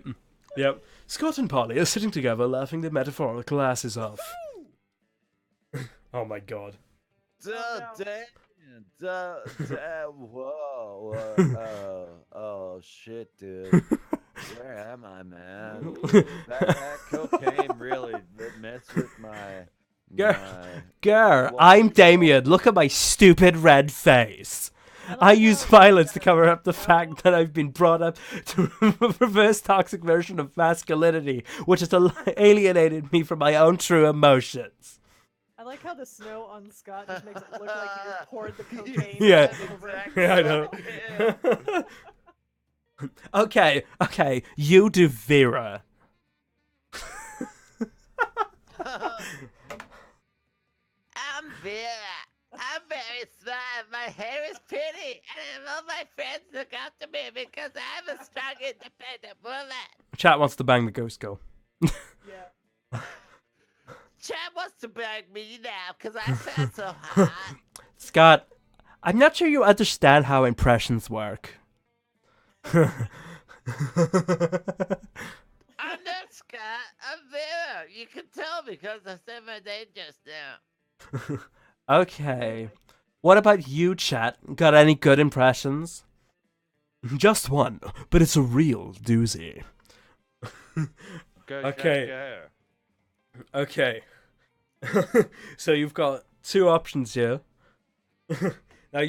Yep. Scott and Polly are sitting together, laughing their metaphorical asses off. Oh my god. Oh shit, dude. Where am I, man? That cocaine really messed with my. Girl, I'm Damien. Look at my stupid red face. I use violence to cover up the fact that I've been brought up to a reverse toxic version of masculinity, which has alienated me from my own true emotions. I like how the snow on Scott just makes it look like you just poured the cocaine. Yeah. over it. Yeah, I know. Okay, you do Vera. I'm Vera. I'm very smart. My hair is pretty, and all my friends look up to me because I'm a strong, independent woman. Chat wants to bang the ghost girl. Yeah. Chad wants to bang me now because I sound so hot. Scott, I'm not sure you understand how impressions work. I'm not Scott. I'm Vera. You can tell because I said my name just now. Okay. What about you, chat? Got any good impressions? Just one, but it's a real doozy. Go, Okay. go. Okay. So you've got two options here. Now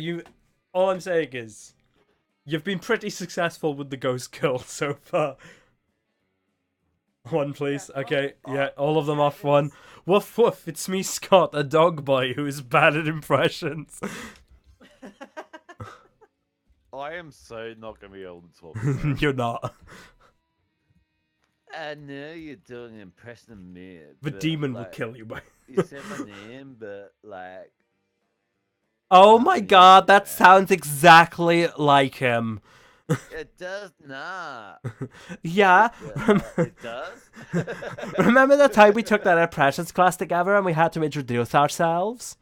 all I'm saying is, you've been pretty successful with the ghost girl so far. One, please. Yeah, Okay, yeah, all of them off one. Woof woof, it's me, Scott, a dog boy who is bad at impressions. I am so not going to be able to talk. About it. You're not. I know you're doing an impression of me. The but, demon will like, kill you, by. You said my name, but like. Oh my god, that sounds exactly like him. It does not. Yeah. It does? Remember the time we took that impressions class together and we had to introduce ourselves?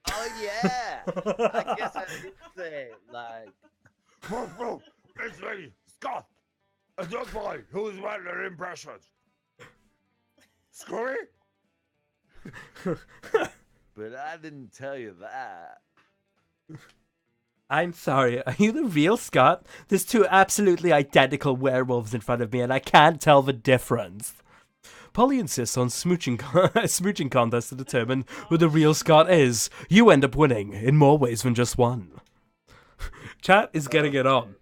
Oh, yeah. I guess I did say, like. It's me, Scott, a dog boy who is bad at impressions. Screwy? But I didn't tell you that. I'm sorry, are you the real Scott? There's two absolutely identical werewolves in front of me and I can't tell the difference. Polly insists on smooching contest to determine who the real Scott is. You end up winning in more ways than just one. Chat is getting it on.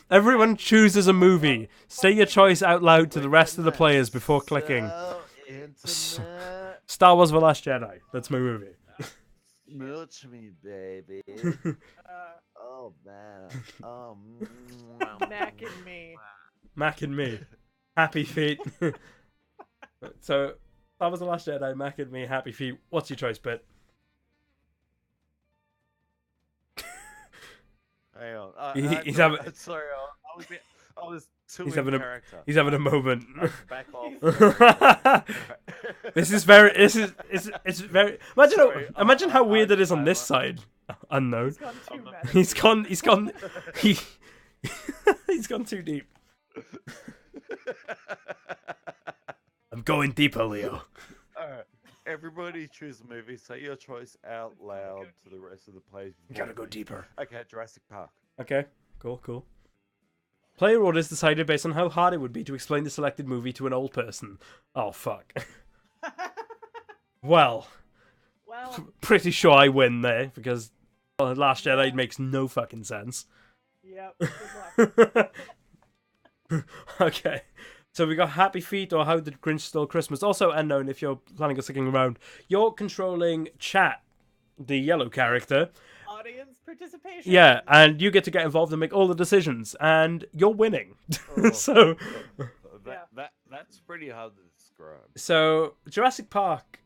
Everyone chooses a movie. Say your choice out loud to the rest of the players before clicking. Star Wars: The Last Jedi. That's my movie. Smooch me, baby. Oh man. Mac and me. Mac and me. Happy Feet. So, Star Wars: The Last Jedi, Mac and me, Happy Feet. What's your choice, Bit? Hang on. He's having. Sorry, I was too He's in having a. character. He's having a moment. Back off. This is very. It's very. Imagine Sorry, imagine how weird it is on this side. Unknown. He's gone too He's gone. He's gone too deep. I'm going deeper, Leo. Alright. Everybody choose a movie. Say your choice out loud to the rest of the players. You gotta go deeper. Okay, Jurassic Park. Okay, cool. Player orders decided based on how hard it would be to explain the selected movie to an old person. Oh, fuck. Well, pretty sure I win there, because Last Jedi makes no fucking sense. Yep. Good luck. Okay. So we got Happy Feet or How the Grinch Stole Christmas. Also unknown if you're planning on sticking around. You're controlling Chat, the yellow character. Audience participation. Yeah, and you get to get involved and make all the decisions, and you're winning. So That's pretty hard to describe. So Jurassic Park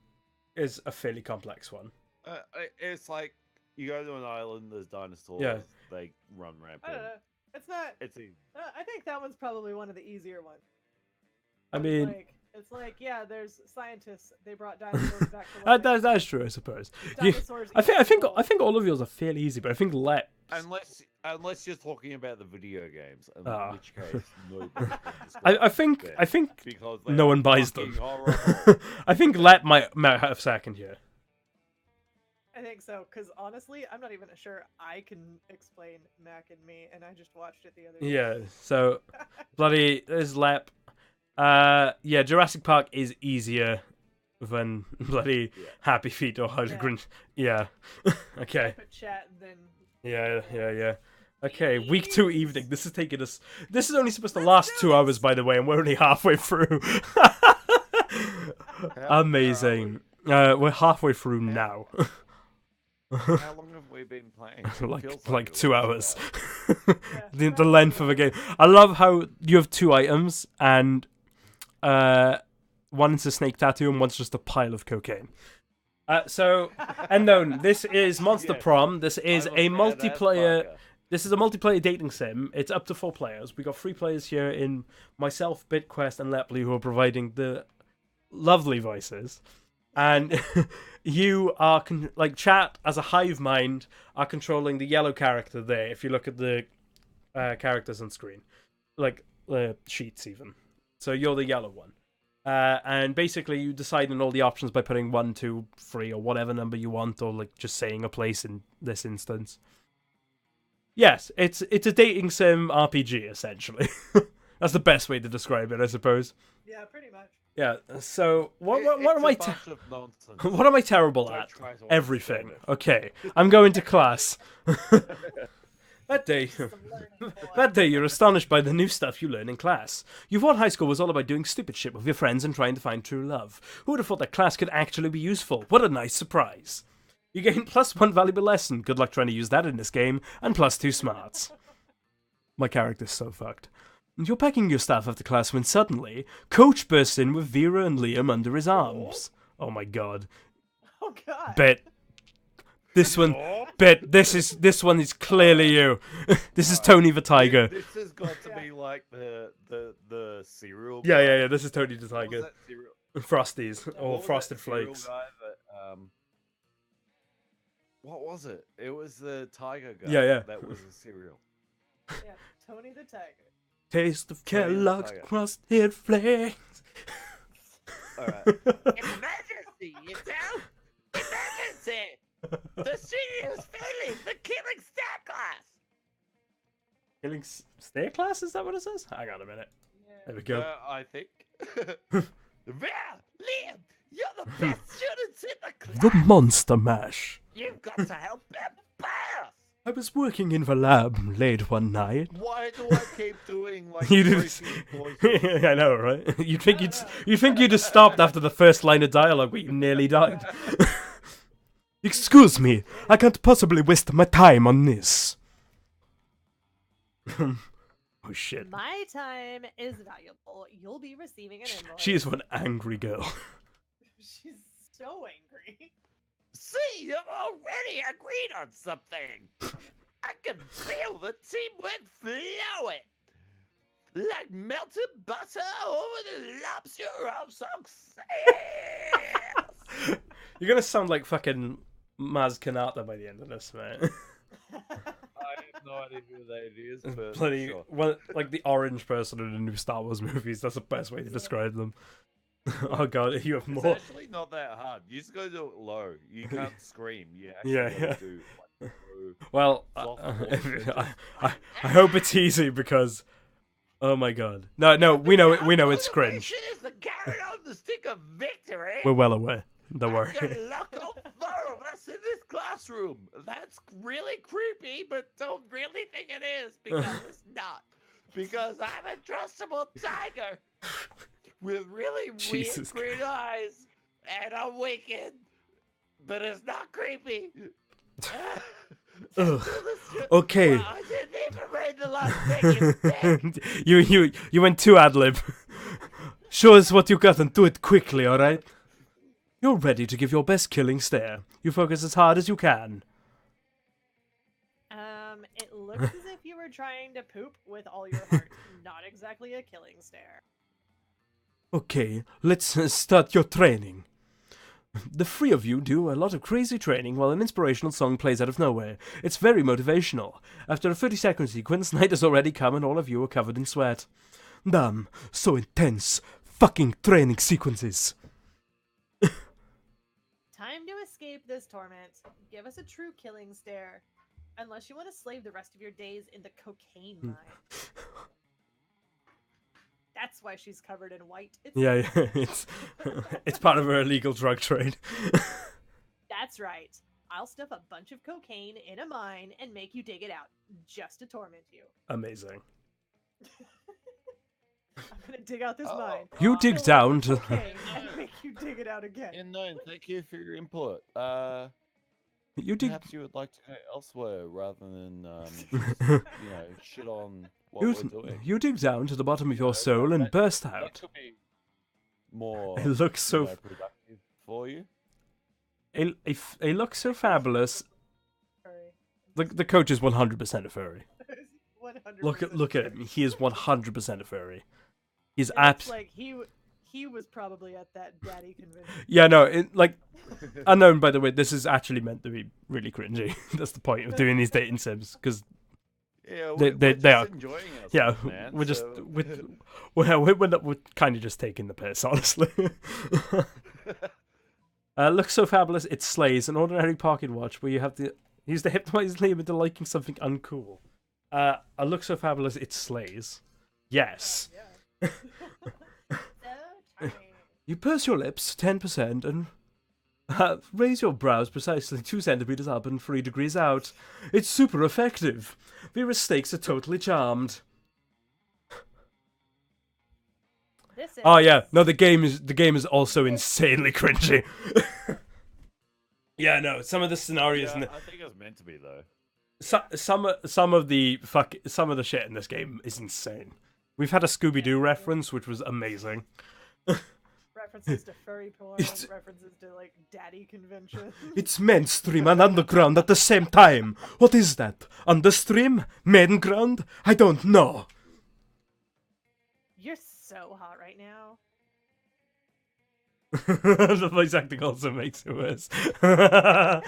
is a fairly complex one. It's like you go to an island, there's dinosaurs, Yeah. they run I rampant. don't know. It's not. It's easy. I think that one's probably one of the easier ones. I mean, It's like yeah, there's scientists. They brought dinosaurs back to life. that's true, I suppose. Dinosaurs I eat think people. all of yours are fairly easy, but I think Unless you're talking about the video games, in which case nobody can I describe think because they no are one buys fucking them. horrible. I think Let might have second here. I think so, because honestly, I'm not even sure I can explain Mac and Me, and I just watched it the other day. Yeah, so bloody there's Lep. Yeah, Jurassic Park is easier than bloody Happy Feet or How to Grinch. Yeah. Okay. Type of chat, then. Yeah. Okay, week 2 evening. This is taking us. This is only supposed to last 2 hours, by the way, and we're only halfway through. Amazing. We're halfway through now. How long have we been playing? like 2 hours. The length of a game. I love how you have 2 items and one's a snake tattoo and one's just a pile of cocaine. So unknown. This is Monster Prom. This is a multiplayer. This is a multiplayer dating sim. It's up to 4 players. We got 3 players here in myself, Bitquest, and Leppely, who are providing the lovely voices. And you are Chat as a hive mind are controlling the yellow character there. If you look at the characters on screen, sheets even. So you're the yellow one, and basically you decide on all the options by putting 1, 2, 3, or whatever number you want, or just saying a place in this instance. Yes, it's a dating sim RPG essentially. That's the best way to describe it, I suppose. Yeah, pretty much. Yeah. So what am I? What am I terrible at? Everything. Okay. I'm going to class. That day, you're astonished by the new stuff you learn in class. You thought high school was all about doing stupid shit with your friends and trying to find true love. Who would have thought that class could actually be useful? What a nice surprise. You gain +1 valuable lesson. Good luck trying to use that in this game. And +2 smarts. My character's so fucked. You're packing your stuff after class when suddenly, Coach bursts in with Vera and Liam under his arms. Oh my god. Oh god. Bet. This one is clearly you. This is Tony the Tiger. This has got to be like the cereal. Yeah. This is Tony the Tiger. What was that cereal? Frosties or What was Frosted that cereal Flakes. guy that, what was it? It was the Tiger guy. Yeah. That was a cereal. Yeah, Tony the Tiger. Taste of Tony the Kellogg's Tiger. Frosted Flakes. All right. Emergency! You know? Emergency! The city is failing! The killing star class! Killing Stair Class? Is that what it says? Hang on a minute. Yeah. There we go. I think. Liam, you're the best students in the class! The Monster Mash. You've got to help them pass! I was working in the lab late one night. Why do I keep doing like You did- creepy voices? I know, right? You'd think you'd have stopped after the first line of dialogue, but you nearly died. Excuse me, I can't possibly waste my time on this. Oh shit. My time is valuable. You'll be receiving an invoice. She is one angry girl. She's so angry. See, you've already agreed on something. I can feel the teamwork flowing. Like melted butter over the lobster of success. You're gonna sound like fucking Maz Kanata by the end of this, man. I have no idea who that is, but Bloody, sure. well, like the orange person in the new Star Wars movies. That's the best way to describe them. Oh god, you have It's more. actually not that hard. You just gotta do it low. You can't scream. You actually Yeah, gotta yeah. do like low. Well, Soft I hope it's easy because, oh my god, no, we know it's cringe. Motivation is the carrot on the stick of victory. We're well aware. Don't worry. Good luck on 4 of us in this classroom. That's really creepy, but don't really think it is because it's not. Because I'm a trustable tiger with really Jesus weird green eyes, and I'm wicked, but it's not creepy. Ugh. Okay. Wow, I didn't even read the last thing you said. You went too ad lib. Show us what you got and do it quickly, all right? You're ready to give your best killing stare. You focus as hard as you can. It looks as if you were trying to poop with all your heart. Not exactly a killing stare. Okay, let's start your training. The three of you do a lot of crazy training while an inspirational song plays out of nowhere. It's very motivational. After a 30-second sequence, night has already come and all of you are covered in sweat. Damn, so intense. Fucking training sequences. Time to escape this torment. Give us a true killing stare. Unless you want to slave the rest of your days in the cocaine mine. That's why she's covered in white. Yeah, it's part of her illegal drug trade. That's right. I'll stuff a bunch of cocaine in a mine and make you dig it out, just to torment you. Amazing. I'm gonna dig out this mine. You dig fill it down with to... cocaine, and make you dig it out again. And no, thank you for your input. You dig... Perhaps you would like to go elsewhere rather than, shit on what we're doing. You dig down to the bottom of your soul and burst That out. could be more It looks so... productive for you. It looks so fabulous. Furry. The coach is 100% a furry. 100%. Look at him. He is 100% a furry. He's It looks abs. like he was probably at that daddy convention. Yeah, no, unknown, by the way, this is actually meant to be really cringy. That's the point of doing these dating sims, because Yeah, They- we're they just are- enjoying ourselves, yeah, man, we're just so- we're kind of just taking the piss, honestly. Looks so fabulous, it slays an ordinary pocket watch where you have to use the hypnotize Liam into liking something uncool. Looks so fabulous, it slays. Yes. Yeah. So charming. You purse your lips 10% and raise your brows precisely 2 centimeters up and 3 degrees out. It's super effective. Vera's steaks are totally charmed. This is Oh yeah, no, the game is also insanely cringy. Yeah, no, some of the scenarios Yeah, and I think it's meant to be though. some of the shit in this game is insane. We've had a Scooby-Doo reference, which was amazing. References to furry porn, It's- references to like daddy convention. It's mainstream and underground at the same time. What is that? Understream? Mainground? I don't know. You're so hot right now. The voice acting also makes it worse. I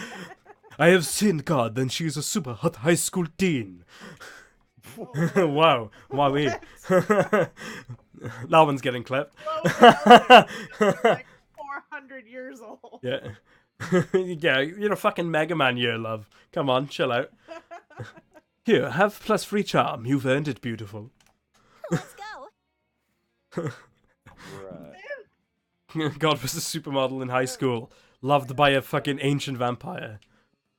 have seen God, and she is a super hot high school teen. Wow, wowee. That one's getting clipped. Like 400 years old. Yeah. Yeah, you're a fucking Mega Man year, love. Come on, chill out. Here, have plus free charm. You've earned it, beautiful. Let's go. Right. God was a supermodel in high school. Loved by a fucking ancient vampire.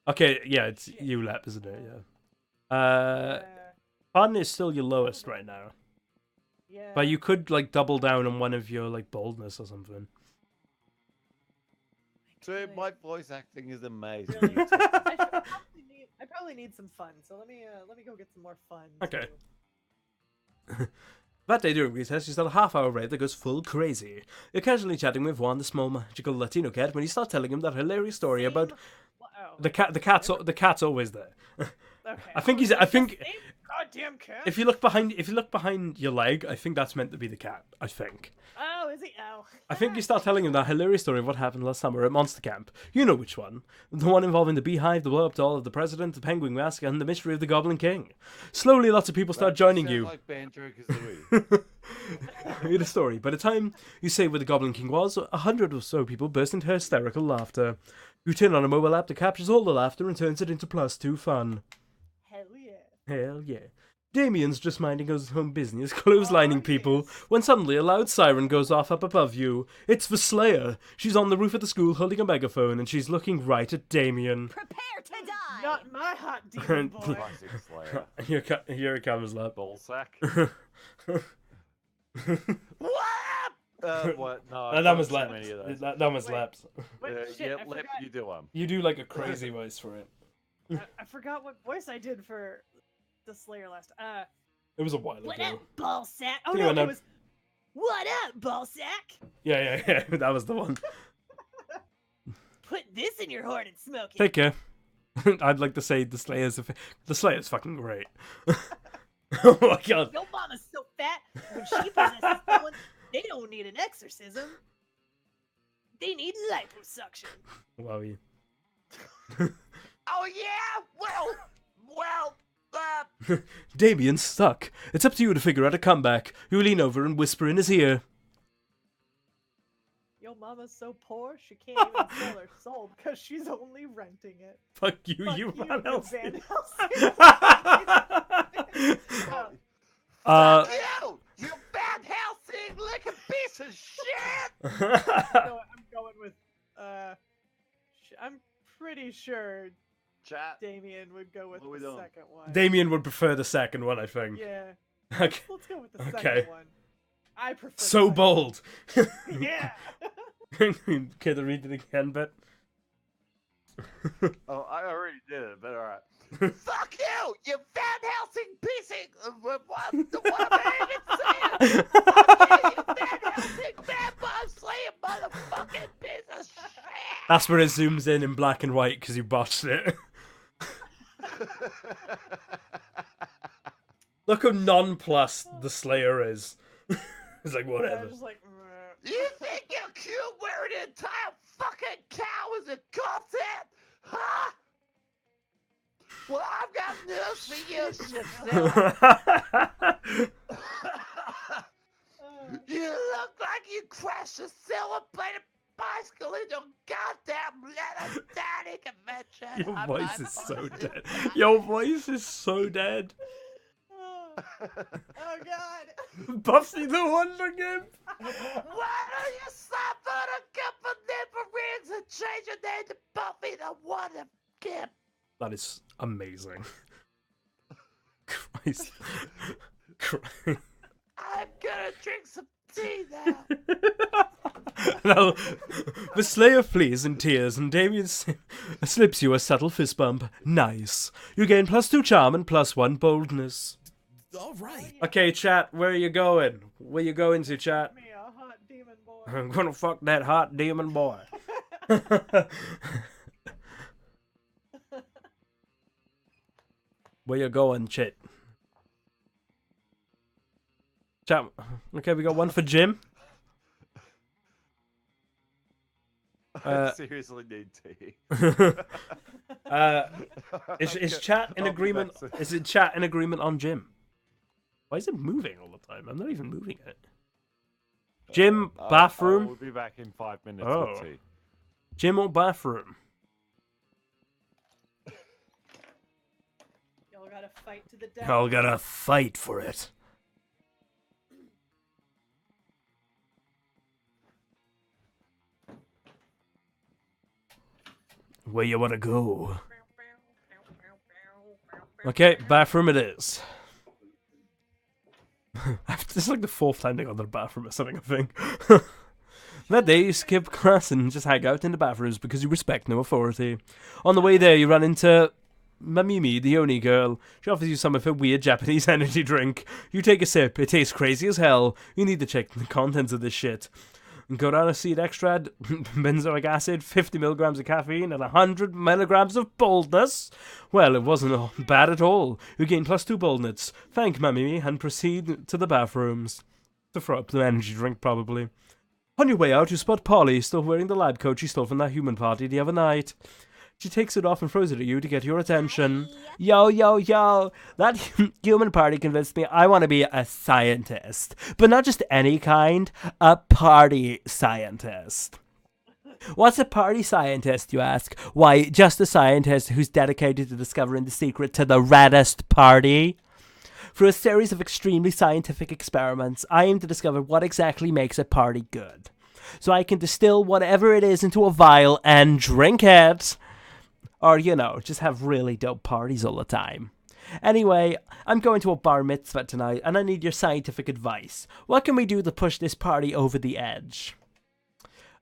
Okay, yeah, it's you, Lep, isn't it? Yeah. Uh, fun is still your lowest right now, Yeah. but you could like double down on one of your like boldness or something. Dude, my voice acting is amazing. Really? You take- I probably need some fun, so let me go get some more fun. Okay. too. That day during recess, you start a half-hour raid that goes full crazy. You're casually chatting with Juan, the small magical Latino cat, when you start telling him that hilarious story about the cat. The cat's always there. Okay. I think I think Goddamn cat. if you look behind your leg, I think that's meant to be the cat. I think. Oh, is he? Oh. I think you start telling him that hilarious story of what happened last summer at Monster Camp. You know which one. The one involving the beehive, the blow-up doll of the president, the penguin mask, and the mystery of the Goblin King. Slowly, lots of people start joining Sounds you. like Banjo-Kazooie. Hear the story. By the time you say where the Goblin King was, 100 or so people burst into hysterical laughter. You turn on a mobile app that captures all the laughter and turns it into +2 fun. Hell yeah. Hell yeah. Damien's just minding his own business, clotheslining people, when suddenly a loud siren goes off up above you. It's the Slayer. She's on the roof of the school holding a megaphone, and she's looking right at Damien. Prepare to die. Not my hot demon boy. Classic Slayer. Here it comes, lad. Ballsack. What? What? No, That I've was done so laps. many of those. That was Wait. laps. Wait, shit, Yeah, I Lep, forgot. you do one. You do like a crazy voice for it. I forgot what voice I did for the Slayer last. It was a while What ago. up, ball sack? Oh Yeah, no, no. it was. What up, ball sack? Yeah. That was the one. Put this in your horn and smoke it. Take care. I'd like to say the Slayer's fucking great. Oh my god. Your mama's so fat when she possesses someone, they don't need an exorcism. They need liposuction. Wow. Yeah. Oh yeah. Well. Damien's stuck. It's up to you to figure out a comeback. You lean over and whisper in his ear. Your mama's so poor she can't even sell her soul because she's only renting it. Fuck you, Fuck you Van Van Helsing. Helsing. Uh, You Van Helsing, like a piece of shit. I'm going with. I'm pretty sure Chat. Damien would go with What are we the doing? second one. Damien would prefer the second one, I think. Yeah. Okay. Let's go with the Okay. second one. I prefer. the So second bold. one. Yeah. Can I read it again, but Oh, I already did it, but alright. Fuck you, you Van Helsing piecing. What am I even saying? Fuck you, you Van Helsing vampire slayer motherfucking piece of shit. that's where it zooms in black and white because you botched it. Look how nonplussed the Slayer is. It's like Yeah, whatever. just like. You think you're cute wearing an entire fucking cow as a content? Huh? Well, I've got news for you, shit. You look like you crashed a celebrated bicycle in your goddamn leather daddy convention. Your I'm voice not is so fucking dead. lying. Your voice is so dead. Oh God. Buffy the Wonder Gimp. Why don't you stop on a couple different rings and change your name to Buffy the Wonder Gimp? That is amazing. Christ. I'm gonna drink some tea now. Now, the Slayer flees in tears, and Damien slips you a subtle fist bump. Nice. You gain +2 charm and +1 boldness. All right. Okay, chat, where are you going? Where you going to, chat? Me a hot demon boy. I'm gonna fuck that hot demon boy. Where you going, chit? Chat. Okay, we got one for Jim. I seriously need tea. Is chat in I'll be agreement? back soon. Is it chat in agreement on Jim? Why is it moving all the time? I'm not even moving it. Jim, bathroom. We'll be back in 5 minutes Oh. with tea. Jim or bathroom? Y'all gotta fight to the death. Y'all gotta fight for it. Where you wanna go? Okay, bathroom it is. This is like the fourth time they got their bathroom or something, I think. That day, you skip class and just hang out in the bathrooms because you respect no authority. On the way there, you run into Mamimi, the Oni girl. She offers you some of her weird Japanese energy drink. You take a sip. It tastes crazy as hell. You need to check the contents of this shit. Guarana seed extract, benzoic acid, 50 milligrams of caffeine, and 100 milligrams of boldness. Well, it wasn't bad at all. You gain +2 boldness. Thank Mamimi and proceed to the bathrooms. To throw up the energy drink, probably. On your way out, you spot Polly, still wearing the lab coat she stole from that human party the other night. She takes it off and throws it at you to get your attention. Yo, yo, yo, that human party convinced me I want to be a scientist. But not just any kind, a party scientist. What's a party scientist, you ask? Why, just a scientist who's dedicated to discovering the secret to the reddest party. Through a series of extremely scientific experiments, I aim to discover what exactly makes a party good. So I can distill whatever it is into a vial and drink it. Or, you know, just have really dope parties all the time. Anyway, I'm going to a bar mitzvah tonight, and I need your scientific advice. What can we do to push this party over the edge?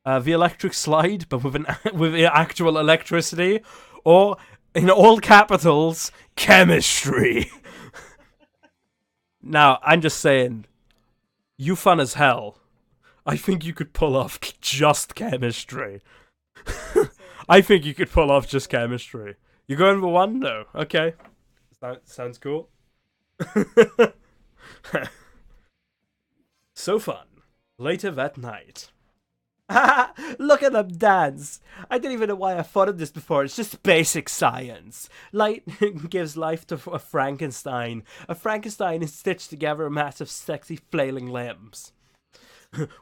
The electric slide, but with actual electricity, or, in all capitals, chemistry. Now, I'm just saying, you fun as hell. I think you could pull off just chemistry. I think you could pull off just chemistry. You going for one? No. Okay. Sounds cool. So fun. Later that night. Look at them dance. I didn't even know why I thought of this before. It's just basic science. Light gives life to a Frankenstein. A Frankenstein is stitched together a mass of sexy flailing limbs.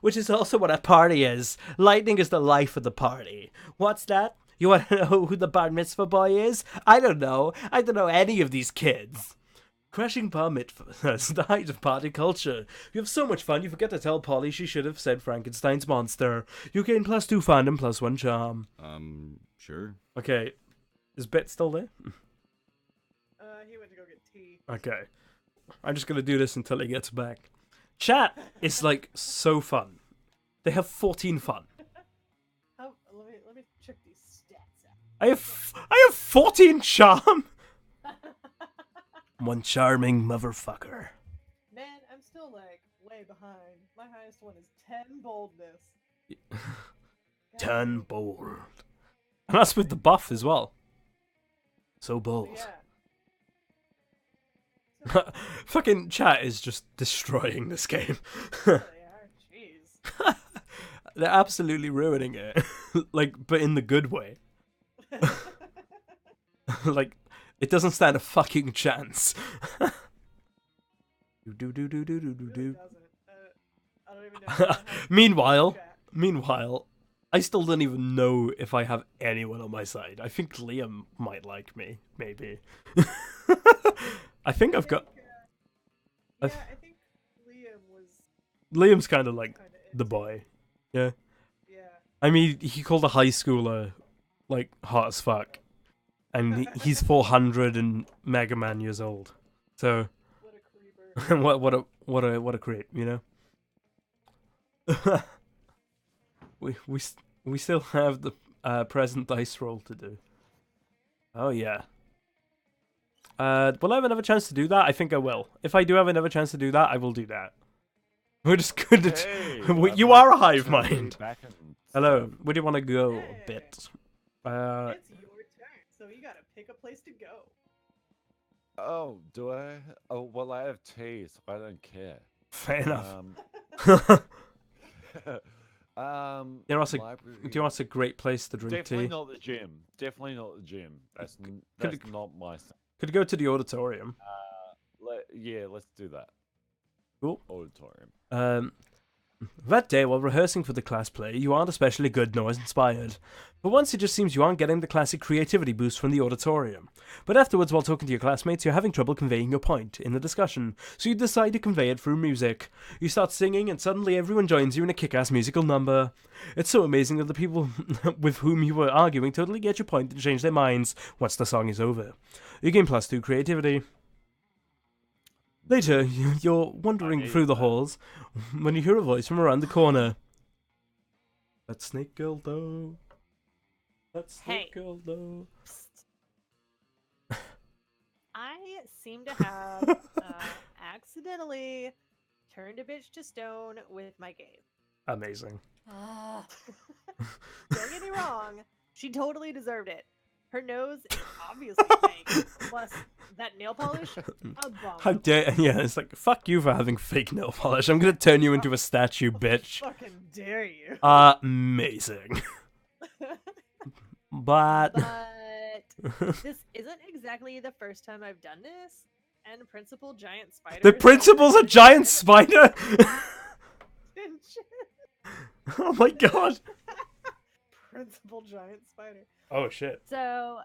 Which is also what a party is. Lightning is the life of the party. What's that? You want to know who the bar mitzvah boy is? I don't know. I don't know any of these kids. Crashing bar mitzvahs, the height of party culture. You have so much fun, you forget to tell Polly she should have said Frankenstein's monster. You gain +2 fun and +1 charm. Sure. Okay. Is Bet still there? He went to go get tea. Okay. I'm just gonna do this until he gets back. Chat is like so fun. They have 14 fun. Let me check these stats out. I have 14 charm. One charming motherfucker. Man, I'm still like way behind. My highest one is 10 boldness. 10 bold. And that's with the buff as well. So bold. Yeah. Fucking chat is just destroying this game. They are. Jeez. They're absolutely ruining it. Like, but in the good way. Like, it doesn't stand a fucking chance. Really doesn't. I don't even know. Meanwhile, I still don't even know if I have anyone on my side. I think Liam might like me, maybe. I think I've got... I think Liam was... Liam's kind of like the boy. Yeah. Yeah. I mean, he called a high schooler, like, hot as fuck. And he's 400 and Mega Man years old. So... What a creeper. what a creep, you know? we still have the present dice roll to do. Oh yeah. Will I have another chance to do that? I think I will. If I do have another chance to do that, I will do that. We're just good at... you are a hive mind. Hello. Where do you want to go, Hey. Bit? It's your turn, so you gotta pick a place to go. Oh, do I? Oh, well, I have tea, so I don't care. Fair enough. You know what's a great place to drink Definitely tea? not the gym. Definitely not the gym. That's not my thing. Could go to the auditorium. Let's do that. Cool. Auditorium. That day, while rehearsing for the class play, you aren't especially good nor inspired. But once it just seems you aren't getting the classic creativity boost from the auditorium. But afterwards, while talking to your classmates, you're having trouble conveying your point in the discussion, so you decide to convey it through music. You start singing, and suddenly everyone joins you in a kick-ass musical number. It's so amazing that the people with whom you were arguing totally get your point and change their minds once the song is over. You gain +2 creativity. Later, you're wandering through the halls when you hear a voice from around the corner. That snake girl, though. That snake girl, though. Psst. I seem to have accidentally turned a bitch to stone with my gaze. Amazing. Don't get me wrong, she totally deserved it. Her nose is obviously fake. Plus, that nail polish, abominable. How dare... Yeah, it's like, fuck you for having fake nail polish. I'm gonna turn you into a statue, bitch. Fucking dare you. Amazing. But this isn't exactly the first time I've done this, and Principal Giant Spider... the principal's a giant spider? Oh my god. Principal Giant Spider. Oh shit. So,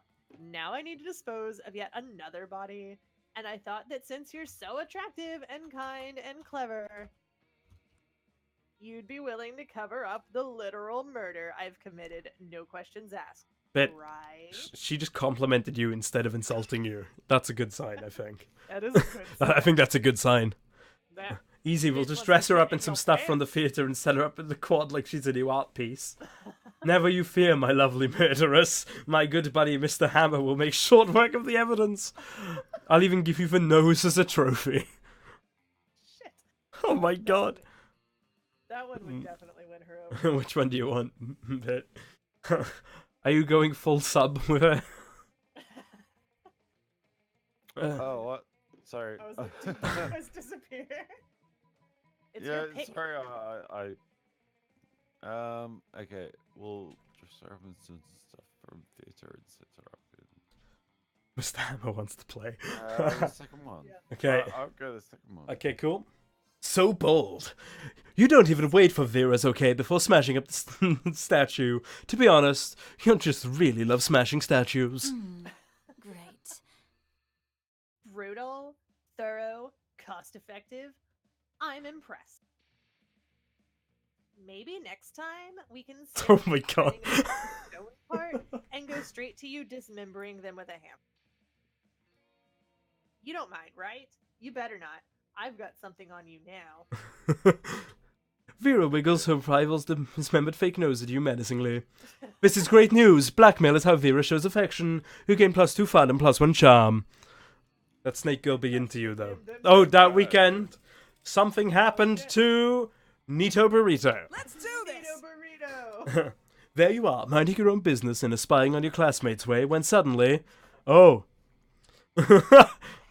now I need to dispose of yet another body, and I thought that since you're so attractive and kind and clever, you'd be willing to cover up the literal murder I've committed, no questions asked. But right? she just complimented you instead of insulting you. That's a good sign, I think. That is a good sign. I think that's a good sign. That, Easy, we'll Bitch just wants dress to her sit up in in some your stuff from the pants. theatre and set her up in the quad like she's a new art piece. Never you fear, my lovely murderess. My good buddy Mr. Hammer will make short work of the evidence. I'll even give you the nose as a trophy. shit. Oh my god. That one would definitely win her over. Which one do you want? Bit? Are you going full sub with her? Oh, what? Sorry. I was like, did you guys disappear? It's yeah, your pick. sorry. Okay. We'll just start with some stuff from theater and set her up. Mr. Hammer wants to play. The second one. Yeah. Okay. I'll go the second one. Okay, cool. So bold. You don't even wait for Vera's okay before smashing up the statue. To be honest, you just really love smashing statues. Great. Brutal, thorough, cost-effective. I'm impressed. Maybe next time we can skip Oh my god. turning the stone part and go straight to you dismembering them with a hammer. You don't mind, right? You better not. I've got something on you now. Vera wiggles her rival's dismembered fake nose at you menacingly. This is great news. Blackmail is how Vera shows affection. You gain +2 fun and +1 charm. That snake girl be into you, though. Oh, that weekend, something happened to Nito Burrito. Let's do this. Burrito, burrito. There you are, minding your own business and spying on your classmates' way, when suddenly... Oh.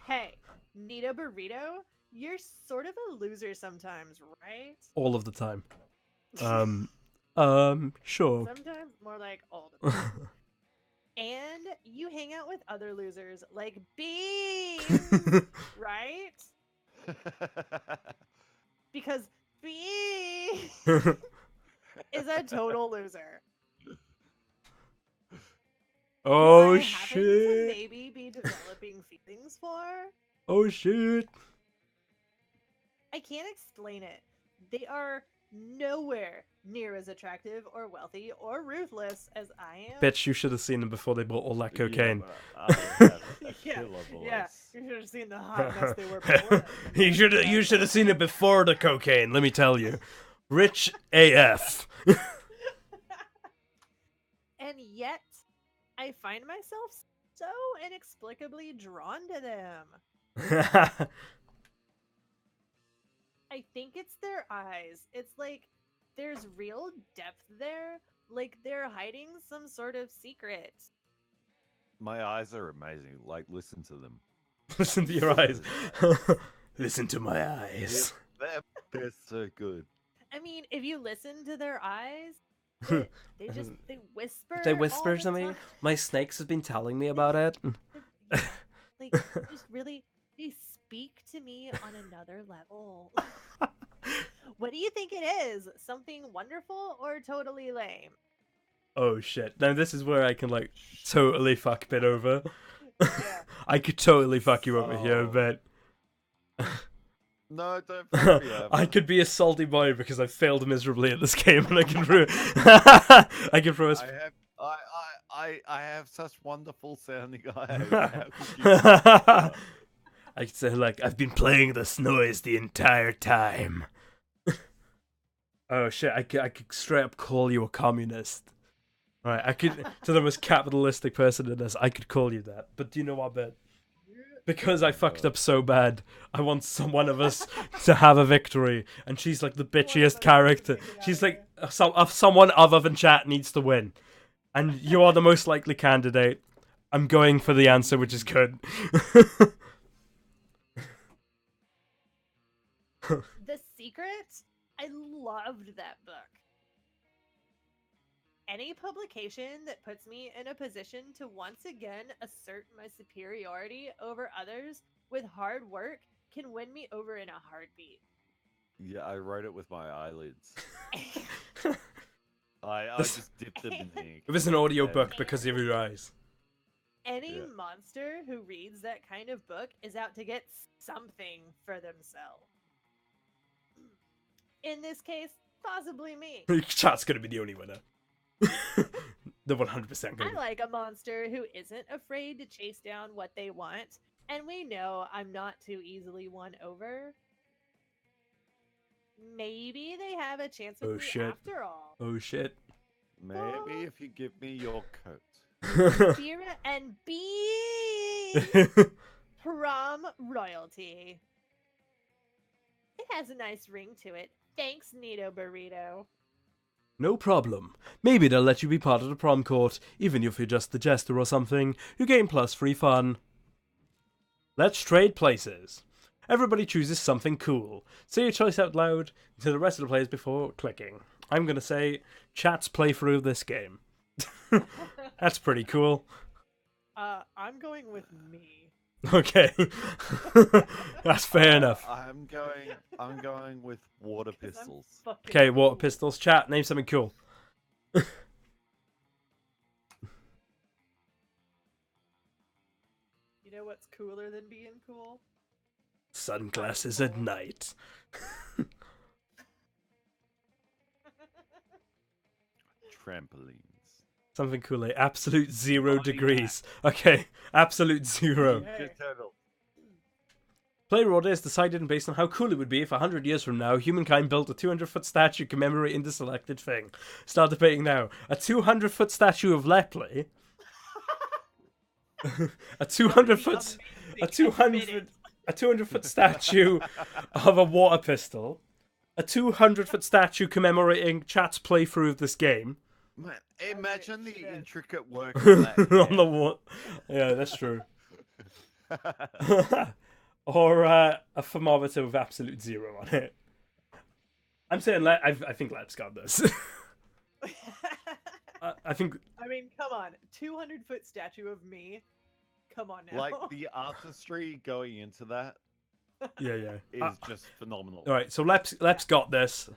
Hey, Nito Burrito, you're sort of a loser sometimes, right? All of the time. Sure. Sometimes more like all the time. And you hang out with other losers like Beans, right? Because Beans is a total loser. Oh, I happen to shit. maybe be developing feelings for. Oh, shit. I can't explain it. They are nowhere near as attractive or wealthy or ruthless as I am. Bet you should have seen them before they bought all that cocaine. Yeah, yeah. You should have seen the hot mess they were before. You should have seen it before the cocaine, let me tell you. Rich AF. And yet, I find myself so inexplicably drawn to them. I think it's their eyes. It's like there's real depth there, like they're hiding some sort of secret. My eyes are amazing. Like, listen to them. Listen to your eyes. Listen to my eyes. They're so good. I mean, if you listen to their eyes, they whisper. They all whisper the to me. time. My snakes have been telling me about it. Like, just really, they speak to me on another level. What do you think it is? Something wonderful or totally lame? Oh shit. Now this is where I can like totally fuck Bit over. Yeah. I could totally fuck you over here, So- but No, don't fuck me up. I could be a salty boy because I failed miserably at this game, and I can I can throw a I I have such wonderful sounding eyes. How could you- I could say, like, I've been playing this noise the entire time. Oh shit, I could straight up call you a communist. Right, I could, to the most capitalistic person in this, I could call you that. But do you know what, Ben? Because I fucked up so bad, I want one of us to have a victory. And she's like the bitchiest character. She's like, someone other than chat needs to win. And you are the most likely candidate. I'm going for the answer, which is good. The Secret? I loved that book. Any publication that puts me in a position to once again assert my superiority over others with hard work can win me over in a heartbeat. Yeah, I wrote it with my eyelids. I just dipped them in ink. It was an audiobook because of your eyes. Any monster who reads that kind of book is out to get something for themselves. In this case, possibly me. Chat's gonna be the only winner. The 100% gonna I be. like a monster who isn't afraid to chase down what they want, and we know I'm not too easily won over. Maybe they have a chance with Oh me shit. after all. Oh shit. Maybe if you give me your coat. Vera and B prom royalty. It has a nice ring to it. Thanks, Nito Burrito. No problem. Maybe they'll let you be part of the prom court, even if you're just the jester or something. You gain plus free fun. Let's trade places. Everybody chooses something cool. Say your choice out loud to the rest of the players before clicking. I'm gonna say, chat's playthrough of this game. That's pretty cool. I'm going with me. Okay. That's fair enough. I'm going with water pistols. Okay, water pistols. Chat, name something cool. You know what's cooler than being cool? Sunglasses at night. Trampolines. Something cool, like absolute 0 degrees. Okay, absolute 0. Hey. Player order is decided based on how cool it would be if 100 years from now, humankind built a 200-foot statue commemorating the selected thing. Start debating now. A 200-foot statue of Leppely. a 200-foot statue of a water pistol. A 200-foot statue commemorating chat's playthrough of this game. Man, imagine the shit. intricate work of that. On the water. Yeah, that's true. Or a thermometer with absolute 0 on it. I'm saying I think Lepp's got this. I think. I mean, come on. 200-foot statue of me. Come on now. Like the artistry going into that Yeah. is just phenomenal. All right, so Lepp's got this.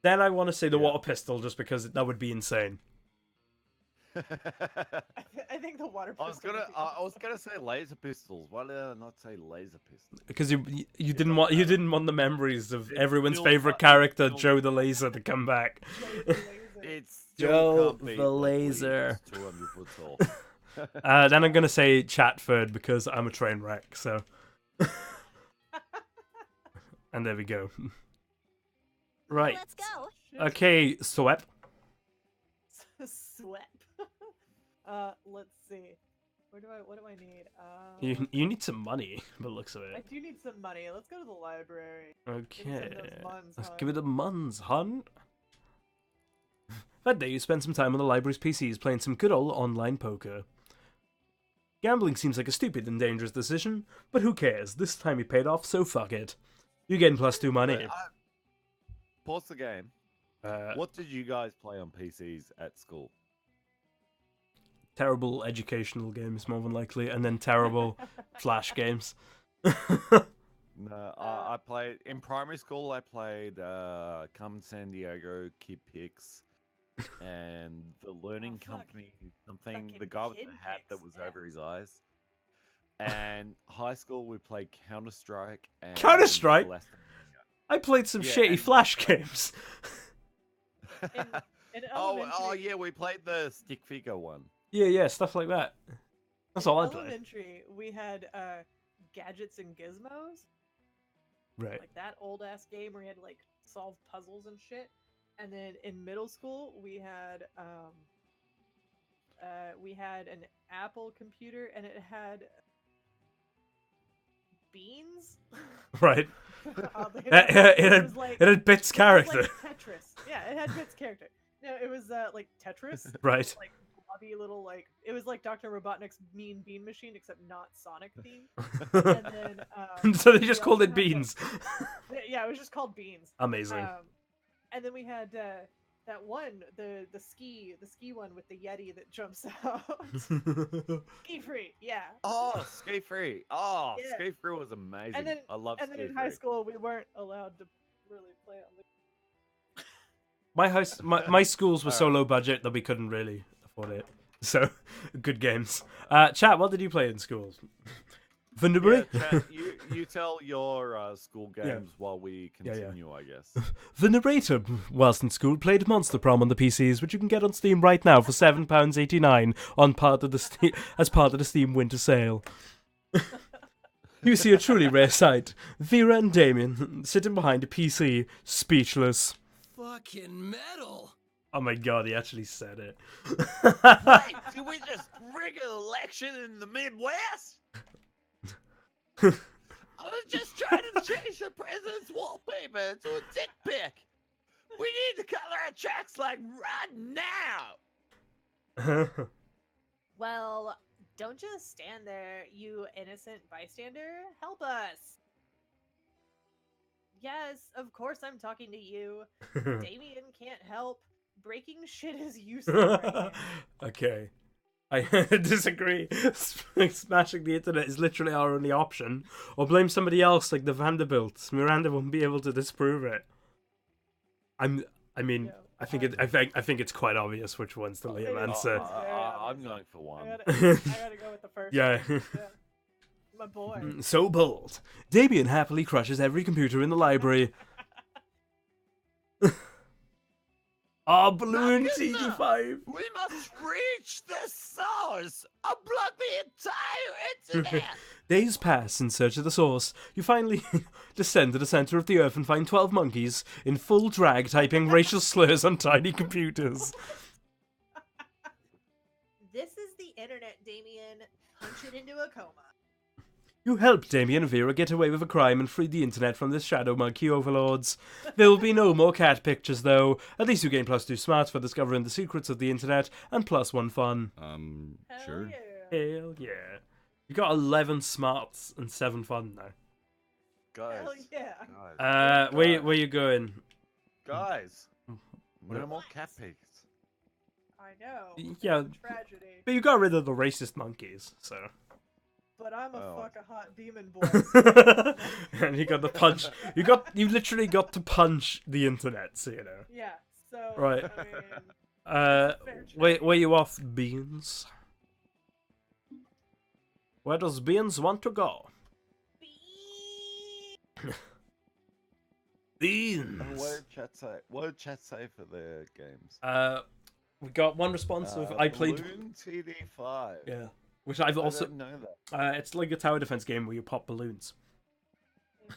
Then I want to say the water pistol, just because that would be insane. I think the water I was pistol. gonna say laser pistols. Why did I not say laser pistols? Because you didn't want the memories of everyone's still favorite not- character, still- Joe the Laser, to come back. It's Joe still can't beat the Leppely, laser. it's 200 foot tall. Then I'm gonna say chat third because I'm a train wreck. So, and there we go. Right. Let's go. Okay, Sweat. Sweat. Let's see. What do I need? You need some money, by the looks of I it. do need some money. Let's go to the library. Okay. those muns, Let's huh? give it a muns, hun. That day, you spent some time on the library's PCs playing some good old online poker. Gambling seems like a stupid and dangerous decision, but who cares? This time you paid off, so fuck it. You gain +2 money. Pause the game. What did you guys play on PCs at school? Terrible educational games, more than likely, and then terrible flash games. No, I played in primary school. I played Come San Diego, Kid Pix, and the Learning fuck. Company. Something the Fucking guy with the Kid hat that Pix, was yeah. over his eyes. And high school, we played Counter Strike. And Counter-Strike? Blast I played some Yeah, shitty and- flash games. In oh, elementary, yeah, we played the stick figure one. Yeah, stuff like that. That's all I In play. elementary, we had gadgets and gizmos, Right. like that old ass game where you had to like solve puzzles and shit. And then in middle school, we had an Apple computer and it had beans. Right. Oddly It, enough. it, was like it had Bit's it was character. like Tetris. Yeah, it had Bit's character. No, it was like Tetris. Right. Like blobby little like it was like Dr. Robotnik's Mean Bean Machine, except not Sonic themed. And then So they just we called also it had, like- Beans. yeah, it was just called Beans. Amazing. And then we had that one, the ski one with the Yeti that jumps out. Ski free, yeah. Oh, Ski Free. Oh, Yeah. Ski Free was amazing. And then I love and then Ski in high Free. school we weren't allowed to really play on the. my schools were so Alright. low budget that we couldn't really afford it. So, good games. Chat, what did you play in school? Venabri? Yeah, chat, you tell your school Yeah. games while we Yeah, yeah. continue, I guess. The narrator, whilst in school, played Monster Prom on the PCs, which you can get on Steam right now for £7.89 on part of the as part of the Steam Winter Sale. You see a truly rare sight. Vera and Damien sitting behind a PC, speechless. Fucking metal. Oh my god, he actually said it. Wait, did we just rig an election in the Midwest? I was just trying to change the president's wallpaper into a dick pic. We need to color our tracks like right now. Well, don't just stand there, you innocent bystander. Help us. Yes, of course I'm talking to you. Damien can't help. Breaking shit is useless right now. Okay. I disagree. Smashing the internet is literally our only option. Or blame somebody else like the Vanderbilts. Miranda won't be able to disprove it. I mean, Yeah, I think it's quite obvious which one's the Liam Oh, answer. I'm going for I one. gotta go with the first. Yeah. one. My boy. So bold. Damien happily crushes every computer in the library. Ah, balloon Not good enough. TD5. We must reach the source. Unplug the entire internet. Days pass in search of the source. You finally descend to the center of the earth and find 12 monkeys in full drag typing racial slurs on tiny computers. This is the internet, Damien. Punch it into a coma. You help Damien and Vera get away with a crime and free the internet from the shadow monkey overlords. There will be no more cat pictures, though. At least you gain +2 smarts for discovering the secrets of the internet, and +1 fun. Hell Sure. yeah. Hell yeah. You got 11 smarts and 7 fun now. Guys. Hell yeah. Guys. Where you going? Guys. No more cat pics. I know. Yeah, Tragedy. but you got rid of the racist monkeys, so. But I'm a Oh. fuck a hot demon boy. And you got the punch. You literally got to punch the internet, so you know. Yeah. So Right. I mean, Where you off, Beans? Where does Beans want to go? Beans. What did chat say? What did chat say for their games? We got one response of I played. Balloon TD5. Yeah, which I've also. I don't know that. It's like a tower defense game where you pop balloons.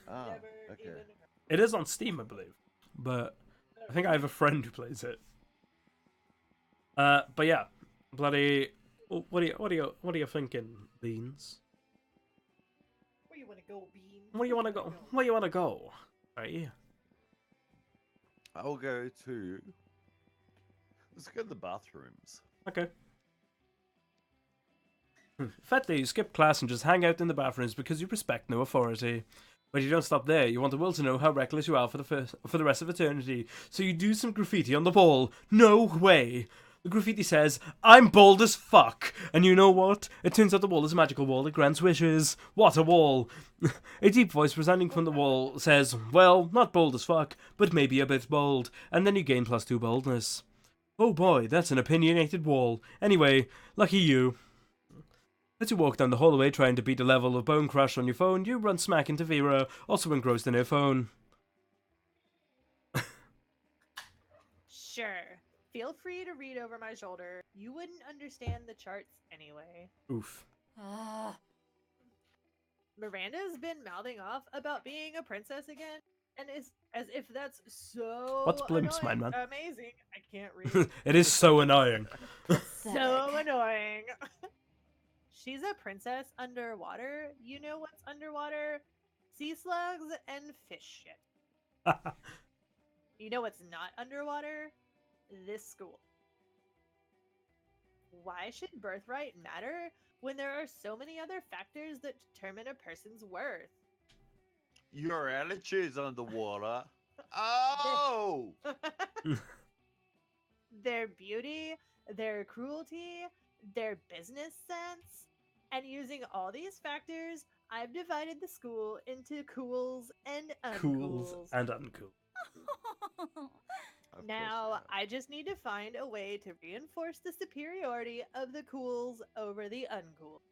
Ah, never okay. even It is on Steam, I believe, but I think I have a friend who plays it. But yeah, bloody. What are you thinking, Beans? Where you wanna go, Bean? Where you wanna go? Where you wanna go? Right. I'll go to. Let's go to the bathrooms. Okay. Fatly, you skip class and just hang out in the bathrooms because you respect no authority. But you don't stop there. You want the world to know how reckless you are for the rest of eternity. So you do some graffiti on the wall. No way. The graffiti says, "I'm bold as fuck." And you know what? It turns out the wall is a magical wall that grants wishes. What a wall. A deep voice resounding from the wall says, "Well, not bold as fuck, but maybe a bit bold." And then you gain +2 boldness. Oh boy, that's an opinionated wall. Anyway, lucky you. As you walk down the hallway trying to beat the level of Bone Crush on your phone, you run smack into Vera, also engrossed in her phone. Sure. Feel free to read over my shoulder. You wouldn't understand the charts anyway. Oof. Miranda's been mouthing off about being a princess again, and is as if that's so What's blimps, annoying, man? amazing. I can't read. It is so annoying. So annoying. She's a princess underwater. You know what's underwater? Sea slugs and fish shit. You know what's not underwater? This school. Why should birthright matter when there are so many other factors that determine a person's worth? Your attitude's underwater. Oh! Their beauty, their cruelty, their business sense. And using all these factors, I've divided the school into cools and uncools. Cools and uncool. Of Now, course I just need to find a way to reinforce the superiority of the cools over the uncool.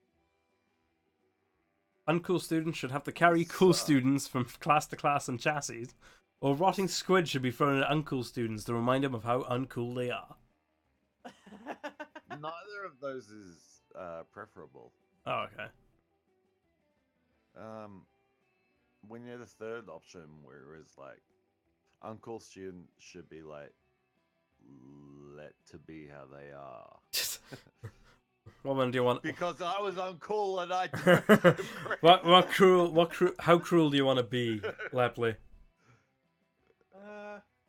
Uncool students should have to carry cool students from class to class and chassis, or rotting squid should be thrown at uncool students to remind them of how uncool they are. Neither of those is preferable. Oh, okay. When you're the third option, whereas like uncool student should be like let to be how they are. What one do you want? Because I was uncool and I. How cruel do you want to be, Leppely?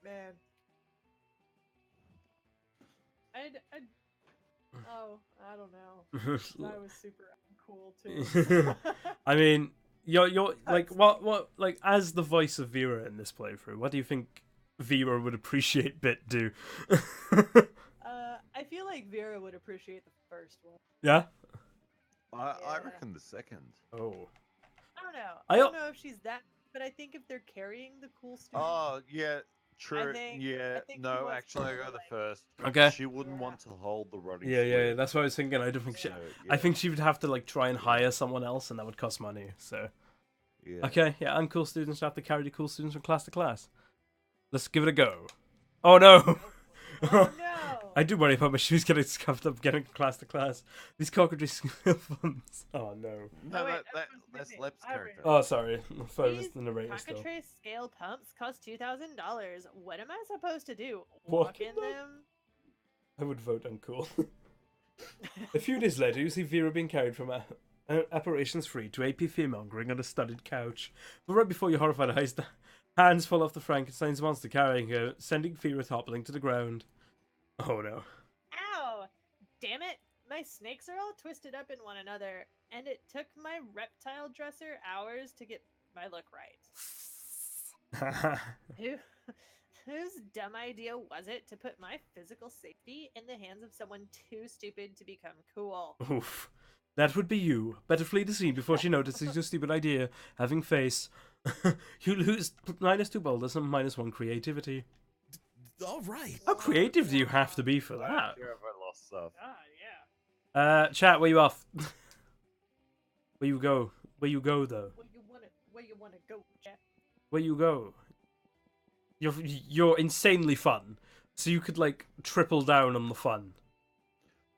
Man. I don't know. I was super uncool too. I mean, you're like what like as the voice of Vera in this playthrough, what do you think Vera would appreciate Bit do? I feel like Vera would appreciate the first one. Yeah. I reckon the second. Oh. I don't know. I I don't know if she's that, but I think if they're carrying the cool student. Oh yeah, true. think Yeah, she no, wants actually, I to, go the like- first. Okay. She wouldn't want to hold the rotting. Yeah, squid. that's what I was thinking. I don't think she. So, I think she would have to like try and hire someone else, and that would cost money. So. Yeah. Okay, yeah, uncool students have to carry the cool students from class to class. Let's give it a go. Oh no! Oh no! I do worry about my shoes getting scuffed up getting from class to class. These cockroaches funds. Oh no. No, Oh, wait, that's that's Lep's I read character. Oh, sorry. I thought it was These the narrator still. cockatrice scale pumps cost $2,000. What am I supposed to do? Walk Walk in in them? them? I would vote uncool. A few days later, you see Vera being carried from apparitions free to AP fearmongering on a studded couch. But right before your horrified eyes, the hands fall off the Frankenstein's monster carrying her, sending Vera toppling to the ground. Oh no. Ow! Damn it! My snakes are all twisted up in one another, and it took my reptile dresser hours to get my look right. Whose dumb idea was it to put my physical safety in the hands of someone too stupid to become cool? Oof. That would be you. Better flee the scene before she notices your stupid idea. Having face. You lose -2 boldness and -1 creativity. All right. How creative do you have to be for that? I lost stuff. Ah, yeah. Chat, where you off? Where you go? Where you go though? Where you wanna go, Jack? Where you go? You're insanely fun. So you could like triple down on the fun.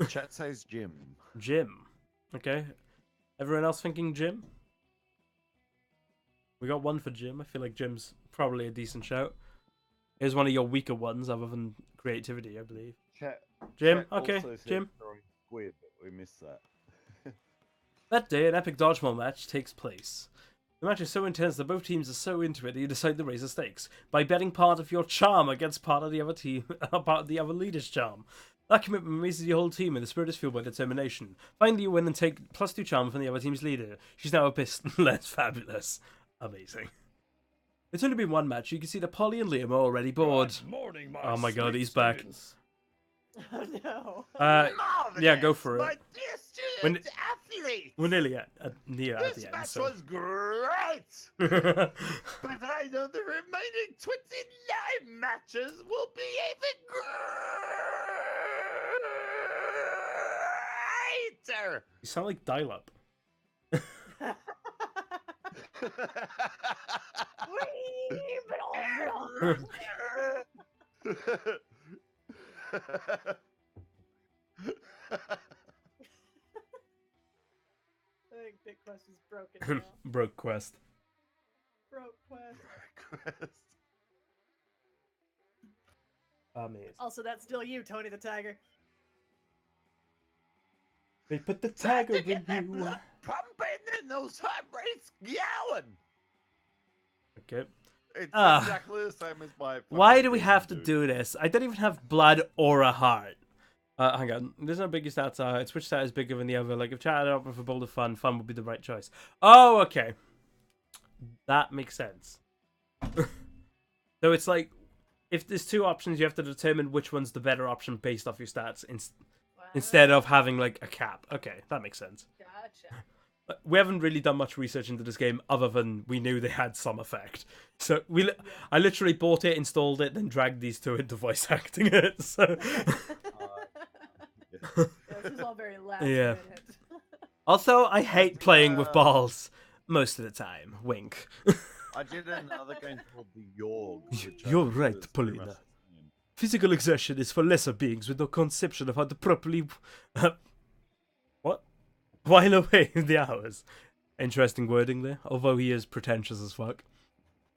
Chat says Jim. Jim. Okay. Everyone else thinking Jim? We got one for Jim. I feel like Jim's probably a decent shout. Here's one of your weaker ones other than creativity, I believe. Chat. Jim, Chat okay, also said Jim. throwing squid, but we missed that. That day, an epic dodgeball match takes place. The match is so intense that both teams are so into it that you decide to raise the stakes by betting part of your charm against part of the other team, part of the other leader's charm. That commitment raises your whole team, and the spirit is fueled by determination. Finally, you win and take +2 charm from the other team's leader. She's now a bit less fabulous. Amazing. It's only been one match. You can see that Polly and Liam are already bored. Morning, my Oh my god, sweet he's back. students. Oh no. Yeah, go for it. My dear student athlete! We're nearly near at This the end. match So. was great! But I know the remaining 29 matches will be even greater! You sound like dial-up. quest. Quest. Amazing. Also, that's still you, Tony the Tiger. They put the Time tiger to get in that you. blood pumping and those heart rates going. Okay. It's Ah. exactly the same as my. Why fucking do we demon have to dude. do this? I don't even have blood or a heart. Hang on. There's no big your stats are. It's which stat is bigger than the other. Like, if chat up for bold of fun, fun would be the right choice. Oh, okay. That makes sense. So it's like, if there's two options, you have to determine which one's the better option based off your stats instead of having, like, a cap. Okay, that makes sense. Gotcha. We haven't really done much research into this game other than we knew they had some effect. So I literally bought it, installed it, then dragged these two into voice acting it. So This is all very last Yeah. minute. also, I hate playing with balls most of the time. Wink. I did another game called the Yorg. which I You're think right, is pretty much Paulina. the same. Physical exertion is for lesser beings with no conception of how to properly what? While away the hours. Interesting wording there, although he is pretentious as fuck.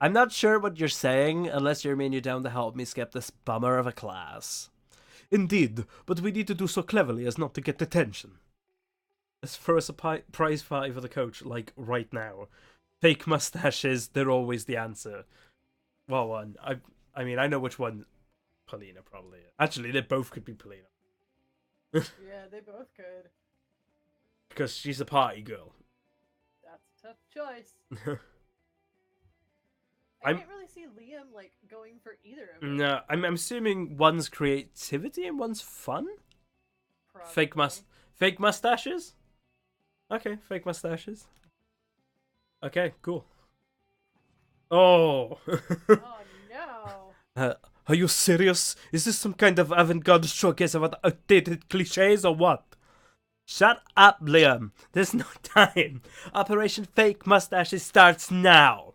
I'm not sure what you're saying, unless you're mean you're down to help me skip this bummer of a class. Indeed, but we need to do so cleverly as not to get detention. Let's throw us a prize party for the coach, like, right now. Fake mustaches, they're always the answer. Well, one. I mean, I know which one Paulina probably is. Actually, they both could be Paulina. Yeah, they both could. Because she's a party girl. That's a tough choice. I I'm- can't really see Liam like going for either of them. No, I'm assuming one's creativity and one's fun? Fake mustaches? Okay, fake mustaches. Okay, cool. Oh. Oh no. Are you serious? Is this some kind of avant-garde showcase about outdated cliches or what? Shut up, Liam. There's no time. Operation Fake Mustaches starts now.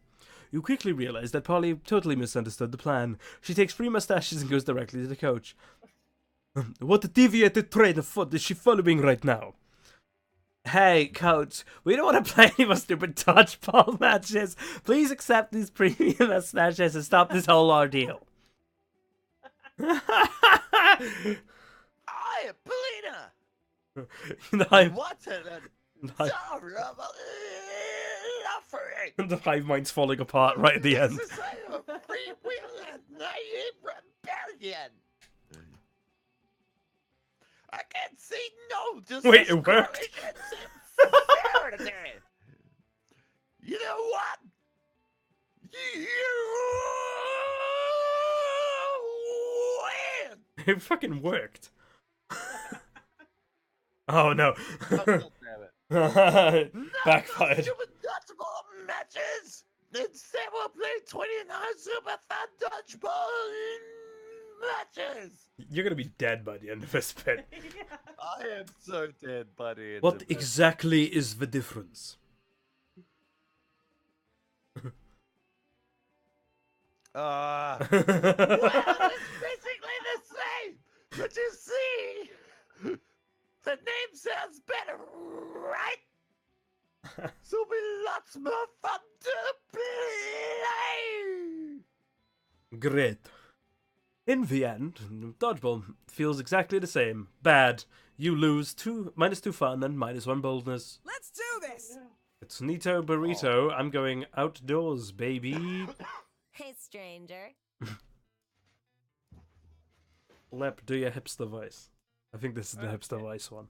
You quickly realize that Polly totally misunderstood the plan. She takes 3 mustaches and goes directly to the coach. What a deviated train of thought is she following right now? Hey, coach, we don't want to play any more stupid dodgeball matches. Please accept these premium mustaches and stop this whole ordeal. I am Polina. What an adorable offering. The hive mind's falling apart right at the end. This is a free will and naive rebellion. I can see no Wait, it worked? sincerity. You know what? You win. It fucking worked. Oh no. Oh, damn it. Backfired. Super dodgeball matches. Instead, we'll play 29 super fun dodgeball matches. You're gonna be dead by the end of this bit. Yeah. I am so dead, buddy. What exactly is the difference? Well, it's basically the same. But you see, the name sounds better, right? So it'll be lots more fun to play. Great. In the end, dodgeball feels exactly the same. Bad. You lose -2 fun and -1 boldness. Let's do this! It's Nito Burrito. I'm going outdoors, baby. Hey, stranger. Lep, do your hipster voice. I think this is the hipster Okay. voice one.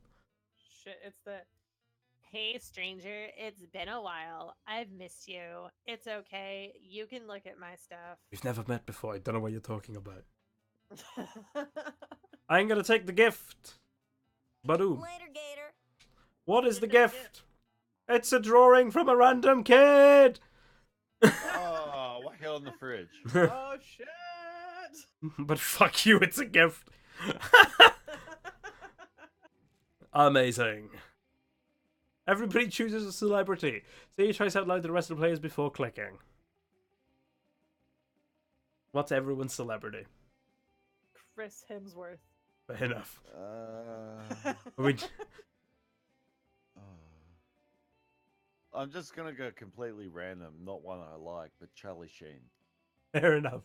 Shit, it's the Hey, stranger, it's been a while. I've missed you. It's okay. You can look at my stuff. We've never met before. I don't know what you're talking about. I'm gonna take the gift. Badoom. Later, Gator. What is the Get that gift? It's a drawing from a random kid. Oh, whack it on the fridge. Oh shit! But fuck you, it's a gift. Amazing. Everybody chooses a celebrity. See, tries out loud to the rest of the players before clicking. What's everyone's celebrity? Chris Hemsworth. Fair enough. I mean, I'm just gonna go completely random, not one I like, but Charlie Sheen. Fair enough.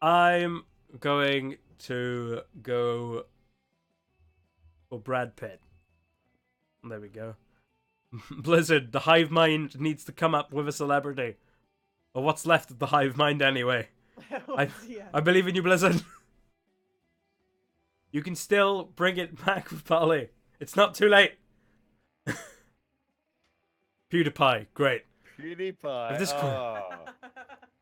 I'm going to go for Brad Pitt. There we go. Blizzard, the hive mind needs to come up with a celebrity. Or what's left of the hive mind anyway. I believe in you, Blizzard. You can still bring it back with Polly. It's not too late. PewDiePie, great. PewDiePie. If this Oh.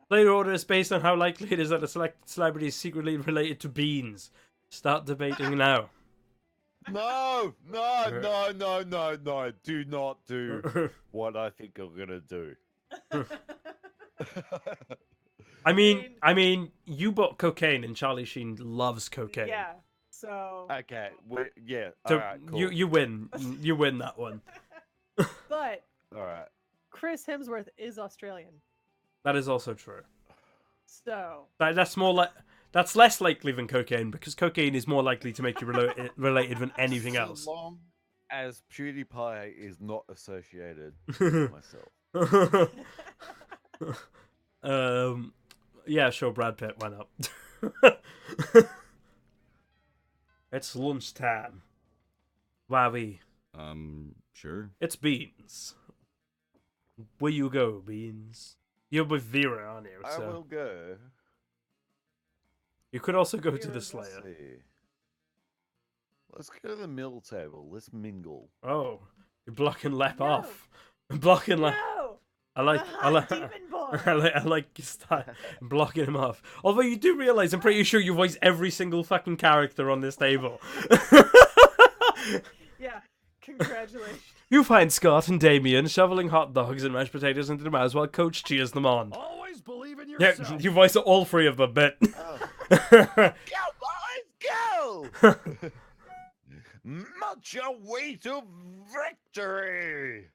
Player order is based on how likely it is that a selected celebrity is secretly related to beans. Start debating now. No. Do not do what I think you're gonna do. I mean, you bought cocaine and Charlie Sheen loves cocaine. Yeah. So. Okay. Yeah. So All right. Cool. you win. You win that one. But All right. Chris Hemsworth is Australian. That is also true. So. That's less likely than cocaine because cocaine is more likely to make you related than anything else. So long as PewDiePie is not associated with myself. Yeah, sure. Brad Pitt went up. It's lunchtime. Wowie. Sure. It's Beans. Where you go, Beans? You're with Vera, aren't you? I will go. You could also go to Vera, the let's Slayer. Let's go to the middle table. Let's mingle. Oh, you're blocking Lep off. Blocking Lep. No! I like Demon boy! I like your style. Blocking him off. Although you do realise, I'm pretty sure you voice every single fucking character on this table. Yeah, congratulations. You find Scott and Damien shoveling hot dogs and mashed potatoes into their mouths while Coach cheers them on. Always believe in Yeah, yourself. you voice all three of them, bit. Go, boys, go! March your way to victory!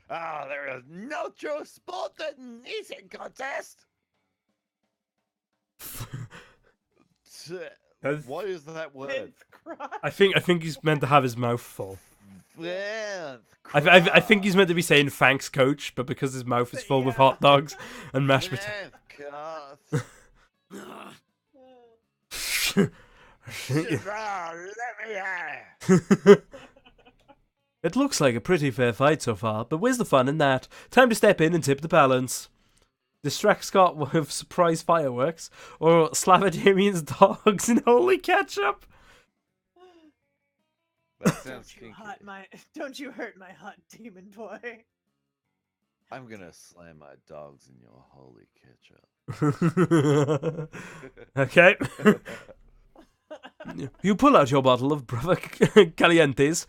Ah, there is no true sport than eating contest! What is that word? Vince Cross. I think he's meant to have his mouth full. Yeah, I think he's meant to be saying thanks, Coach, but because his mouth is full with hot dogs and mashed potatoes. It looks like a pretty fair fight so far, but where's the fun in that? Time to step in and tip the balance. Distract Scott with surprise fireworks, or slaver Damien's dogs in holy ketchup. That sounds Don't you hurt my hot demon boy. I'm gonna slam my dogs in your holy ketchup. Okay. You pull out your bottle of Brava Calientes,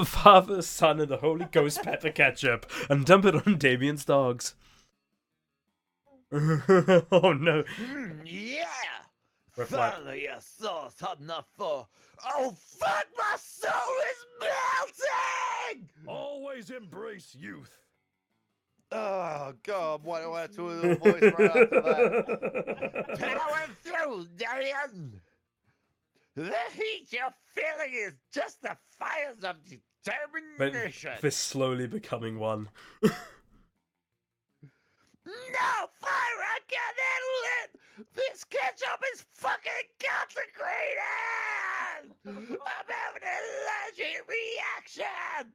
Father, Son, and the Holy Ghost pepper ketchup, and dump it on Damien's dogs. Oh no. Yeah! Reflect. Finally, your soul's hot enough for. Oh, fuck, my soul is melting! Always embrace youth. Oh, God, why do I have to do a little voice right after that? Power through, Darian! The heat you're feeling is just the fires of But determination. this slowly becoming one. No fire, I can't handle it! This ketchup is fucking consecrated! I'm having an allergic reaction!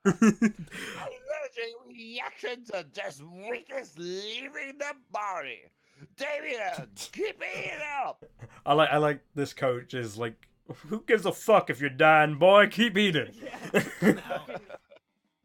Allergic reactions are just weakness leaving the body. Damien, keep eating up! I like this coach is like, who gives a fuck if you're dying, boy? Keep eating.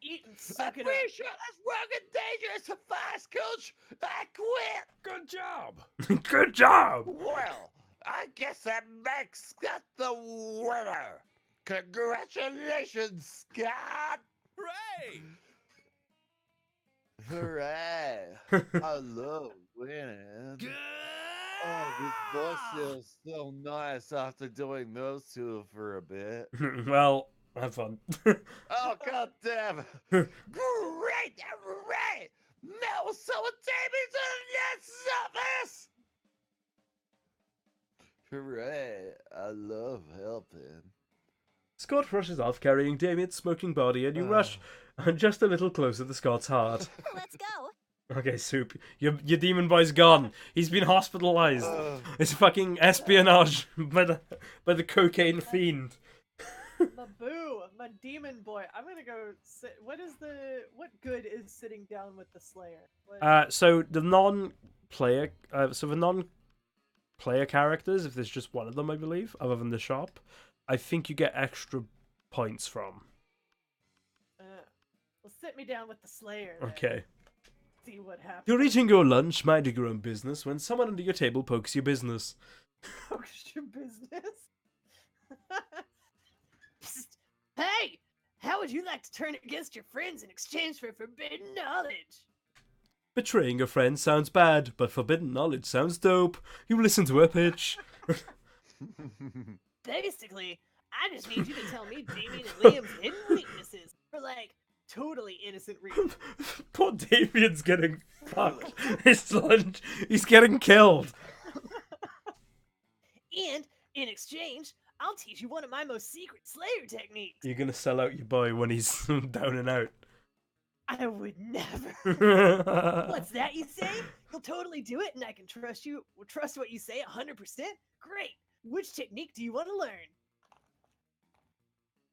Eat and I'm suck it up. pretty sure that's wrong and dangerous to fast, coach. I quit. Good job. Good job. Well, I guess that makes Scott the winner. Congratulations, Scott. Hooray! Hooray. I love winning. Oh, this voice feels so nice after doing those two for a bit. Well, have fun. Oh, god damn. Great, hooray! Now someone take me to the next office! Hooray! I love helping. Scott rushes off carrying Damien's smoking body, and you rush just a little closer to Scott's heart. Let's go. Okay, Soup, your demon boy's gone. He's been hospitalized. It's fucking espionage by the cocaine fiend. My boo, my demon boy. I'm gonna go sit. What good is sitting down with the Slayer? So the non-player characters, if there's just one of them, I believe, other than the shop, I think you get extra points from. Well, sit me down with the Slayer. Then. Okay. See what happens. You're eating your lunch, minding your own business, when someone under your table pokes your business. Pokes your business. Psst. Hey, how would you like to turn against your friends in exchange for forbidden knowledge? Betraying a friend sounds bad, but forbidden knowledge sounds dope. You listen to her pitch. Basically, I just need you to tell me Damien and Liam's hidden weaknesses for like Totally innocent reason. Poor Damien's getting fucked. His lunch, he's getting killed. And in exchange, I'll teach you one of my most secret Slayer techniques. You're gonna sell out your boy when he's down and out. I would never. What's that you say? You'll totally do it, and I can trust you. Trust what you say 100%. Great. Which technique do you want to learn?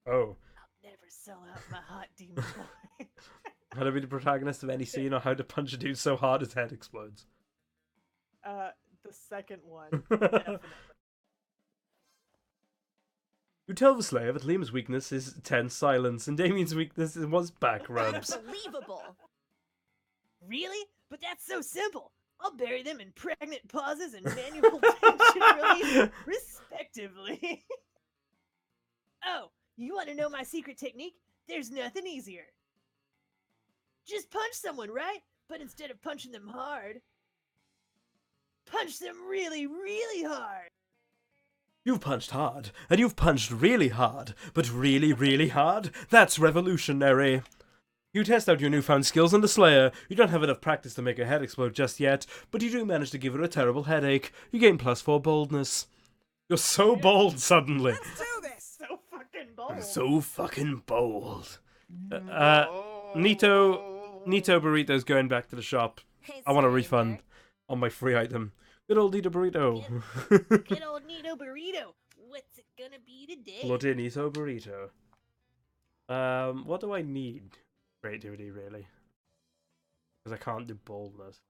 Oh. I'll never sell out my hot demon boy. How to be the protagonist of any scene, or how to punch a dude so hard his head explodes? The second one. Definitely. You tell the Slayer that Liam's weakness is tense silence, and Damien's weakness was back rubs. Unbelievable. Really? But that's so simple. I'll bury them in pregnant pauses and manual tension release, respectively. Oh, you want to know my secret technique? There's nothing easier. Just punch someone, right? But instead of punching them hard, punch them really, really hard. You've punched hard, and you've punched really hard, but really, really hard? That's revolutionary. You test out your newfound skills on the Slayer. You don't have enough practice to make her head explode just yet, but you do manage to give her a terrible headache. You gain +4 boldness. You're so bold suddenly. Let's do this! So fucking bold. So fucking bold. Nito Burrito's going back to the shop. Hey, I want a stranger. refund on my free item. Good old Nito Burrito. Good old Nito Burrito. What's it gonna be today? Bloody Nito Burrito. What do I need? Creativity, really. Because I can't do boldness.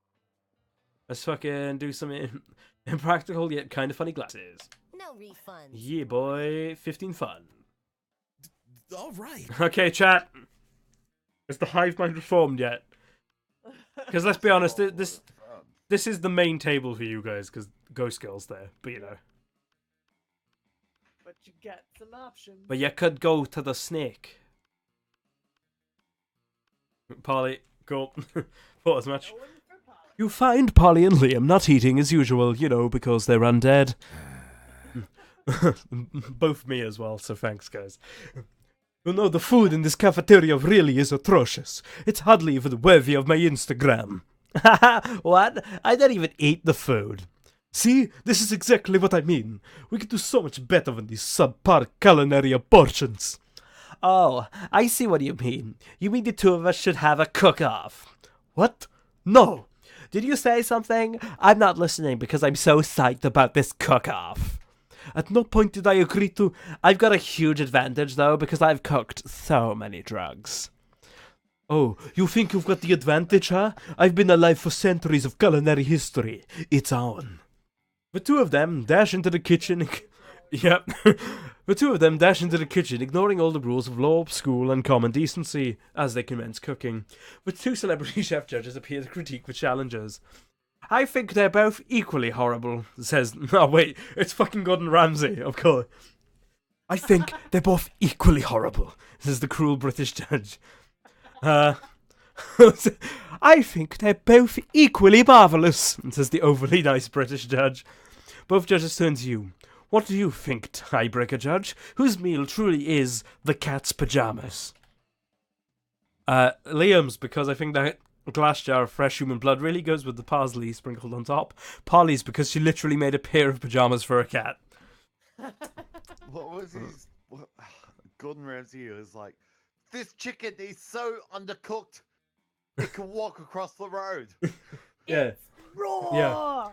Let's fucking do some impractical yet kind of funny glasses. No refunds. Yeah, boy. 15 fun. All right. Okay, chat. Is the hive mind reformed yet? Because let's be honest, this is the main table for you guys, because Ghost Girl's there, but you know. But you get some options. But you could go to the snake. Polly, cool. Thought as much. Going for Polly. You find Polly and Liam not eating as usual, you know, because they're undead. Both me as well, so thanks, guys. You know, the food in this cafeteria really is atrocious. It's hardly even worthy of my Instagram. What? I don't even eat the food. See? This is exactly what I mean. We could do so much better than these subpar culinary abortions. Oh, I see what you mean. You mean the two of us should have a cook-off? What? No. Did you say something? I'm not listening because I'm so psyched about this cook-off. At no point did I agree to... I've got a huge advantage, though, because I've cooked so many drugs. Oh, you think you've got the advantage, huh? I've been alive for centuries of culinary history. It's on. The two of them dash into the kitchen... Yep. The two of them dash into the kitchen, ignoring all the rules of law, school, and common decency, as they commence cooking. The two celebrity chef judges appear to critique the challengers. I think they're both equally horrible, says... Oh, wait, it's fucking Gordon Ramsay, of course. I think they're both equally horrible, says the cruel British judge. I think they're both equally marvellous, says the overly nice British judge. Both judges turn to you. What do you think, tiebreaker judge? Whose meal truly is the cat's pajamas? Liam's, because I think that A glass jar of fresh human blood really goes with the parsley sprinkled on top. Polly's because she literally made a pair of pajamas for a cat. What was his? Gordon Ramsay was like, "This chicken is so undercooked, it can walk across the road." Yeah. Raw. Yeah.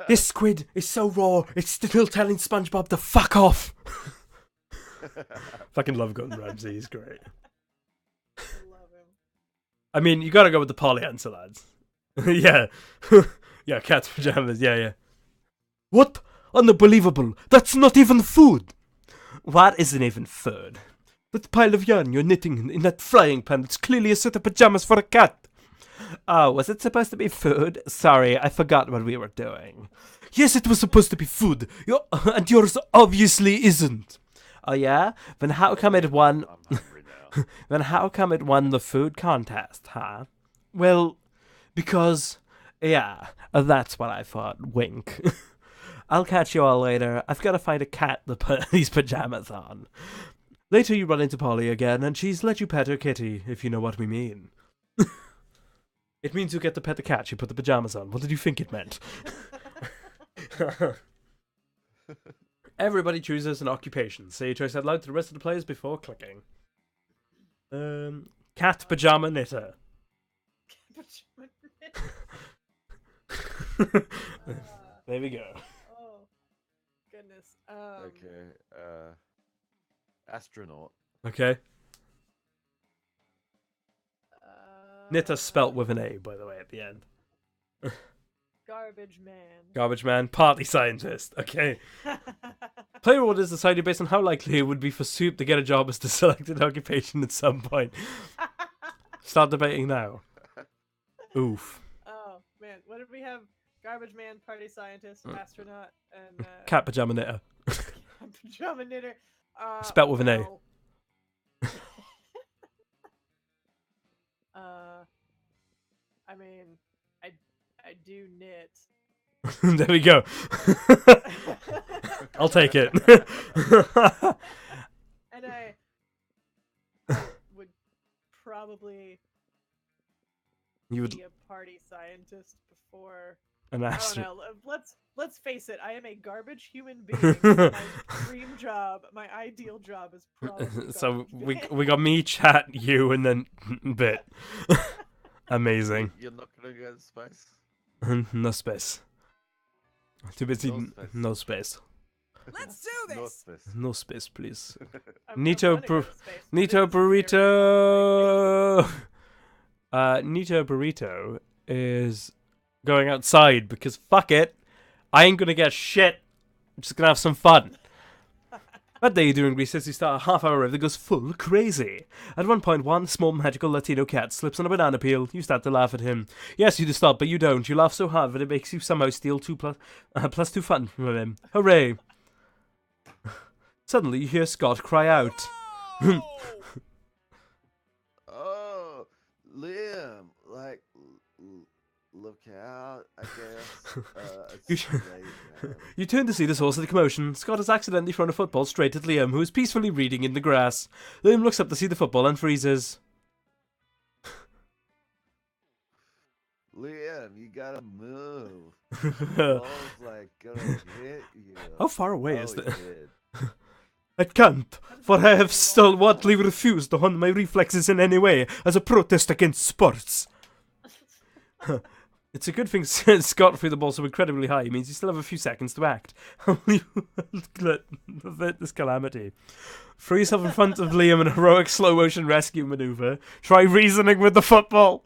This squid is so raw, it's still telling SpongeBob to fuck off. Fucking love Gordon Ramsay, he's great. I love him. I mean, you gotta go with the Polly answer, lads. Yeah. Yeah, cat's pajamas, yeah. What? Unbelievable. That's not even food. What isn't even food? That pile of yarn you're knitting in that frying pan, it's clearly a set of pajamas for a cat. Oh, was it supposed to be food? Sorry, I forgot what we were doing. Yes, it was supposed to be food, and yours obviously isn't. Oh yeah? Then how come it won? I'm hungry now. Then how come it won the food contest, huh? Well, because, yeah, that's what I thought. Wink. I'll catch you all later. I've got to find a cat to put these pajamas on. Later you run into Polly again, and she's let you pet her kitty, if you know what we mean. It means you get to pet the cat you put the pajamas on. What did you think it meant? Everybody chooses an occupation. Say your choice out loud to the rest of the players before clicking. Cat pajama knitter. There we go. Oh, goodness. Okay. Astronaut. Okay. Knitter spelt with an A, by the way, at the end. Garbage man. Garbage man, party scientist. Okay. Player orders decided based on how likely it would be for Soup to get a job as the selected occupation at some point. Start debating now. Oof. Oh man, what did we have? Garbage man, party scientist, astronaut, and Cat pajama knitter. pajama knitter. Spelt with an A. well, I mean, I do knit. There we go. I'll take it. And I would probably You would be a party scientist before. an I don't astronaut. know. Let's face it. I am a garbage human being. My dream job, my ideal job is probably. So garbage we got me, chat, you, and then Bit. Amazing. You're not gonna go to space. No space. Too busy. No space. No space. Let's do No this. space. No space, please. I'm Nito wanna go to space, but Nito it's very Burrito. Nito Burrito is going outside because fuck it. I ain't gonna get shit. I'm just gonna have some fun. That day during recess, you start a half-hour rave that goes full crazy. At one point, one small magical Latino cat slips on a banana peel. You start to laugh at him. Yes, you do stop, but you don't. You laugh so hard that it makes you somehow steal plus 2 fun from him. Hooray! Suddenly, you hear Scott cry out. Oh, Liam, like, look out, I guess. It's late now. You turn to see the source of the commotion. Scott has accidentally thrown a football straight at Liam, who is peacefully reading in the grass. Liam looks up to see the football and freezes. Liam, you gotta move. The ball's like gonna hit you. How far away is Oh, that? it I can't, for I have stalwartly refused to hone my reflexes in any way as a protest against sports. It's a good thing Scott threw the ball so incredibly high. It means you still have a few seconds to act. This calamity. Throw yourself in front of Liam in a heroic slow-motion rescue maneuver. Try reasoning with the football.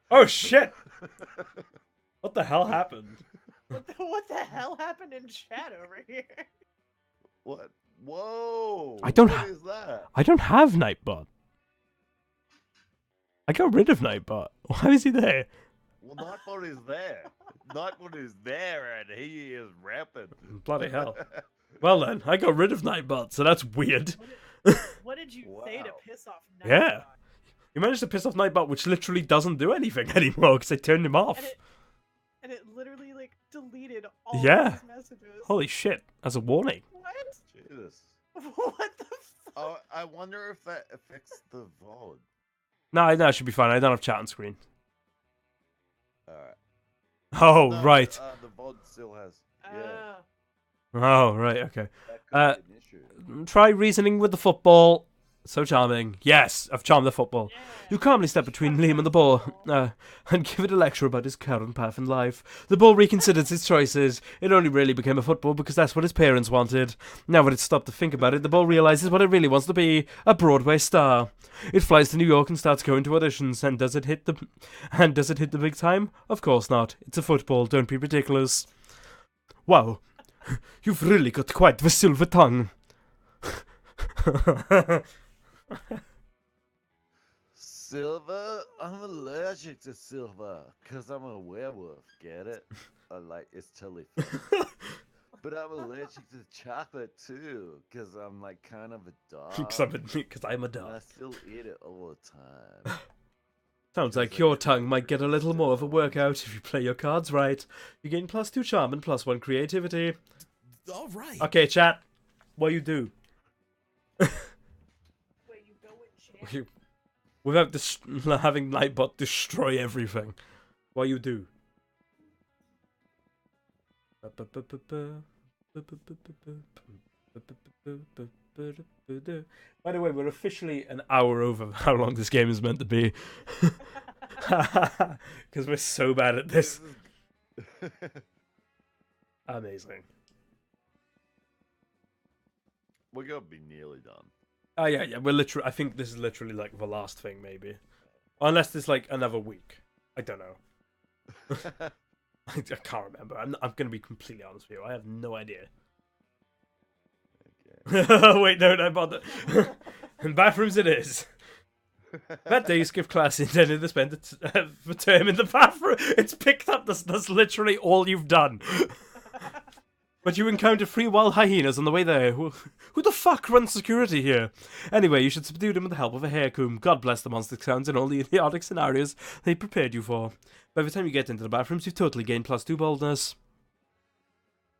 Oh shit! What the hell happened? What the hell happened in chat over here? What? Whoa! I don't What is that? I don't have Nightbot. I got rid of Nightbot. Why is he there? Well, Nightbot is there. Nightbot is there, and he is rapping. Bloody hell. Well then, I got rid of Nightbot, so that's weird. What did you say to Wow. piss off Nightbot? Yeah. You managed to piss off Nightbot, which literally doesn't do anything anymore because I turned him off. And it literally like deleted all Yeah. his messages. Holy shit, as a warning. What? Jesus. What the fuck? Oh, I wonder if that affects the VOD. No, it should be fine. I don't have chat on screen. Alright. Oh, No, right. the VOD still has. Yeah. Oh, right, okay. That could be an issue. Try reasoning with the football. So charming. Yes, I've charmed the football. You calmly step between Liam and the ball and give it a lecture about his current path in life. The ball reconsiders its choices. It only really became a football because that's what his parents wanted. Now when it stopped to think about it, the ball realizes what it really wants to be, a Broadway star. It flies to New York and starts going to auditions. And does it hit the big time? Of course not. It's a football. Don't be ridiculous. Wow. You've really got quite the silver tongue. Silver? I'm allergic to silver because I'm a werewolf. Get it? It's totally fine. But I'm allergic to chocolate too because I'm like kind of a dog. Because I'm a And I dog. still eat it all the time. Sounds like your tongue might get a little more of a workout if you play your cards right. You gain +2 charm and +1 creativity. All right. Okay, chat. What you do? Where you go and chat. Without having Nightbot destroy everything. What you do? By the way, we're officially an hour over how long this game is meant to be. Because we're so bad at this. Amazing. We're gonna be nearly done. Oh yeah. We're literally. I think this is literally like the last thing, maybe, unless there's like another week. I don't know. I can't remember. I'm gonna be completely honest with you. I have no idea. Okay. Wait, no, don't bother. And bathrooms it is. That day you skip class intended to spend the term in the bathroom. It's picked up. That's literally all you've done. But you encounter 3 wild hyenas on the way there. Who the fuck runs security here? Anyway, you should subdue them with the help of a hair comb. God bless the monster sounds and all the idiotic scenarios they prepared you for. By the time you get into the bathrooms, you've totally gained +2 boldness.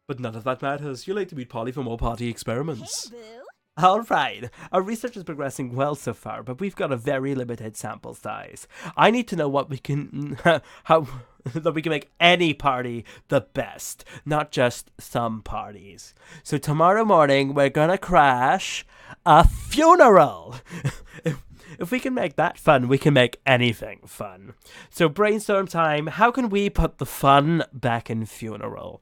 But none of that matters. You're late to meet Polly for more party experiments. Hey, boo. Alright, our research is progressing well so far, but we've got a very limited sample size. I need to know what we can, that we can make any party the best, not just some parties. So tomorrow morning, we're gonna crash a funeral! If we can make that fun, we can make anything fun. So brainstorm time, how can we put the fun back in funeral?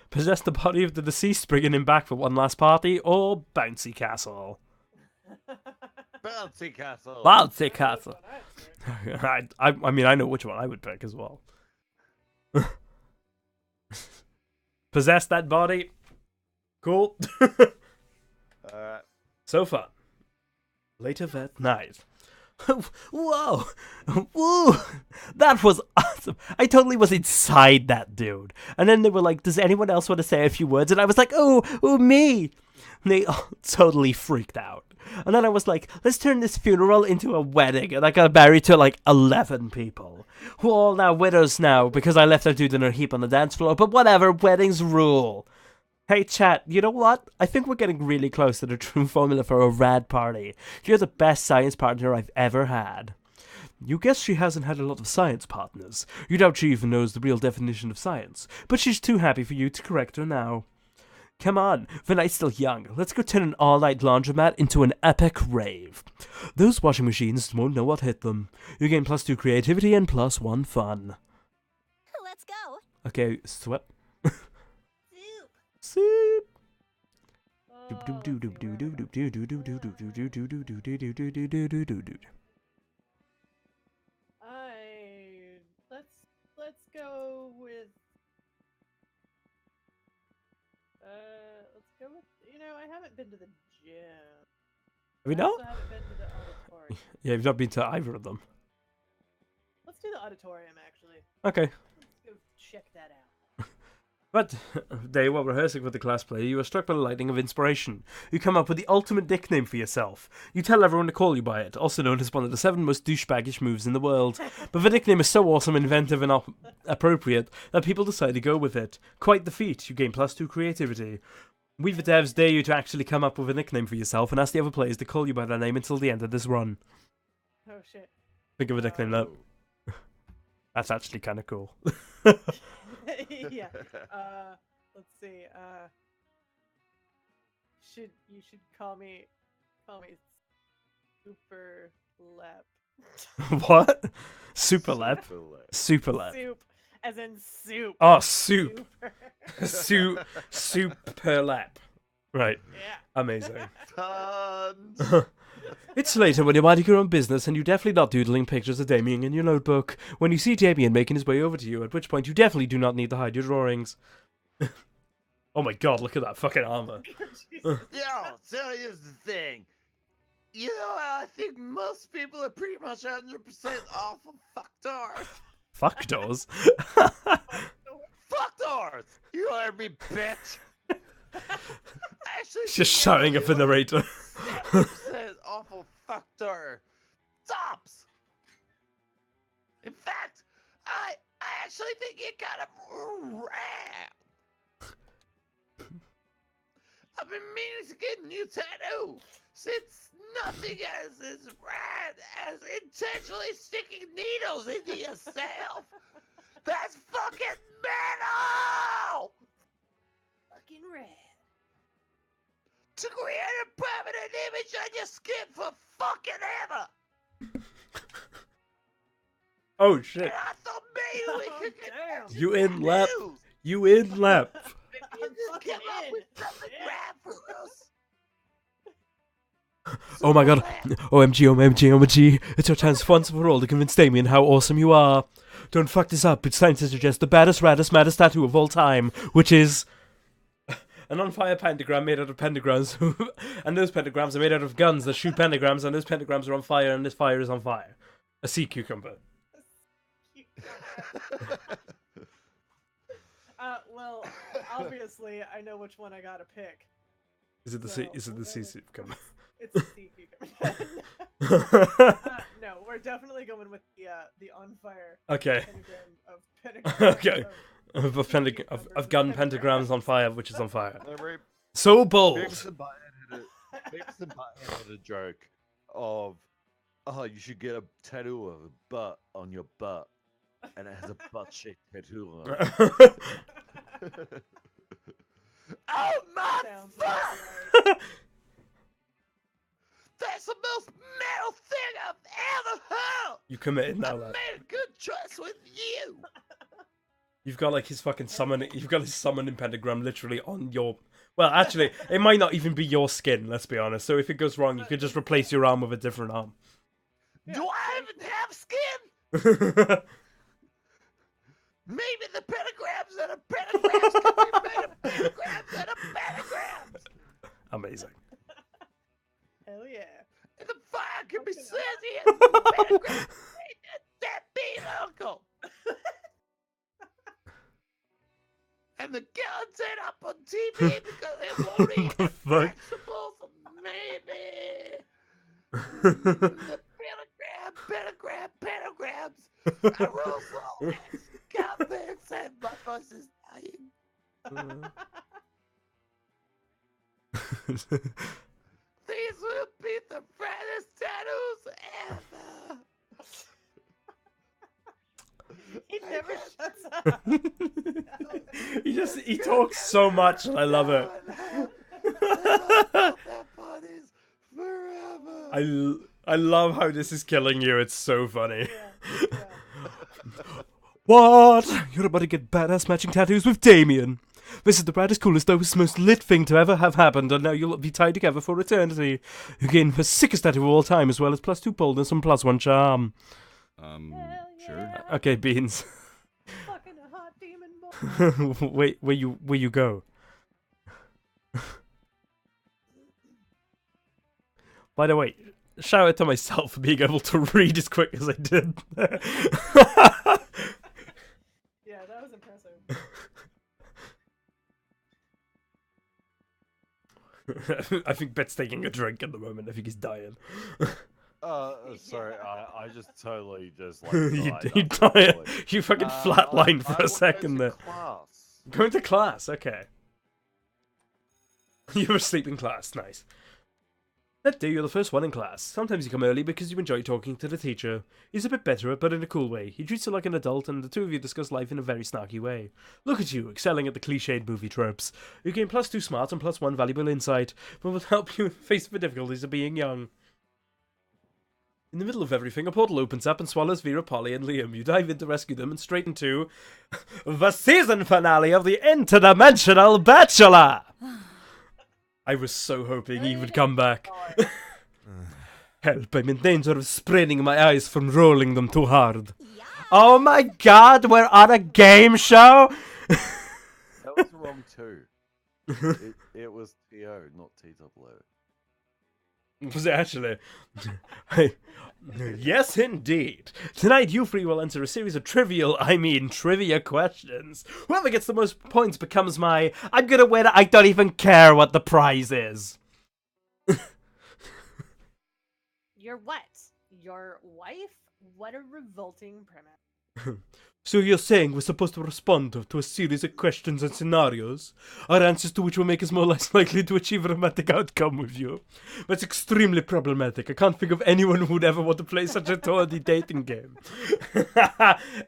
Possess the body of the deceased, bringing him back for one last party, or bouncy castle? Bouncy castle. Bouncy castle. I mean, I know which one I would pick as well. Possess that body. Cool. Alright. So fun. Later that night. Whoa! Woo! That was awesome. I totally was inside that dude. And then they were like, does anyone else want to say a few words? And I was like, oh, me! And they all totally freaked out. And then I was like, let's turn this funeral into a wedding. And I got married to like 11 people. Who are all now widows now because I left that dude in a heap on the dance floor. But whatever, weddings rule. Hey chat, you know what? I think we're getting really close to the true formula for a rad party. You're the best science partner I've ever had. You guess she hasn't had a lot of science partners. You doubt she even knows the real definition of science. But she's too happy for you to correct her now. Come on, the night's still young. Let's go turn an all-night laundromat into an epic rave. Those washing machines won't know what hit them. You gain +2 creativity and +1 fun. Let's go. Okay, sweat. Soup. Soup. Let's go with I haven't been to the gym. Have you I not? also haven't been to the auditorium. Yeah, you've not been to either of them. Let's do the auditorium actually. Okay. Let's go check that out. But, day while rehearsing for the class play, you are struck by the lightning of inspiration. You come up with the ultimate nickname for yourself. You tell everyone to call you by it, also known as one of the 7 most douchebaggish moves in the world. But the nickname is so awesome, inventive, and appropriate that people decide to go with it. Quite the feat. You gain +2 creativity. We the devs dare you to actually come up with a nickname for yourself and ask the other players to call you by that name until the end of this run. Oh shit. Think of a nickname that. That's actually kind of cool. Yeah. Let's see. You should call me Super Lep. What? Super Lep? Super Lep. Soup, as in soup. Oh, soup. Super. Super Lep. Right. Yeah. Amazing. Tons. It's later when you're minding your own business and you're definitely not doodling pictures of Damien in your notebook when you see Damien making his way over to you, at which point you definitely do not need to hide your drawings. Oh my god, look at that fucking armor. Yo, so here's the thing. You know, I think most people are pretty much 100% off of fucktards. Fuck doors. Fucktards! You heard me, bitch! Actually, Just shouting at the narrator. 70% off of fucktard. Tops! In fact, I actually think it kind of rad. I've been meaning to get a new tattoo since nothing is as rad as intentionally sticking needles into yourself. That's fucking metal! Fucking red. To create a permanent image on your skin for fucking ever. Oh shit. And I thought maybe we could get Damn. You in lap. news. You in lap. You just fucking come up in. with something rad for us. Oh my god. OMG, OMG, OMG. It's your chance once and for all to convince Damien how awesome you are. Don't fuck this up. It's time to suggest the baddest, raddest, maddest tattoo of all time, which is an on-fire pentagram made out of pentagrams. And those pentagrams are made out of guns that shoot pentagrams, and those pentagrams are on fire, and this fire is on fire. A sea cucumber. Well, obviously, I know which one I gotta pick. Is it the sea cucumber? It's the sea cucumber. No, we're definitely going with the on fire Okay. pentagram Okay. of Of gun pentagrams on fire, which is on fire. Every So bold. Beavis and Butthead had a joke of, oh, you should get a tattoo of a butt on your butt, and it has a butt-shaped tattoo on it. Oh my Sounds fuck! right. That's the most metal thing I've ever heard! You committed I now, lad. made a good choice with you! You've got like his fucking summoning. You've got his summoning pentagram literally on your. Well, actually, it might not even be your skin. Let's be honest. So if it goes wrong, you could just replace your arm with a different arm. Do I even have skin? Maybe the pentagrams that are pentagrams can be made of pentagrams that are pentagrams! Amazing. Hell yeah. And the fire can be sentient! The pentagrams ain't that beat uncle! And the guns end up on TV because it won't eat The fuck? vegetables, maybe! The pentagrams! I roll slow, convicts, and my voice is dying. These will be the brightest tattoos ever! He never shuts up. he talks so much, and I love it. I love how this is killing you. It's so funny. Yeah. What? You're about to get badass matching tattoos with Damien. This is the brightest, coolest, dopest, most lit thing to ever have happened, and now you'll be tied together for eternity. You gain the sickest tattoo of all time, as well as +2 boldness and +1 charm. Sure. Okay, Beans. Fucking a hot demon boy. Wait, where you go? By the way, shout out to myself for being able to read as quick as I did. Yeah, that was impressive. I think Bet's taking a drink at the moment. I think he's dying. Sorry, I just totally just like you died, died. unfortunately. You fucking flatlined for I a went second to there. class. Going to class, okay. You were asleep in class, nice. That day you're the first one in class. Sometimes you come early because you enjoy talking to the teacher. He's a bit better, but in a cool way. He treats you like an adult, and the two of you discuss life in a very snarky way. Look at you, excelling at the cliched movie tropes. You gain +2 smart and +1 valuable insight, but will help you face the difficulties of being young. In the middle of everything, a portal opens up and swallows Vera, Polly, and Liam. You dive in to rescue them and straight into the season finale of The Interdimensional Bachelor! I was so hoping he would come back. Help, I'm in danger of spraining my eyes from rolling them too hard. Yeah. Oh my god, we're on a game show? That was wrong too. It was TO, not TWO. Was it actually? Yes, indeed. Tonight, you three will answer a series of trivia questions. Whoever gets the most points becomes my I'm gonna win, I don't even care what the prize is. Your what? Your wife? What a revolting premise. So you're saying we're supposed to respond to a series of questions and scenarios, our answers to which will make us more or less likely to achieve a romantic outcome with you? That's extremely problematic. I can't think of anyone who would ever want to play such a tawdry dating game.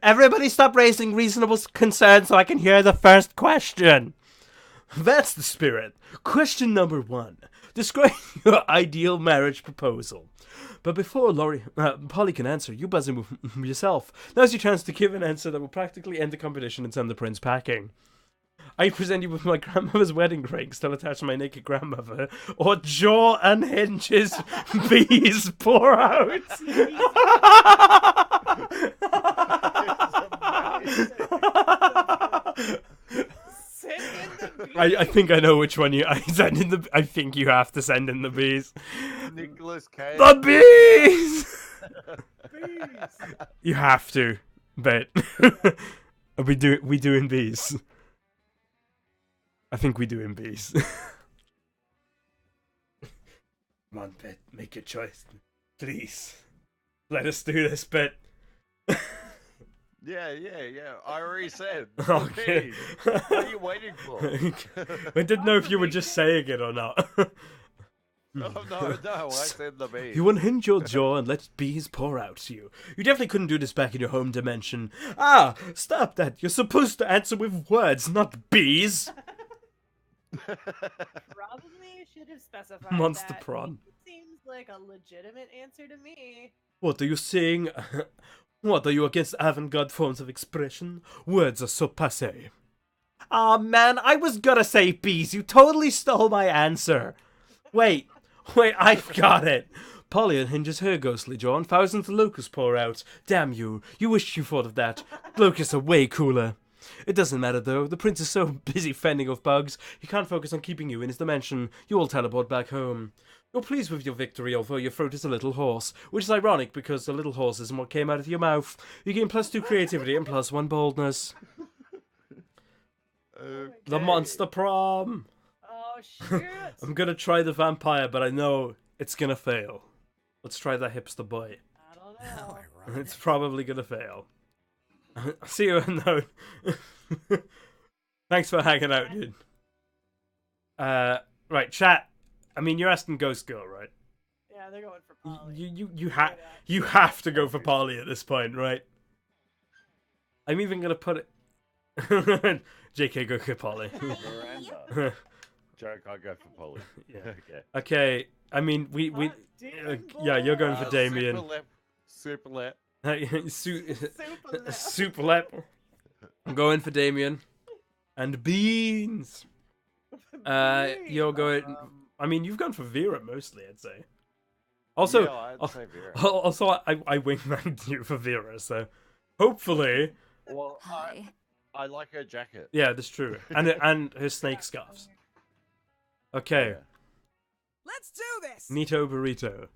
Everybody stop raising reasonable concerns so I can hear the first question. That's the spirit. Question number 1. Describe your ideal marriage proposal. But before Polly can answer, you buzz in with yourself. Now's your chance to give an answer that will practically end the competition and send the prince packing. I present you with my grandmother's wedding ring still attached to my naked grandmother, or jaw unhinges, bees pour out. I think I know which one I send in the. I think you have to send in the bees. Nicholas Cage. The bees. You have to, but we doing bees. I think we doing bees. Come on, Bet, make your choice, please. Let us do this, Bet. Yeah. I already said. Okay. What are you waiting for? I didn't know if you were just saying it or not. Oh, no, I said the bees. You unhinge your jaw and let bees pour out to you. You definitely couldn't do this back in your home dimension. Ah, stop that. You're supposed to answer with words, not bees. Probably should have specified Monster that. Prom. It seems like a legitimate answer to me. What are you saying? What, are you against avant-garde forms of expression? Words are so passé. Aw, man, I was gonna say bees. You totally stole my answer. Wait, I've got it. Polly unhinges her ghostly jaw and thousands of locusts pour out. Damn you, you wished you thought of that. Locusts are way cooler. It doesn't matter though, the prince is so busy fending off bugs, he can't focus on keeping you in his dimension. You all teleport back home. You're pleased with your victory, although your throat is a little hoarse, which is ironic because the little horse isn't what came out of your mouth. You gain +2 creativity and +1 boldness. Okay. The Monster Prom! Oh shoot! I'm gonna try the vampire, but I know it's gonna fail. Let's try that hipster boy. I don't know. It's probably gonna fail. See you in note. Thanks for hanging out, dude. Right, chat. I mean, you're asking Ghost Girl, right? Yeah, they're going for Polly. You have to go for Polly at this point, right? I'm even gonna put it. JK, go for Polly. Miranda. Joke, I go for Polly. Yeah. Okay. Okay. I mean, yeah, you're going for Damien. Super lap. Super lap. I'm going for Damien. And Beans. You're going. I mean, you've gone for Vera mostly, I'd say. Also, yeah, I'd say Vera. Also, I wingmaned you for Vera, so hopefully. Well, Hi. I like her jacket. Yeah, that's true, and her snake scarves. Okay. Let's do this. Nito Burrito.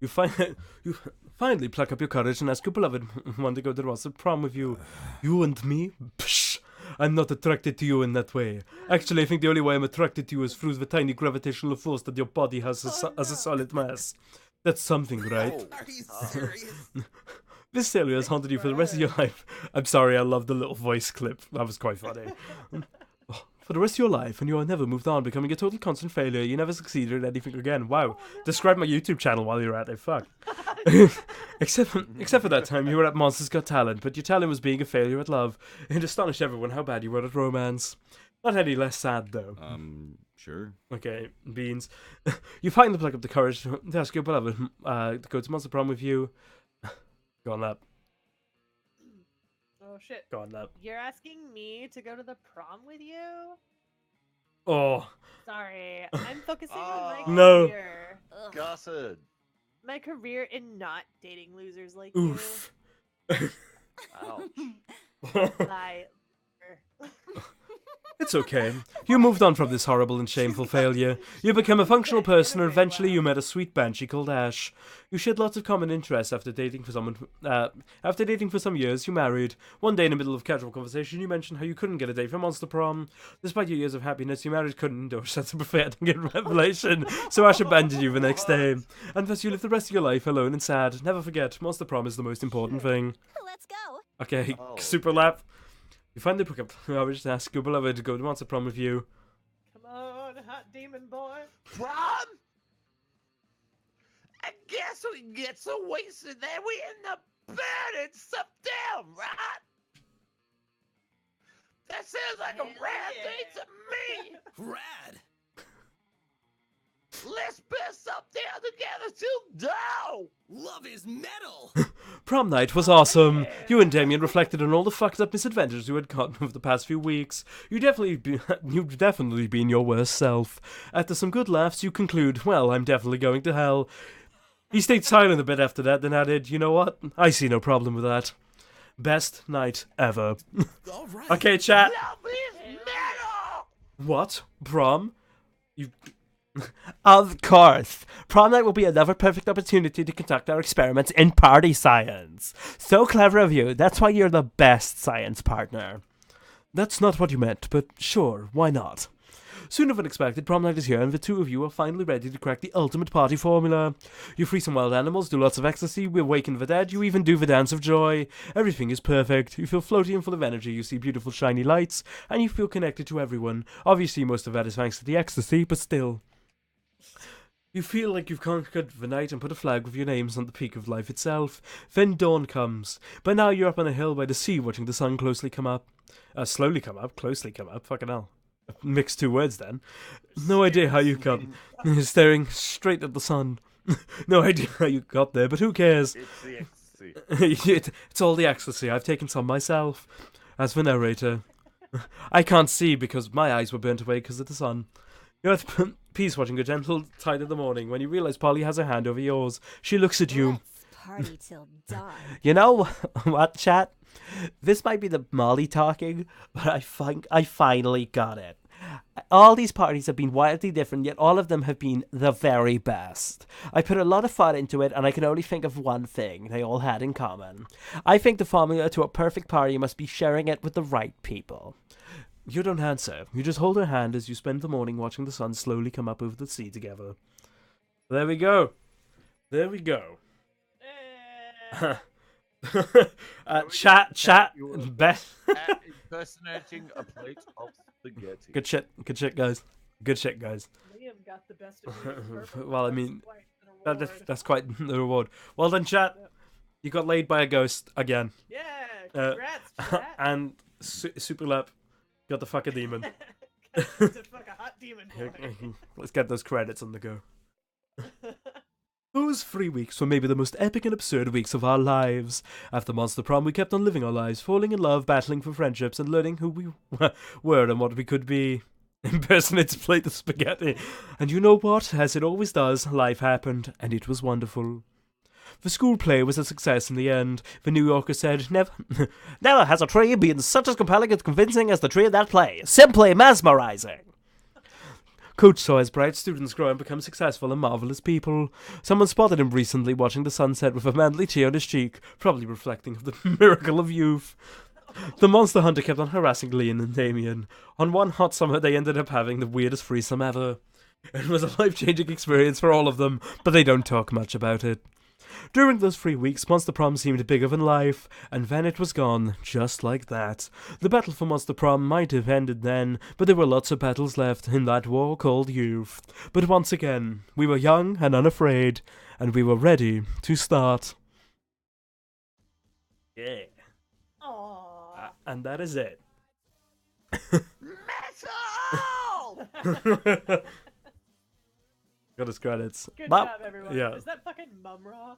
You finally pluck up your courage and ask your beloved one to go to the Monster Prom with you. You and me? Psh! I'm not attracted to you in that way. Actually, I think the only way I'm attracted to you is through the tiny gravitational force that your body has as a solid mass. That's something, right? Are you serious? This failure has haunted you for the rest of your life. I'm sorry, I love the little voice clip. That was quite funny. for the rest of your life, and you are never moved on, becoming a total constant failure. You never succeeded at anything again. Wow. Describe my YouTube channel while you're at it. Fuck. except for that time you were at Monsters Got Talent, but your talent was being a failure at love. It astonished everyone how bad you were at romance. Not any less sad, though. Sure. Okay, Beans. You finally pluck up the courage to ask your beloved to go to Monster Prom with you. Go on, Lap. Oh shit. Go on, Lap. You're asking me to go to the prom with you? Oh. Sorry, I'm focusing on my No. career. Gossip. My career in not dating losers like Oof. Ouch. you. Lie. It's okay. You moved on from this horrible and shameful failure. You became a functional person, and eventually you met a sweet banshee called Ash. You shared lots of common interests after dating for some years. You married. One day in the middle of casual conversation, you mentioned how you couldn't get a date for Monster Prom. Despite your years of happiness, your marriage couldn't endorse such a befitting revelation, so Ash abandoned you the next day. And thus you live the rest of your life alone and sad. Never forget, Monster Prom is the most important thing. Let's go. Okay, Oh. super lap. You finally pick up the courage to ask your beloved to go to Monster Prom with you. Come on, hot demon boy. Prom? I guess we get so wasted that we end up burning stuff down, right? That sounds like a rad thing to me. Rad. Let's burn stuff down together too, no! Love is metal. Prom night was awesome. You and Damien reflected on all the fucked up misadventures you had gotten over the past few weeks. You've definitely been your worst self. After some good laughs, you conclude, well, I'm definitely going to hell. He stayed silent a bit after that, then added, you know what? I see no problem with that. Best night ever. All right. Okay, chat. Love is metal! What? Prom? You... Of course. Prom night will be another perfect opportunity to conduct our experiments in party science. So clever of you. That's why you're the best science partner. That's not what you meant, but sure, why not? Sooner than expected, prom night is here, and the two of you are finally ready to crack the ultimate party formula. You free some wild animals, do lots of ecstasy, we awaken the dead, you even do the dance of joy. Everything is perfect. You feel floaty and full of energy, you see beautiful shiny lights, and you feel connected to everyone. Obviously, most of that is thanks to the ecstasy, but still. You feel like you've conquered the night and put a flag with your names on the peak of life itself. Then dawn comes. By now you're up on a hill by the sea watching the sun slowly come up, fucking hell. Mixed two words then. No idea how you got staring straight at the sun. No idea how you got there, but who cares? It's the ecstasy. It's all the ecstasy. I've taken some myself. As the narrator, I can't see because my eyes were burnt away because of the sun. You're at peace watching a gentle tide of the morning when you realise Polly has her hand over yours. She looks at you. Let's party till dawn. You know what, chat? This might be the Molly talking, but I finally got it. All these parties have been wildly different, yet all of them have been the very best. I put a lot of thought into it, and I can only think of one thing they all had in common. I think the formula to a perfect party must be sharing it with the right people. You don't answer. You just hold her hand as you spend the morning watching the sun slowly come up over the sea together. There we go. There we go. Chat. Best. Impersonating a plate of spaghetti. Good shit, guys. Good shit, guys. Liam got the best of me. Perfect. Well, I That's mean, quite an award. that's quite the reward. Well done, chat. You got laid by a ghost again. Yeah, congrats, chat. And Super Lap got the fuck a demon. To fuck a hot demon boy. Let's get those credits on the go. Those 3 weeks were maybe the most epic and absurd weeks of our lives. After Monster Prom, we kept on living our lives, falling in love, battling for friendships, and learning who we were and what we could be. Impersonates plate of spaghetti. And you know what? As it always does, life happened, and it was wonderful. The school play was a success in the end. The New Yorker said, Never has a tree been such as compelling and convincing as the tree in that play. Simply mesmerizing. Coach saw his bright students grow and become successful and marvelous people. Someone spotted him recently watching the sunset with a manly tear on his cheek, probably reflecting of the miracle of youth. The monster hunter kept on harassing Leon and Damien. On one hot summer, they ended up having the weirdest threesome ever. It was a life-changing experience for all of them, but they don't talk much about it. During those 3 weeks, Monster Prom seemed bigger than life, and then it was gone, just like that. The battle for Monster Prom might have ended then, but there were lots of battles left in that war called youth. But once again, we were young and unafraid, and we were ready to start. Yeah. Aww. And that is it. Metal! Got his credits. Good That- job, everyone. yeah. Is that fucking Mumra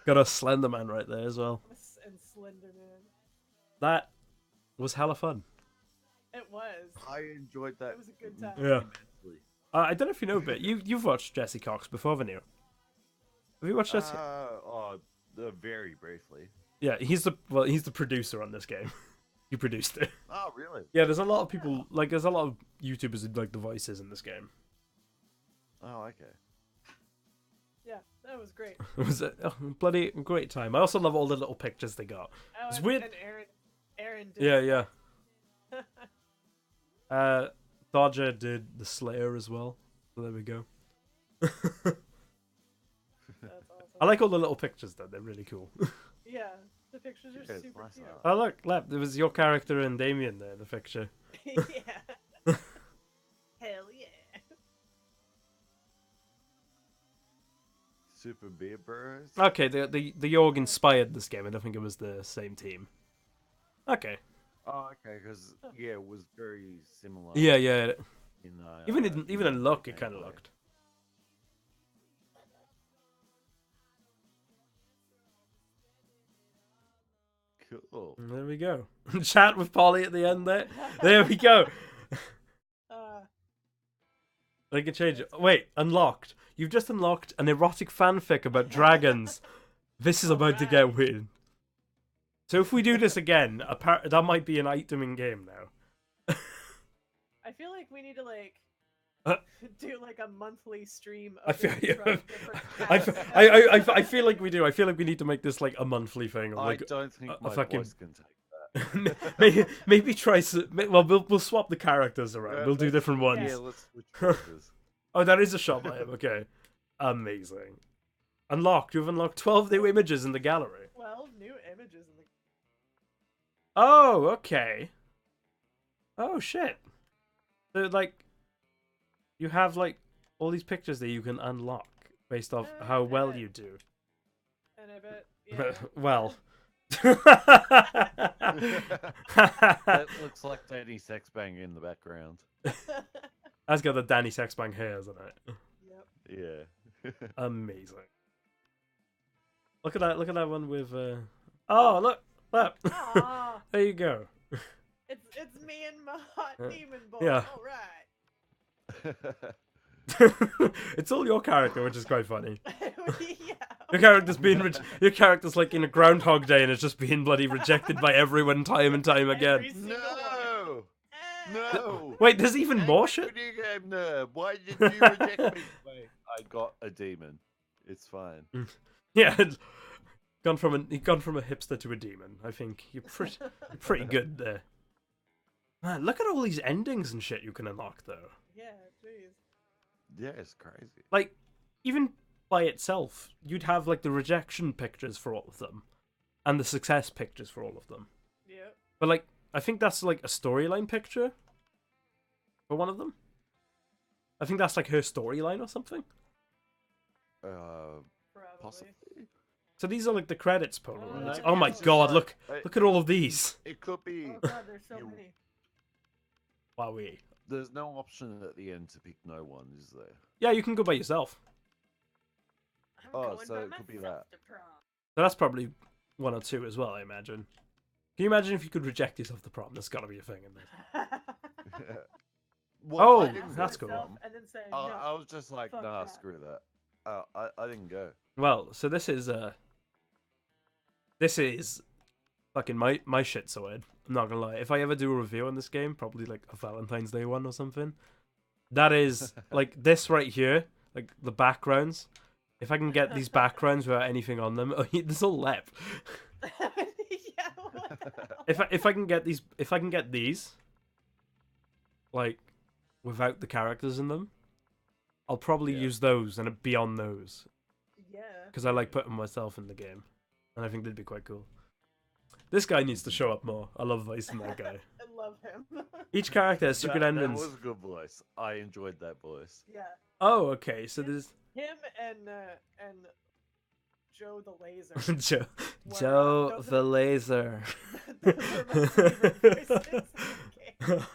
Got a Slender Man right there as well. and Slenderman? That was hella fun. It was. I enjoyed that. It was a good time. Yeah. immensely. I don't know if you know, but you've watched Jesse Cox before, haven't you? Have you watched Jesse? Very briefly. Yeah, he's the producer on this game. He produced it. Oh, really? Yeah, there's a lot of people there's a lot of YouTubers who like the voices in this game. Oh, okay. Yeah, that was great. It was a bloody great time. I also love all the little pictures they got. Oh, It's and, weird. And Aaron did. Yeah, yeah. Dodger did the Slayer as well. So there we go. That's awesome. I like all the little pictures though. They're really cool. Yeah, the pictures are Yeah, it's super nice cute. Oh look, Lep, there was your character and Damien there, the picture. Yeah. Hell yeah. Super Beer Bros. Okay, the Yorg inspired this game. I don't think it was the same team. Okay. Oh, okay, because yeah, it was very similar. Yeah, yeah. In, Even in look, it gameplay. kind of looked. Cool. There we go. Chat with Polly at the end there. There we go. I can change it. Wait, unlocked. You've just unlocked an erotic fanfic about dragons. This is about to get weird. So if we do this again, that might be an item in game now. I feel like we need to do like a monthly stream. I Of feel, different I, cats. I feel like we do. I feel like we need to make this like a monthly thing. I Like, don't think my fucking- voice can take that. maybe try. Well, we'll swap the characters around. We'll do different ones. Yeah, let's switch characters. Oh, that is a shop item. Okay, amazing. Unlocked. You've unlocked 12 new images in the gallery. 12 new images in the. Oh, okay. Oh shit. So like, you have like all these pictures that you can unlock based off how well you do. And I bet. Yeah. Well. That looks like Danny Sexbang in the background. That's got the Danny Sexbang hair, isn't it? Yep. Yeah. Amazing. Look at that! Look at that one with. Oh, look! Aw, There you go. it's me and my hot demon boy. Yeah. All right. It's all your character, which is quite funny. Yeah. Your character's like in a Groundhog Day, and it's just being bloody rejected by everyone time and time again. Every single No! one. No! Wait, there's even more shit. Video game nerd. Why did you reject me? Wait, I got a demon. It's fine. Yeah, it's gone from a hipster to a demon. I think you're pretty good there. Man, look at all these endings and shit you can unlock though. Yeah, jeez. Yeah, it's crazy. Like, even by itself, you'd have like the rejection pictures for all of them, and the success pictures for all of them. Yep. But like, I think that's like a storyline picture for one of them. I think that's like her storyline or something. Probably. Possibly. So these are like the credits Polaroids. no, Oh my it's just god, like- look at all of these. It could be. Oh god, there's so You- many. Wowee. There's no option at the end to pick no one, is there? Yeah, you can go by yourself. I'm Oh, going so by it could be myself that. to prom. So that's probably one or two as well, I imagine. Can you imagine if you could reject yourself to prom? There's gotta be a thing in there. Well, Oh, I didn't that's go. cool. Myself And then say I, no. I was just like, Fuck nah, that. screw that. I didn't go. Well, so this is fucking my shit sword. I'm not gonna lie. If I ever do a review on this game, probably like a Valentine's Day one or something. That is like this right here, like the backgrounds. If I can get these backgrounds without anything on them, oh, there's all lep. Yeah, what the hell? If I can get these, like without the characters in them, I'll probably Yeah. use those and be on those. Yeah. because I like putting myself in the game, and I think that'd be quite cool. This guy needs to show up more. I love voicing that guy. I love him. Each character has secret That endings. was a good voice. I enjoyed that voice. Yeah. Oh, okay. So there's Him and Joe the Laser. Joe, were, Joe those the are- Laser. Those are my favorite voices in the game.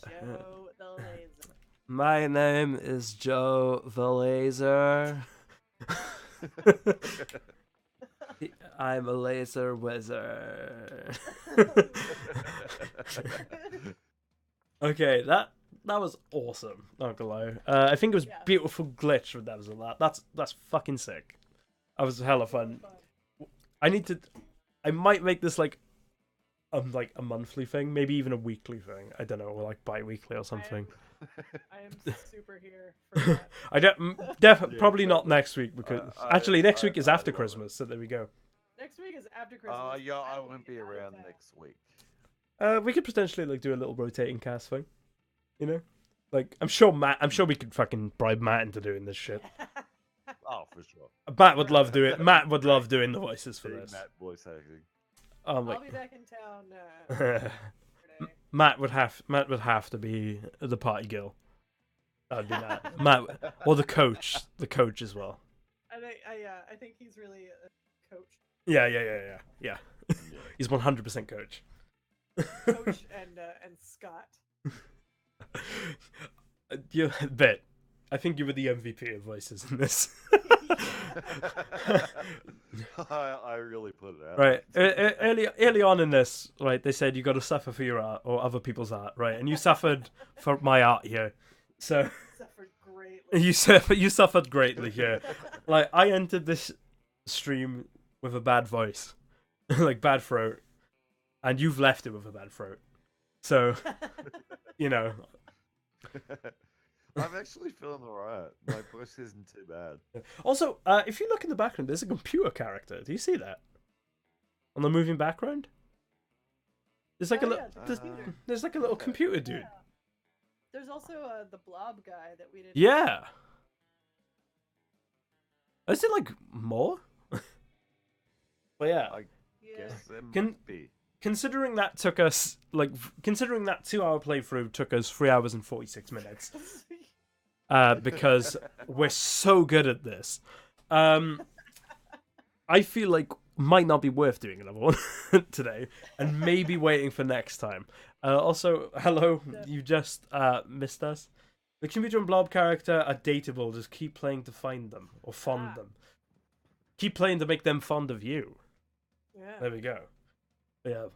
Joe the Laser. My name is Joe the Laser. I'm a laser wizard. Okay, that was awesome. Not gonna lie. I think it was Yeah. beautiful glitch with that was a lot. That's fucking sick. That was hella fun. I might make this like a monthly thing, maybe even a weekly thing. I don't know, or like bi-weekly or something. I am super here for that. I don't probably not next week because actually next week is after love it. Christmas, so there we go. Next week is after Christmas. Yeah, I will won't be out of around town. next week. We could potentially like do a little rotating cast thing, you know? Like I'm sure we could fucking bribe Matt into doing this shit. Oh, for sure. Matt would love doing the voices for Seeing this. that voice acting. Oh my. I'll be back in town. Saturday. Matt would have to be the party girl. That'd be Matt. Matt or the coach as well. I think he's really a coach. Yeah. He's 100% coach. Coach and Scott. You bet. I think you were the MVP of voices in this. I really put it out. Right. Early on in this, right, they said you got to suffer for your art or other people's art, right? And you suffered for my art here. So Suffered greatly. you suffered greatly here. Like I entered this stream with a bad voice, like bad throat, and you've left it with a bad throat. So, you know. I'm actually feeling alright. My voice isn't too bad. Also, if you look in the background, there's a computer character. Do you see that? On the moving background? There's like there's like a little computer dude. Yeah. There's also the blob guy that we didn't. Yeah. Is it like more? But yeah, I Yeah. guess there Can- might be. considering that 2-hour playthrough took us 3 hours and 46 minutes. Because we're so good at this. I feel like might not be worth doing another one today, and maybe waiting for next time. Also, hello, you just missed us. The computer and blob character are dateable. Just keep playing to find them or fond them. Keep playing to make them fond of you. Yeah. There we go. Yeah.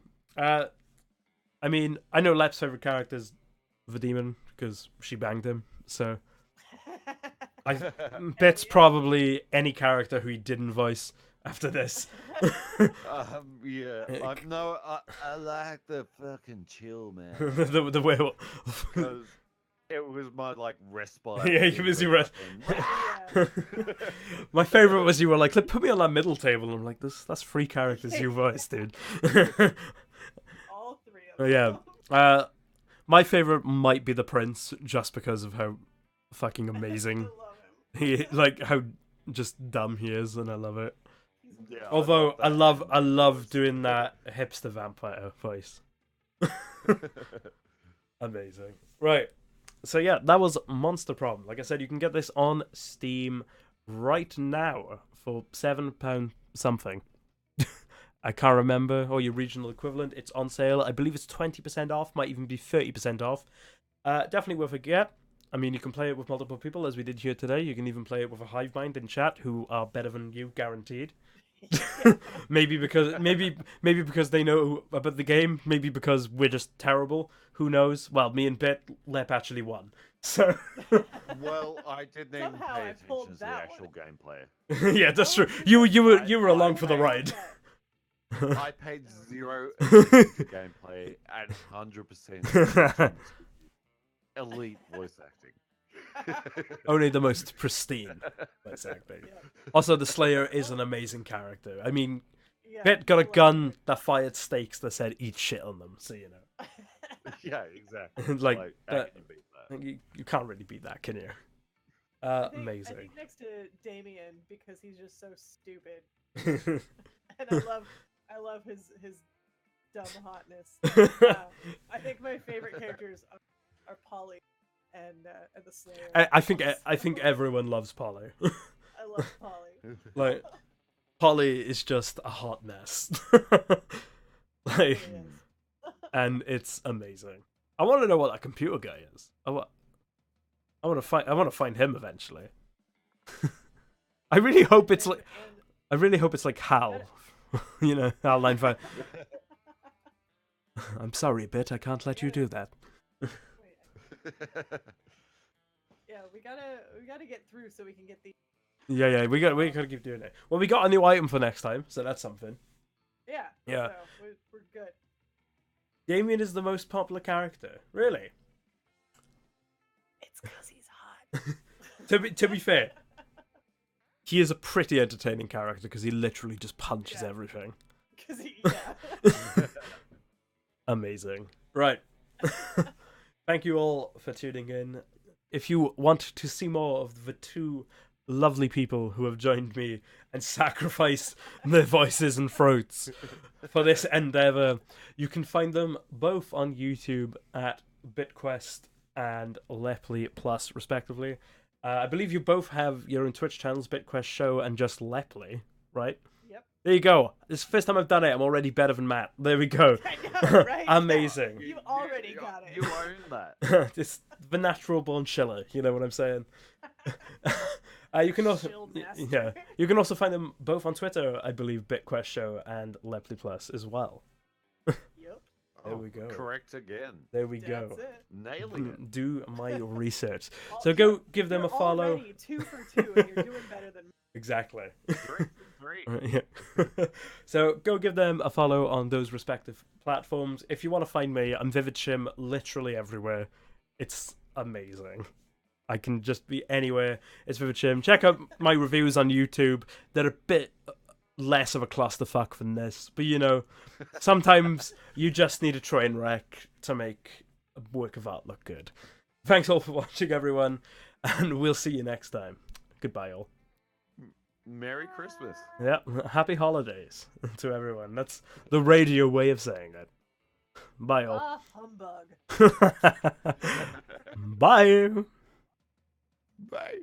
I mean, I know Lep's favorite character is the demon because she banged him. So I bet's probably any character who he didn't voice after this. Yeah. I like the fucking chill, man. the werewolf. Because it was my like respite. Yeah, he was your My favorite was you were like, put me on that middle table. I'm like, that's 3 characters you voiced, dude. All 3 of them. Yeah. My favorite might be the prince, just because of how fucking amazing he how just dumb he is, and I love it. Yeah, Although I love that. doing that hipster vampire voice. Amazing. Right. So yeah, that was Monster Prom. Like I said, you can get this on Steam right now for £7 something. I can't remember, or your regional equivalent. It's on sale. I believe it's 20% off, might even be 30% off. Definitely worth a get. I mean, you can play it with multiple people, as we did here today. You can even play it with a hivemind in chat, who are better than you, guaranteed. maybe because they know about the game. Maybe because we're just terrible. Who knows? Well, me and Lep actually won. So Well, I didn't even Somehow pay I attention pulled to the that actual one. gameplay. yeah, that's true. You were along for the ride. I paid 0 attention to gameplay and 100% elite voice acting. Only the most pristine voice acting. Also, the Slayer is an amazing character. I mean, Bit got a gun that fired stakes that said "eat shit" on them, so you know. Yeah, exactly. Like how that, can you beat that? you can't really beat that, can you? I Amazing. think next to Damien because he's just so stupid, and I love his dumb hotness. I think my favorite characters are Polly and the Slayer. I think everyone loves Polly. I love Polly. Like, Polly is just a hot mess. Like, Really is. and it's amazing. I want to know what that computer guy is. I want to find him eventually. I really hope it's like Hal. You know, Hal 95. I'm sorry, Bit. I can't let you do that. Yeah, we gotta get through so we can get the. Yeah, we gotta keep doing it. Well, we got a new item for next time, so that's something. Yeah. Yeah. So we're good. Damien is the most popular character, really. It's because he's hot. To be fair, he is a pretty entertaining character because he literally just punches everything. Because yeah. Amazing. Right. Thank you all for tuning in. If you want to see more of the two lovely people who have joined me and sacrificed their voices and throats for this endeavor, you can find them both on YouTube at Bitquest and Leppely Plus, respectively. I believe you both have your own Twitch channels, Bitquest Show and just Leppely, right? Yep. There you go. This is the first time I've done it. I'm already better than Matt. There we go. I know, right? Amazing. You already got it. You own that. It's the natural born chiller. You know what I'm saying? You can also Shield master. yeah, you can also find them both on Twitter, I believe, Bitquest Show and Leppely Plus as well. Yep. There we go. Correct again. There we go. That's it. Nailing it. Do my research. So go give them a You're follow. already 2 for 2, and you're doing better than me. Exactly. 3 for 3. Yeah. So go give them a follow on those respective platforms. If you want to find me, I'm VividChim literally everywhere. It's amazing. I can just be anywhere. It's VividChim. Check out my reviews on YouTube. They're a bit less of a clusterfuck than this, but you know, sometimes you just need a train wreck to make a work of art look good. Thanks all for watching, everyone, and we'll see you next time. Goodbye, all. Merry Christmas. Yeah, happy holidays to everyone. That's the radio way of saying it. Bye, all. Ah, humbug. Bye. Bye.